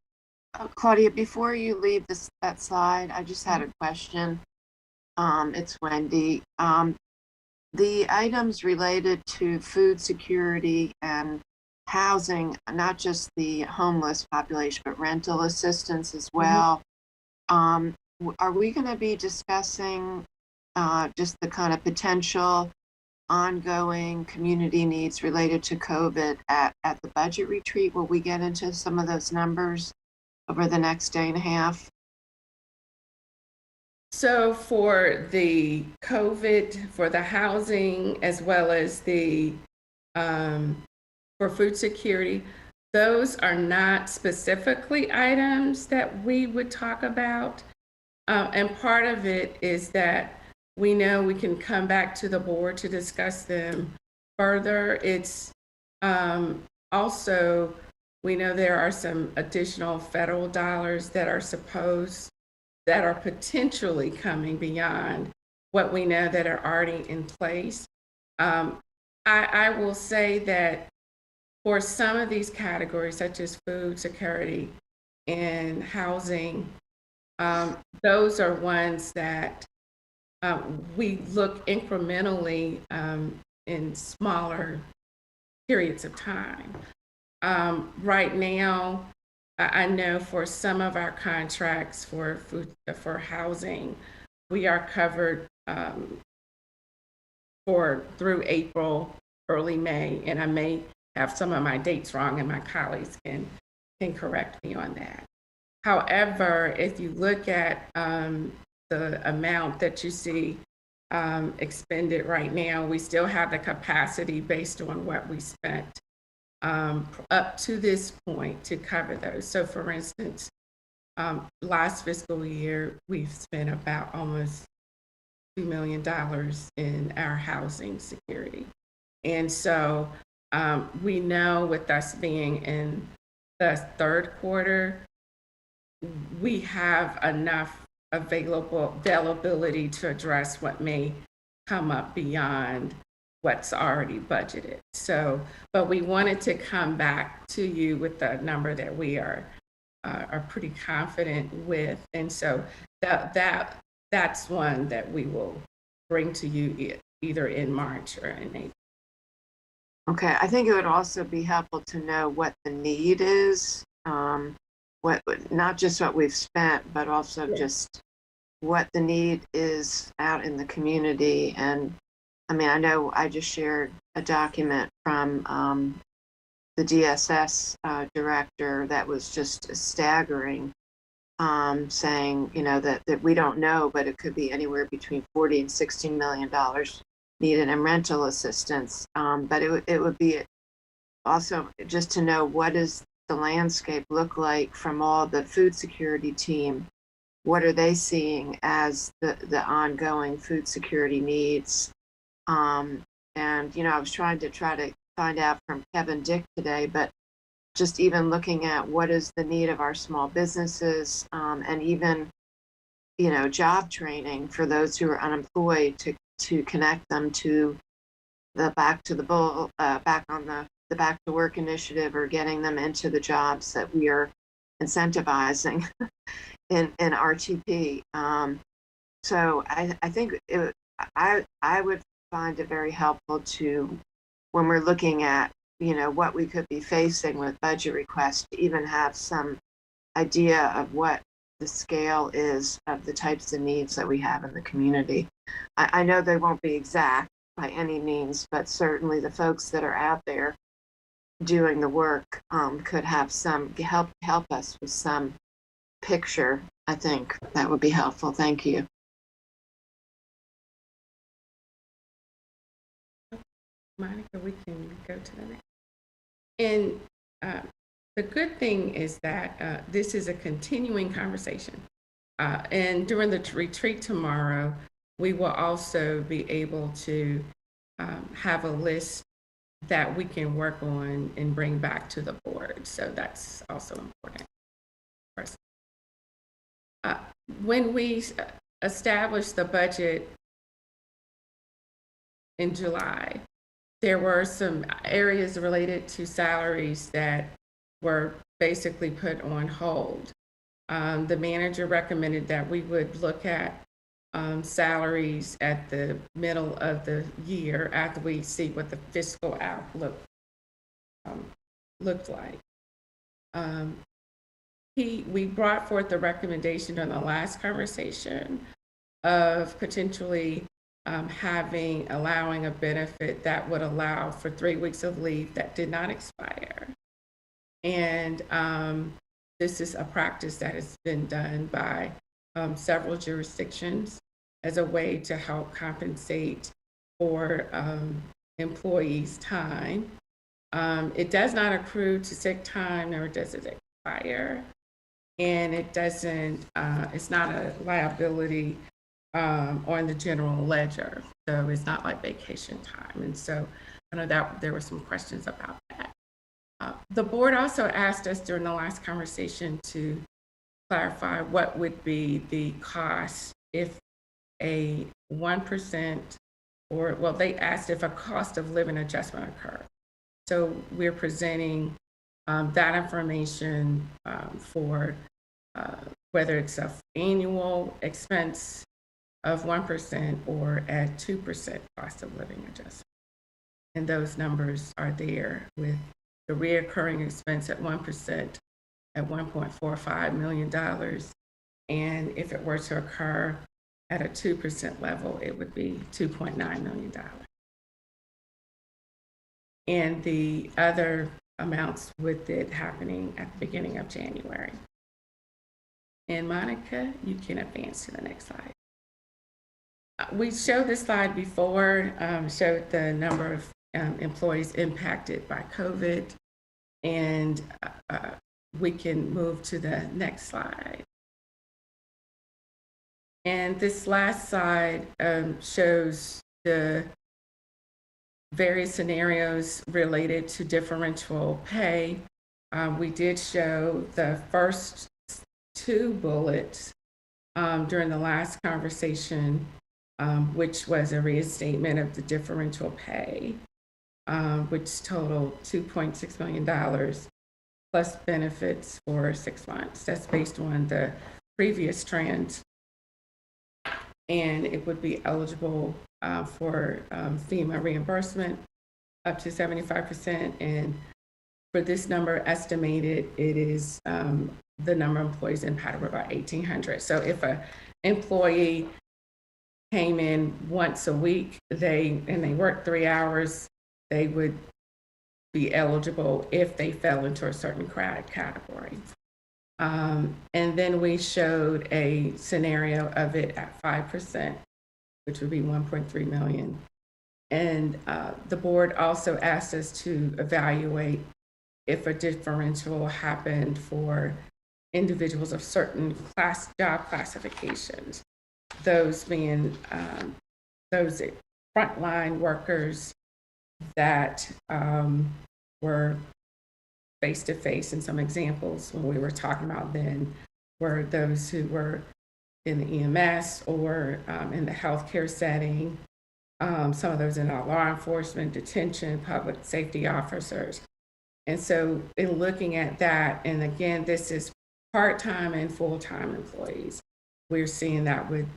Claudia, before you leave that slide, I just had a question. It's Wendy. The items related to food security and housing, not just the homeless population, but rental assistance as well. Are we going to be discussing just the kind of potential ongoing community needs related to COVID at the budget retreat? Will we get into some of those numbers over the next day and a half? So for the COVID, for the housing, as well as the for food security, those are not specifically items that we would talk about. And part of it is that we know we can come back to the board to discuss them further. It's also, we know there are some additional federal dollars that are potentially coming beyond what we know that are already in place. I will say that for some of these categories, such as food security and housing, those are ones that we look incrementally in smaller periods of time. Right now, I know for some of our contracts for housing, we are covered through April, early May, and I may have some of my dates wrong, and my colleagues can correct me on that. However, if you look at the amount that you see expended right now, we still have the capacity based on what we spent up to this point to cover those. So for instance, last fiscal year, we've spent about almost $2 million in our housing security. And so we know with us being in the third quarter, we have enough availability to address what may come up beyond what's already budgeted. So, but we wanted to come back to you with the number that we are pretty confident with. And so that's one that we will bring to you either in March or in April. Okay, I think it would also be helpful to know what the need is, not just what we've spent, but also just what the need is out in the community. And I mean, I know I just shared a document from the DSS director that was just staggering, saying, that we don't know, but it could be anywhere between $40 and $16 million needed in rental assistance. But it would be also just to know, what does the landscape look like from all the food security team? What are they seeing as the ongoing food security needs? And, I was trying to find out from Kevin Dick today, but just even looking at what is the need of our small businesses, and even, job training for those who are unemployed to connect them to the Back to Work initiative, or getting them into the jobs that we are incentivizing in RTP. So I think I would find it very helpful when we're looking at, what we could be facing with budget requests, to even have some idea of what the scale is of the types of needs that we have in the community. I know they won't be exact by any means, but certainly the folks that are out there doing the work could have some help us with some picture. I think that would be helpful. Thank you. Monica, we can go to the next. And the good thing is that this is a continuing conversation. And during the retreat tomorrow, we will also be able to have a list that we can work on and bring back to the board. So that's also important. When we established the budget in July, there were some areas related to salaries that were basically put on hold. The manager recommended that we would look at salaries at the middle of the year after we see what the fiscal outlook looked like. We brought forth the recommendation on the last conversation of potentially allowing a benefit that would allow for 3 weeks of leave that did not expire. And this is a practice that has been done by several jurisdictions as a way to help compensate for employees' time. It does not accrue to sick time, nor does it expire. And it doesn't, it's not a liability on the general ledger. So it's not like vacation time. And so I know that there were some questions about that. The board also asked us during the last conversation to clarify what would be the cost if a 1% or, well, they asked if a cost of living adjustment occurred. So we're presenting that information for whether it's an annual expense of 1% or at 2% cost of living adjustment. And those numbers are there with the reoccurring expense at 1% at $1.45 million. And if it were to occur at a 2% level, it would be $2.9 million. And the other amounts with it happening at the beginning of January. And Monica, you can advance to the next slide. We showed this slide before, showed the number of employees impacted by COVID, and we can move to the next slide. And this last slide shows the various scenarios related to differential pay. We did show the first 2 bullets during the last conversation, which was a reinstatement of the differential pay, which totaled $2.6 million plus benefits for 6 months. That's based on the previous trend. And it would be eligible for FEMA reimbursement up to 75%. And for this number estimated, it is the number of employees impacted about 1,800. So if an employee came in once a week, they worked 3 hours, they would be eligible if they fell into a certain category. And then we showed a scenario of it at 5%, which would be 1.3 million. And the board also asked us to evaluate if a differential happened for individuals of certain job classifications, those being those frontline workers that were face-to-face. And some examples when we were talking about then were those who were in the EMS or in the healthcare setting, some of those in our law enforcement, detention, public safety officers. And so in looking at that, and again, this is part-time and full-time employees, we're seeing that with,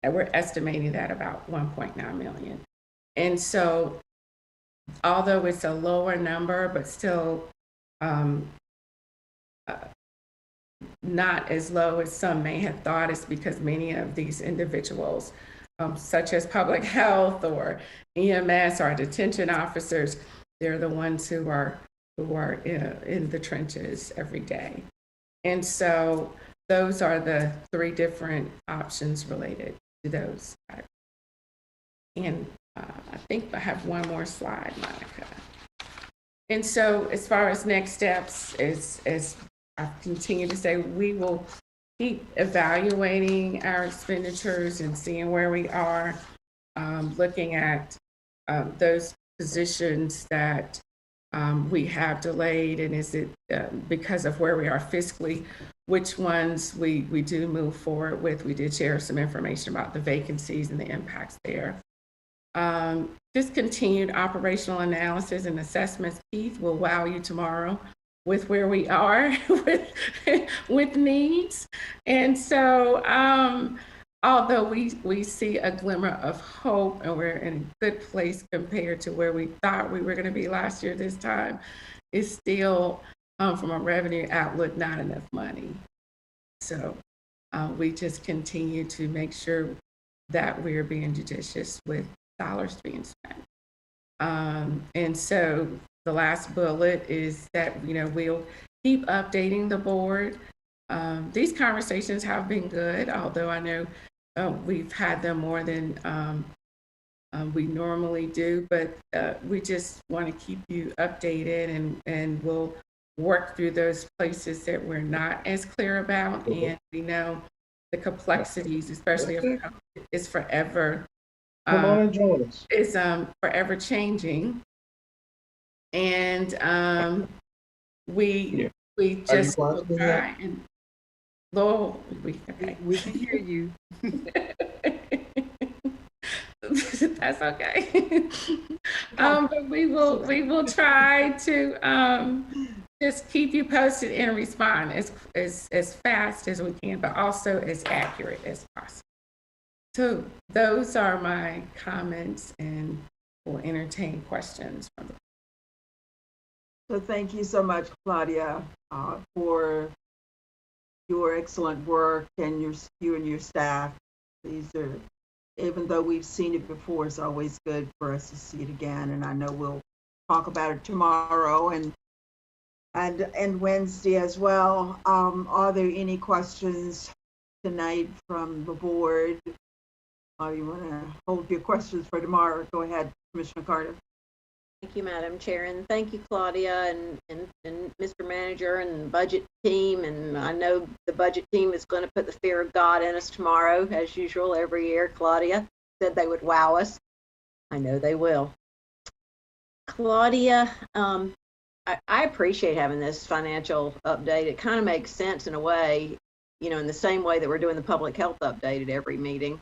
we're estimating that about 1.9 million. And so although it's a lower number, but still not as low as some may have thought, is because many of these individuals, such as public health or EMS or detention officers, they're the ones who are in the trenches every day. And so those are the 3 different options related to those. And I think I have one more slide, Monica. And so as far as next steps, as I continue to say, we will keep evaluating our expenditures and seeing where we are, looking at those positions that we have delayed, and is it because of where we are fiscally, which ones we do move forward with. We did share some information about the vacancies and the impacts there. Just continued operational analysis and assessments. Keith will wow you tomorrow with where we are with needs. And so although we see a glimmer of hope and we're in a good place compared to where we thought we were going to be last year this time, it's still, from a revenue outlook, not enough money. So we just continue to make sure that we're being judicious with dollars being spent. And so the last bullet is that, we'll keep updating the board. These conversations have been good, although I know we've had them more than we normally do, but we just want to keep you updated, and we'll work through those places that we're not as clear about. And we know the complexities, especially if it's forever. Come on and join us. Is forever changing. And we just try and Lord, we can hear you. That's okay. But we will try to just keep you posted and respond as fast as we can, but also as accurate as possible. So those are my comments, and we'll entertain questions from the. So thank you so much, Claudia, for your excellent work, and you and your staff. These are, even though we've seen it before, it's always good for us to see it again. And I know we'll talk about it tomorrow and Wednesday as well. Are there any questions tonight from the board? You want to hold your questions for tomorrow? Go ahead, Commissioner Carter. Thank you, Madam Chair, and thank you, Claudia, and Mr. Manager and the budget team. And I know the budget team is going to put the fear of God in us tomorrow, as usual, every year. Claudia said they would wow us. I know they will. Claudia, I appreciate having this financial update. It kind of makes sense in a way, in the same way that we're doing the public health update at every meeting.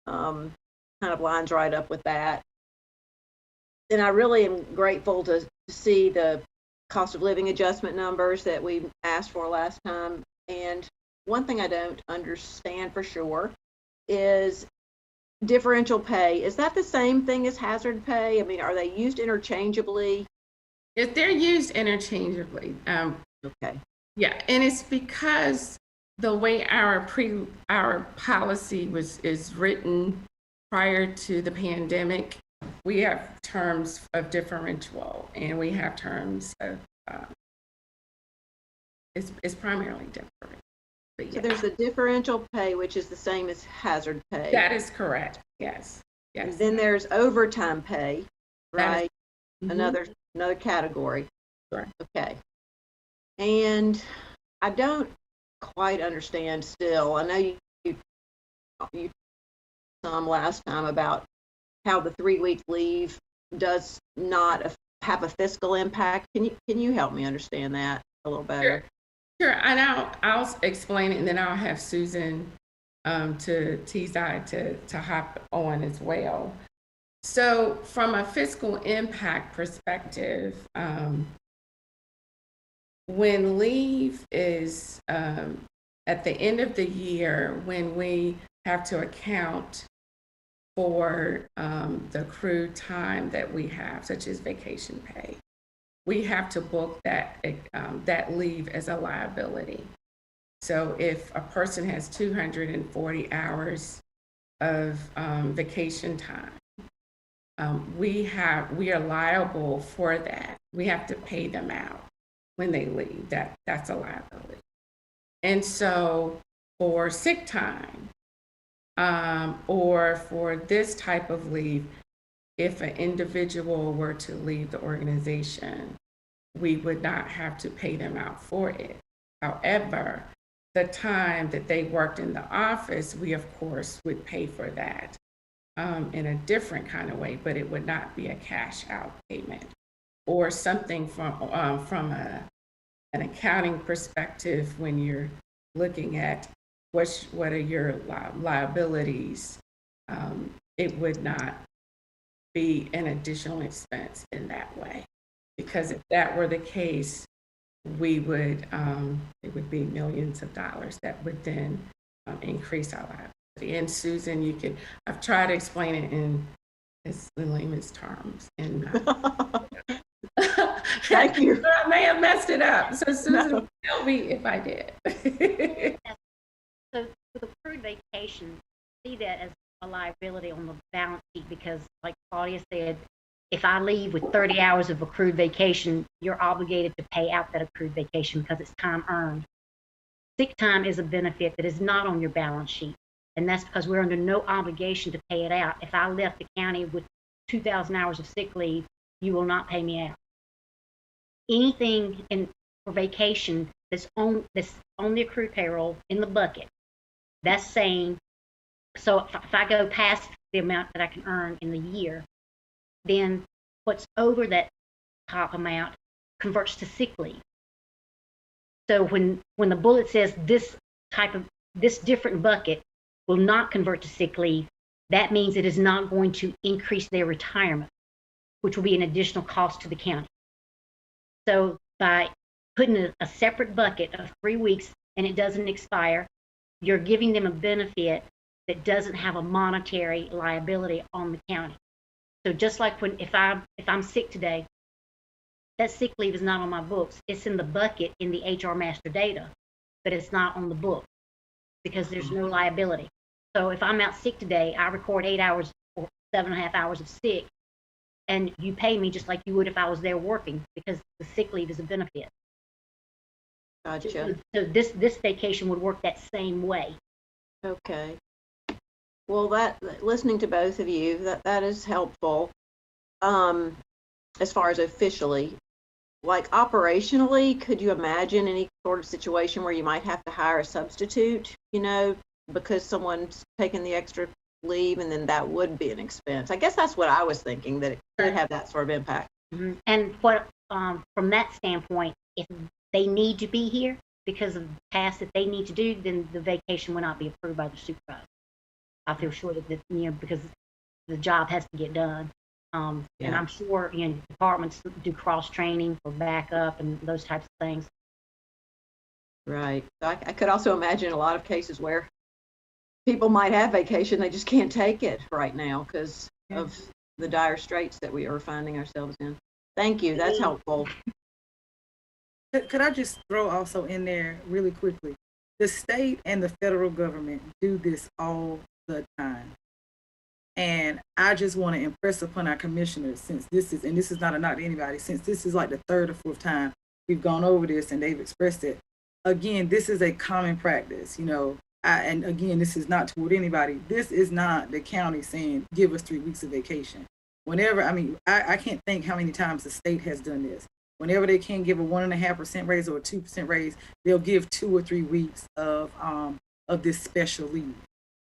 Kind of lines right up with that. And I really am grateful to see the cost of living adjustment numbers that we asked for last time. And one thing I don't understand for sure is differential pay. Is that the same thing as hazard pay? I mean, are they used interchangeably? If they're used interchangeably. Okay. Yeah, and it's because the way our policy is written prior to the pandemic, we have terms of differential, and we have terms of it's primarily different. But yeah. So there's a differential pay, which is the same as hazard pay. That is correct. Yes. Yes. And then there's overtime pay, right? Mm-hmm. Another category. Sure. Okay. And I don't quite understand still. I know you some last time about how the 3-week leave does not have a fiscal impact. Can you help me understand that a little better? Sure. And I'll explain it, and then I'll have Susan to to hop on as well. So from a fiscal impact perspective, when leave is at the end of the year, when we have to account for the accrued time that we have, such as vacation pay, we have to book that leave as a liability. So if a person has 240 hours of vacation time, we are liable for that. We have to pay them out when they leave. That's a liability. And so for sick time, or for this type of leave, if an individual were to leave the organization, we would not have to pay them out for it. However, the time that they worked in the office, we of course would pay for that in a different kind of way, but it would not be a cash out payment or something from an accounting perspective when you're looking at what are your liabilities. It would not be an additional expense in that way, because if that were the case, we would it would be millions of dollars that would then increase our liability. And Susan, I've tried to explain it in layman's terms, and Thank you. I may have messed it up. So Susan, will tell me if I did. So with accrued vacation, see that as a liability on the balance sheet, because like Claudia said, if I leave with 30 hours of accrued vacation, you're obligated to pay out that accrued vacation because it's time earned. Sick time is a benefit that is not on your balance sheet. And that's because we're under no obligation to pay it out. If I left the county with 2,000 hours of sick leave, you will not pay me out. Anything for vacation that's on the accrued payroll in the bucket, that's saying, so if I go past the amount that I can earn in the year, then what's over that top amount converts to sick leave. So when the bullet says this different bucket will not convert to sick leave, that means it is not going to increase their retirement, which will be an additional cost to the county. So by putting a separate bucket of 3 weeks and it doesn't expire, you're giving them a benefit that doesn't have a monetary liability on the county. So just like if I'm sick today, that sick leave is not on my books. It's in the bucket in the HR master data, but it's not on the book because there's no liability. So if I'm out sick today, I record 8 hours or 7.5 hours of sick, and you pay me just like you would if I was there working, because the sick leave is a benefit. Gotcha. So this vacation would work that same way. Okay. Well, listening to both of you, that is helpful. As far as officially, like operationally, could you imagine any sort of situation where you might have to hire a substitute, because someone's taking the extra leave, and then that would be an expense? I guess that's what I was thinking, that it could have that sort of impact. Mm-hmm. And what from that standpoint, if they need to be here because of the task that they need to do, then the vacation will not be approved by the supervisor. I feel sure that because the job has to get done. And I'm sure departments do cross training for backup and those types of things. Right. I could also imagine a lot of cases where people might have vacation, they just can't take it right now because of the dire straits that we are finding ourselves in. Thank you. That's helpful. Could I just throw also in there really quickly? The state and the federal government do this all the time. And I just want to impress upon our commissioners, since this is not a knock to anybody, since this is like the third or fourth time we've gone over this and they've expressed it. Again, this is a common practice, and again, this is not toward anybody. This is not the county saying, give us 3 weeks of vacation. Whenever, I can't think how many times the state has done this. Whenever they can give a 1.5% raise or a 2% raise, they'll give 2 or 3 weeks of this special leave,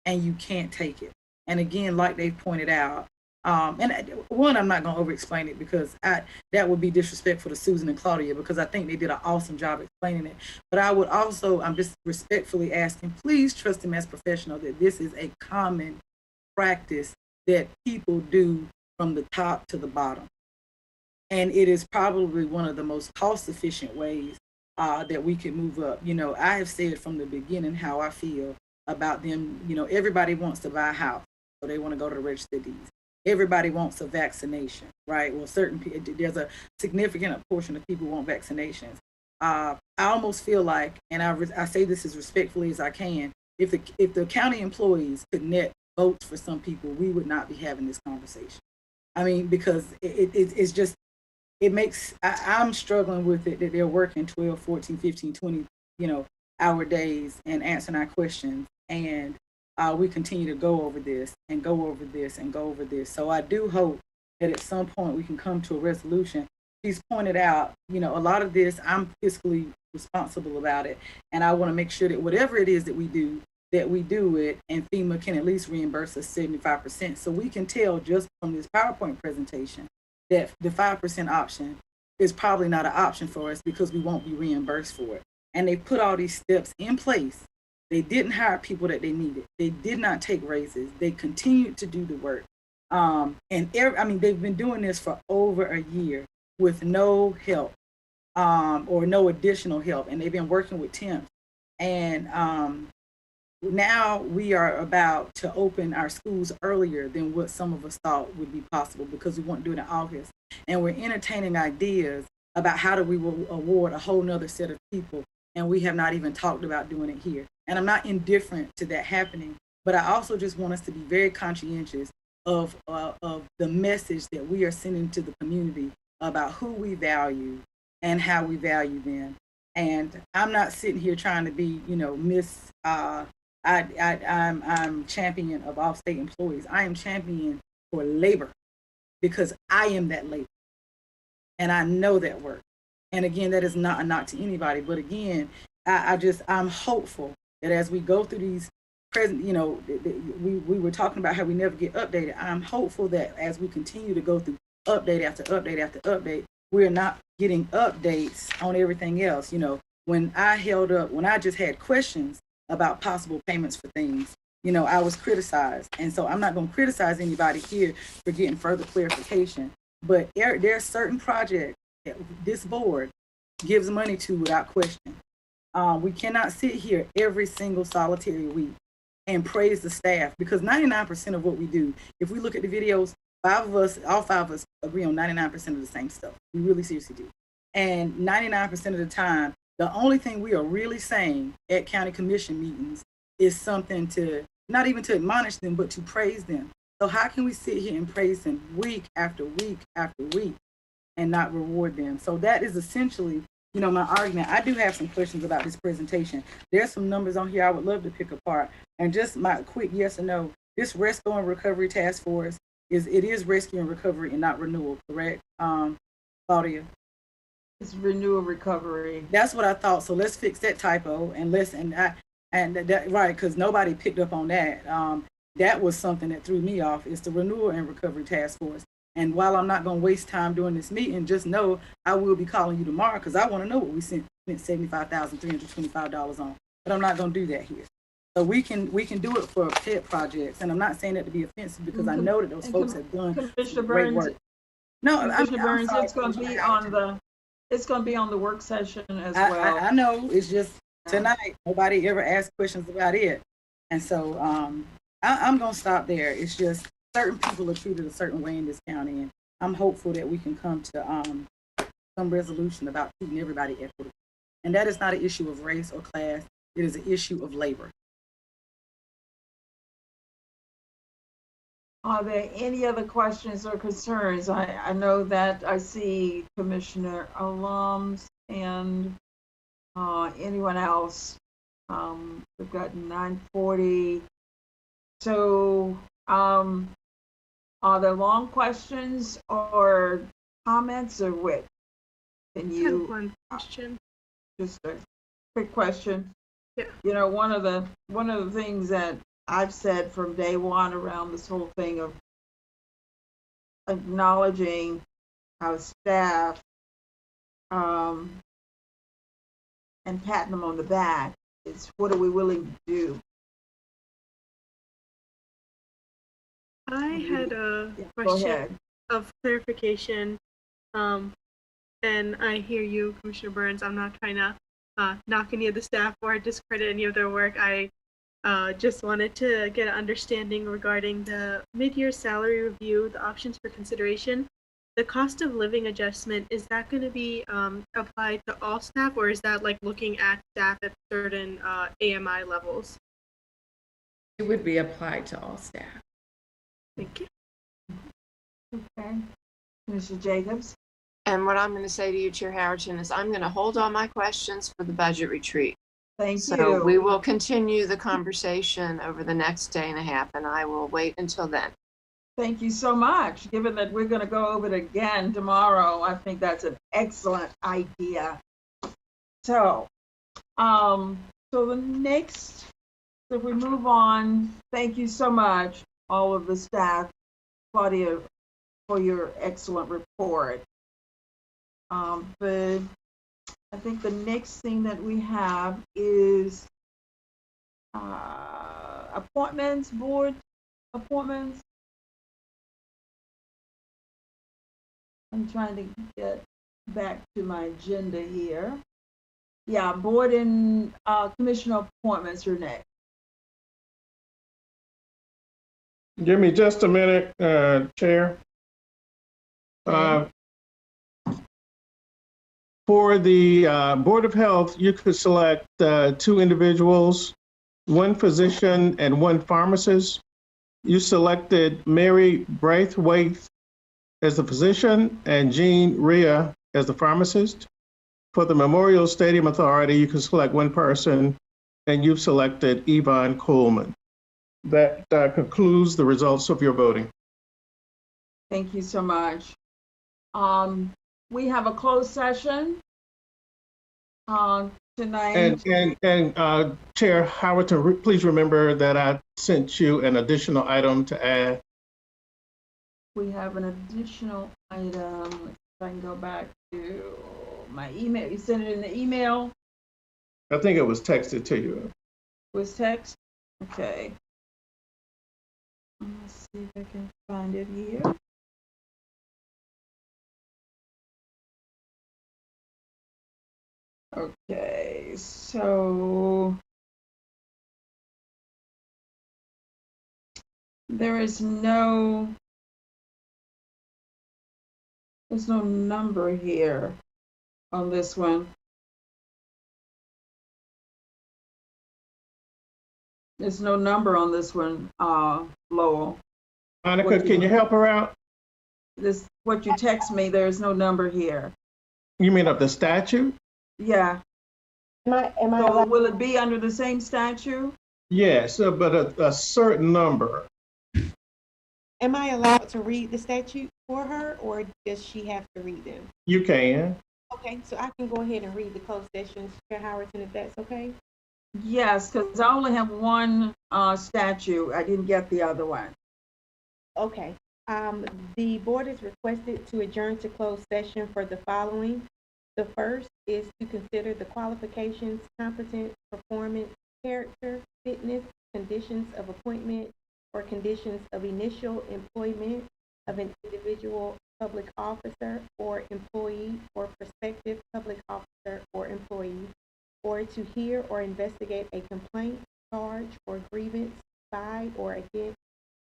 and you can't take it. And again, like they pointed out, and one, I'm not going to over-explain it because that would be disrespectful to Susan and Claudia, because I think they did an awesome job explaining it. But I would also, I'm just respectfully asking, please trust them as professional that this is a common practice that people do from the top to the bottom. And it is probably one of the most cost-efficient ways that we can move up. I have said from the beginning how I feel about them. Everybody wants to buy a house, so they want to go to the registered deeds. Everybody wants a vaccination, right? Well, there's a significant portion of people want vaccinations. I almost feel like, and I say this as respectfully as I can, if the county employees could net votes for some people, we would not be having this conversation. Because it's just, it makes, I'm struggling with it that they're working 12, 14, 15, 20, hour days and answering our questions. And we continue to go over this and go over this and go over this. So I do hope that at some point we can come to a resolution. She's pointed out, a lot of this I'm fiscally responsible about it. And I want to make sure that whatever it is that we do it, and FEMA can at least reimburse us 75%. So we can tell just from this PowerPoint presentation that the 5% option is probably not an option for us because we won't be reimbursed for it. And they put all these steps in place. They didn't hire people that they needed. They did not take raises. They continued to do the work. They've been doing this for over a year with no help or no additional help. And they've been working with temps. And now we are about to open our schools earlier than what some of us thought would be possible because we want to do it in August. And we're entertaining ideas about how do we award a whole nother set of people. And we have not even talked about doing it here. And I'm not indifferent to that happening, but I also just want us to be very conscientious of the message that we are sending to the community about who we value and how we value them. And I'm not sitting here trying to be, I'm champion of all state employees. I am champion for labor because I am that labor. And I know that work. And again, that is not a knock to anybody. But again, I'm hopeful that as we go through these we were talking about how we never get updated. I'm hopeful that as we continue to go through update after update after update, we're not getting updates on everything else. When I just had questions about possible payments for things, I was criticized. And so I'm not going to criticize anybody here for getting further clarification. But there are certain projects that this board gives money to without question. We cannot sit here every single solitary week and praise the staff because 99% of what we do, if we look at the videos, all five of us agree on 99% of the same stuff. We really seriously do. And 99% of the time, the only thing we are really saying at county commission meetings is something to, not even to admonish them, but to praise them. So how can we sit here and praise them week after week after week and not reward them? So that is essentially, my argument. I do have some questions about this presentation. There's some numbers on here I would love to pick apart. And just my quick yes or no, this Rescue and Recovery Task Force is rescue and recovery and not renewal, correct, Claudia? It's renewal recovery. That's what I thought. So let's fix that typo right, because nobody picked up on that. That was something that threw me off. It's the Renewal and Recovery Task Force. And while I'm not going to waste time doing this meeting, just know I will be calling you tomorrow because I want to know what we spent $75,325 on. But I'm not going to do that here. So we can do it for pet projects, and I'm not saying that to be offensive because I know that those folks have done great work. No, Commissioner Burns, it's going to be on the work session as well. I know. It's just tonight nobody ever asked questions about it, and so I'm going to stop there. It's just certain people are treated a certain way in this county, and I'm hopeful that we can come to some resolution about treating everybody equitably. And that is not an issue of race or class. It is an issue of labor. Are there any other questions or concerns? I know that I see Commissioner alums and anyone else. We've got 9:40. So are there long questions or comments or what? Can you? I have one question. Just a quick question. Yeah. One of the things that I've said from day one around this whole thing of acknowledging our staff and patting them on the back is what are we willing to do? I had a question of clarification, and I hear you, Commissioner Burns. I'm not trying to knock any of the staff or discredit any of their work. I just wanted to get an understanding regarding the mid-year salary review, the options for consideration. The cost of living adjustment, is that going to be applied to all staff, or is that like looking at staff at certain AMI levels? It would be applied to all staff. Thank you. Okay. Mr. Jacobs? And what I'm going to say to you, Chair Howerton, is I'm going to hold all my questions for the budget retreat. Thank you. So we will continue the conversation over the next day and a half, and I will wait until then. Thank you so much. Given that we're going to go over it again tomorrow, I think that's an excellent idea. So, so the next, if we move on, thank you so much, all of the staff, Claudia, for your excellent report. But I think the next thing that we have is appointments, board appointments. I'm trying to get back to my agenda here. Yeah, board and commissioner appointments are next. Give me just a minute, Chair. For the Board of Health, you could select 2 individuals, 1 physician and 1 pharmacist. You selected Mary Braithwaite as the physician and Jean Rhea as the pharmacist. For the Memorial Stadium Authority, you can select 1 person, and you've selected Yvonne Coleman. That concludes the results of your voting. Thank you so much. We have a closed session tonight. And Chair Howerton, please remember that I sent you an additional item to add. We have an additional item. If I can go back to my email. You sent it in the email? I think it was texted to you. Was text? Okay. Let's see if I can find it here. Okay, so there's no number here on this one. There's no number on this one, Lowell. Monica, can you help her out? What you text me, there's no number here. You mean of the statute? Yeah. So will it be under the same statute? Yes, but a certain number. Am I allowed to read the statute for her, or does she have to read them? You can. Okay, so I can go ahead and read the closed session, Chair Howerton, if that's okay? Yes, because I only have one statute. I didn't get the other one. Okay. The board is requested to adjourn to closed session for the following. The first is to consider the qualifications, competence, performance, character, fitness, conditions of appointment, or conditions of initial employment of an individual public officer or employee or prospective public officer or employee, or to hear or investigate a complaint, charge, or grievance by or against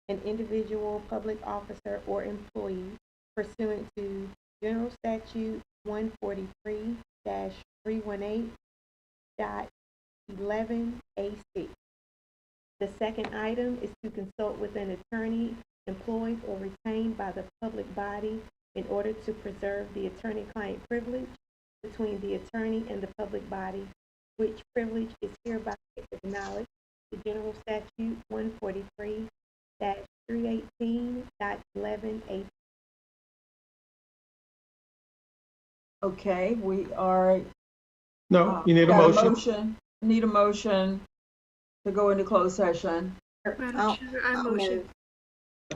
an individual public officer or employee pursuant to General Statute 143-318.11A6. The second item is to consult with an attorney employed or retained by the public body in order to preserve the attorney-client privilege between the attorney and the public body, which privilege is hereby acknowledged to General Statute 143-318.11A. Okay, we are. No, you need a motion. Need a motion to go into closed session. Madam Chair, I motion.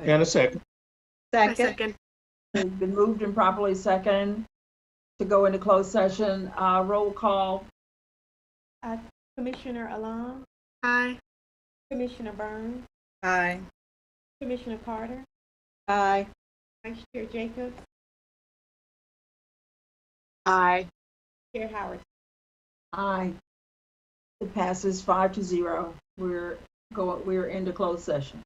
And a second. I second. It's been moved and properly second to go into closed session. Roll call. Commissioner Alam? Aye. Commissioner Burns? Aye. Commissioner Carter? Aye. Vice Chair Jacobs? Aye. Chair Howard? Aye. It passes 5-0. We're into closed session.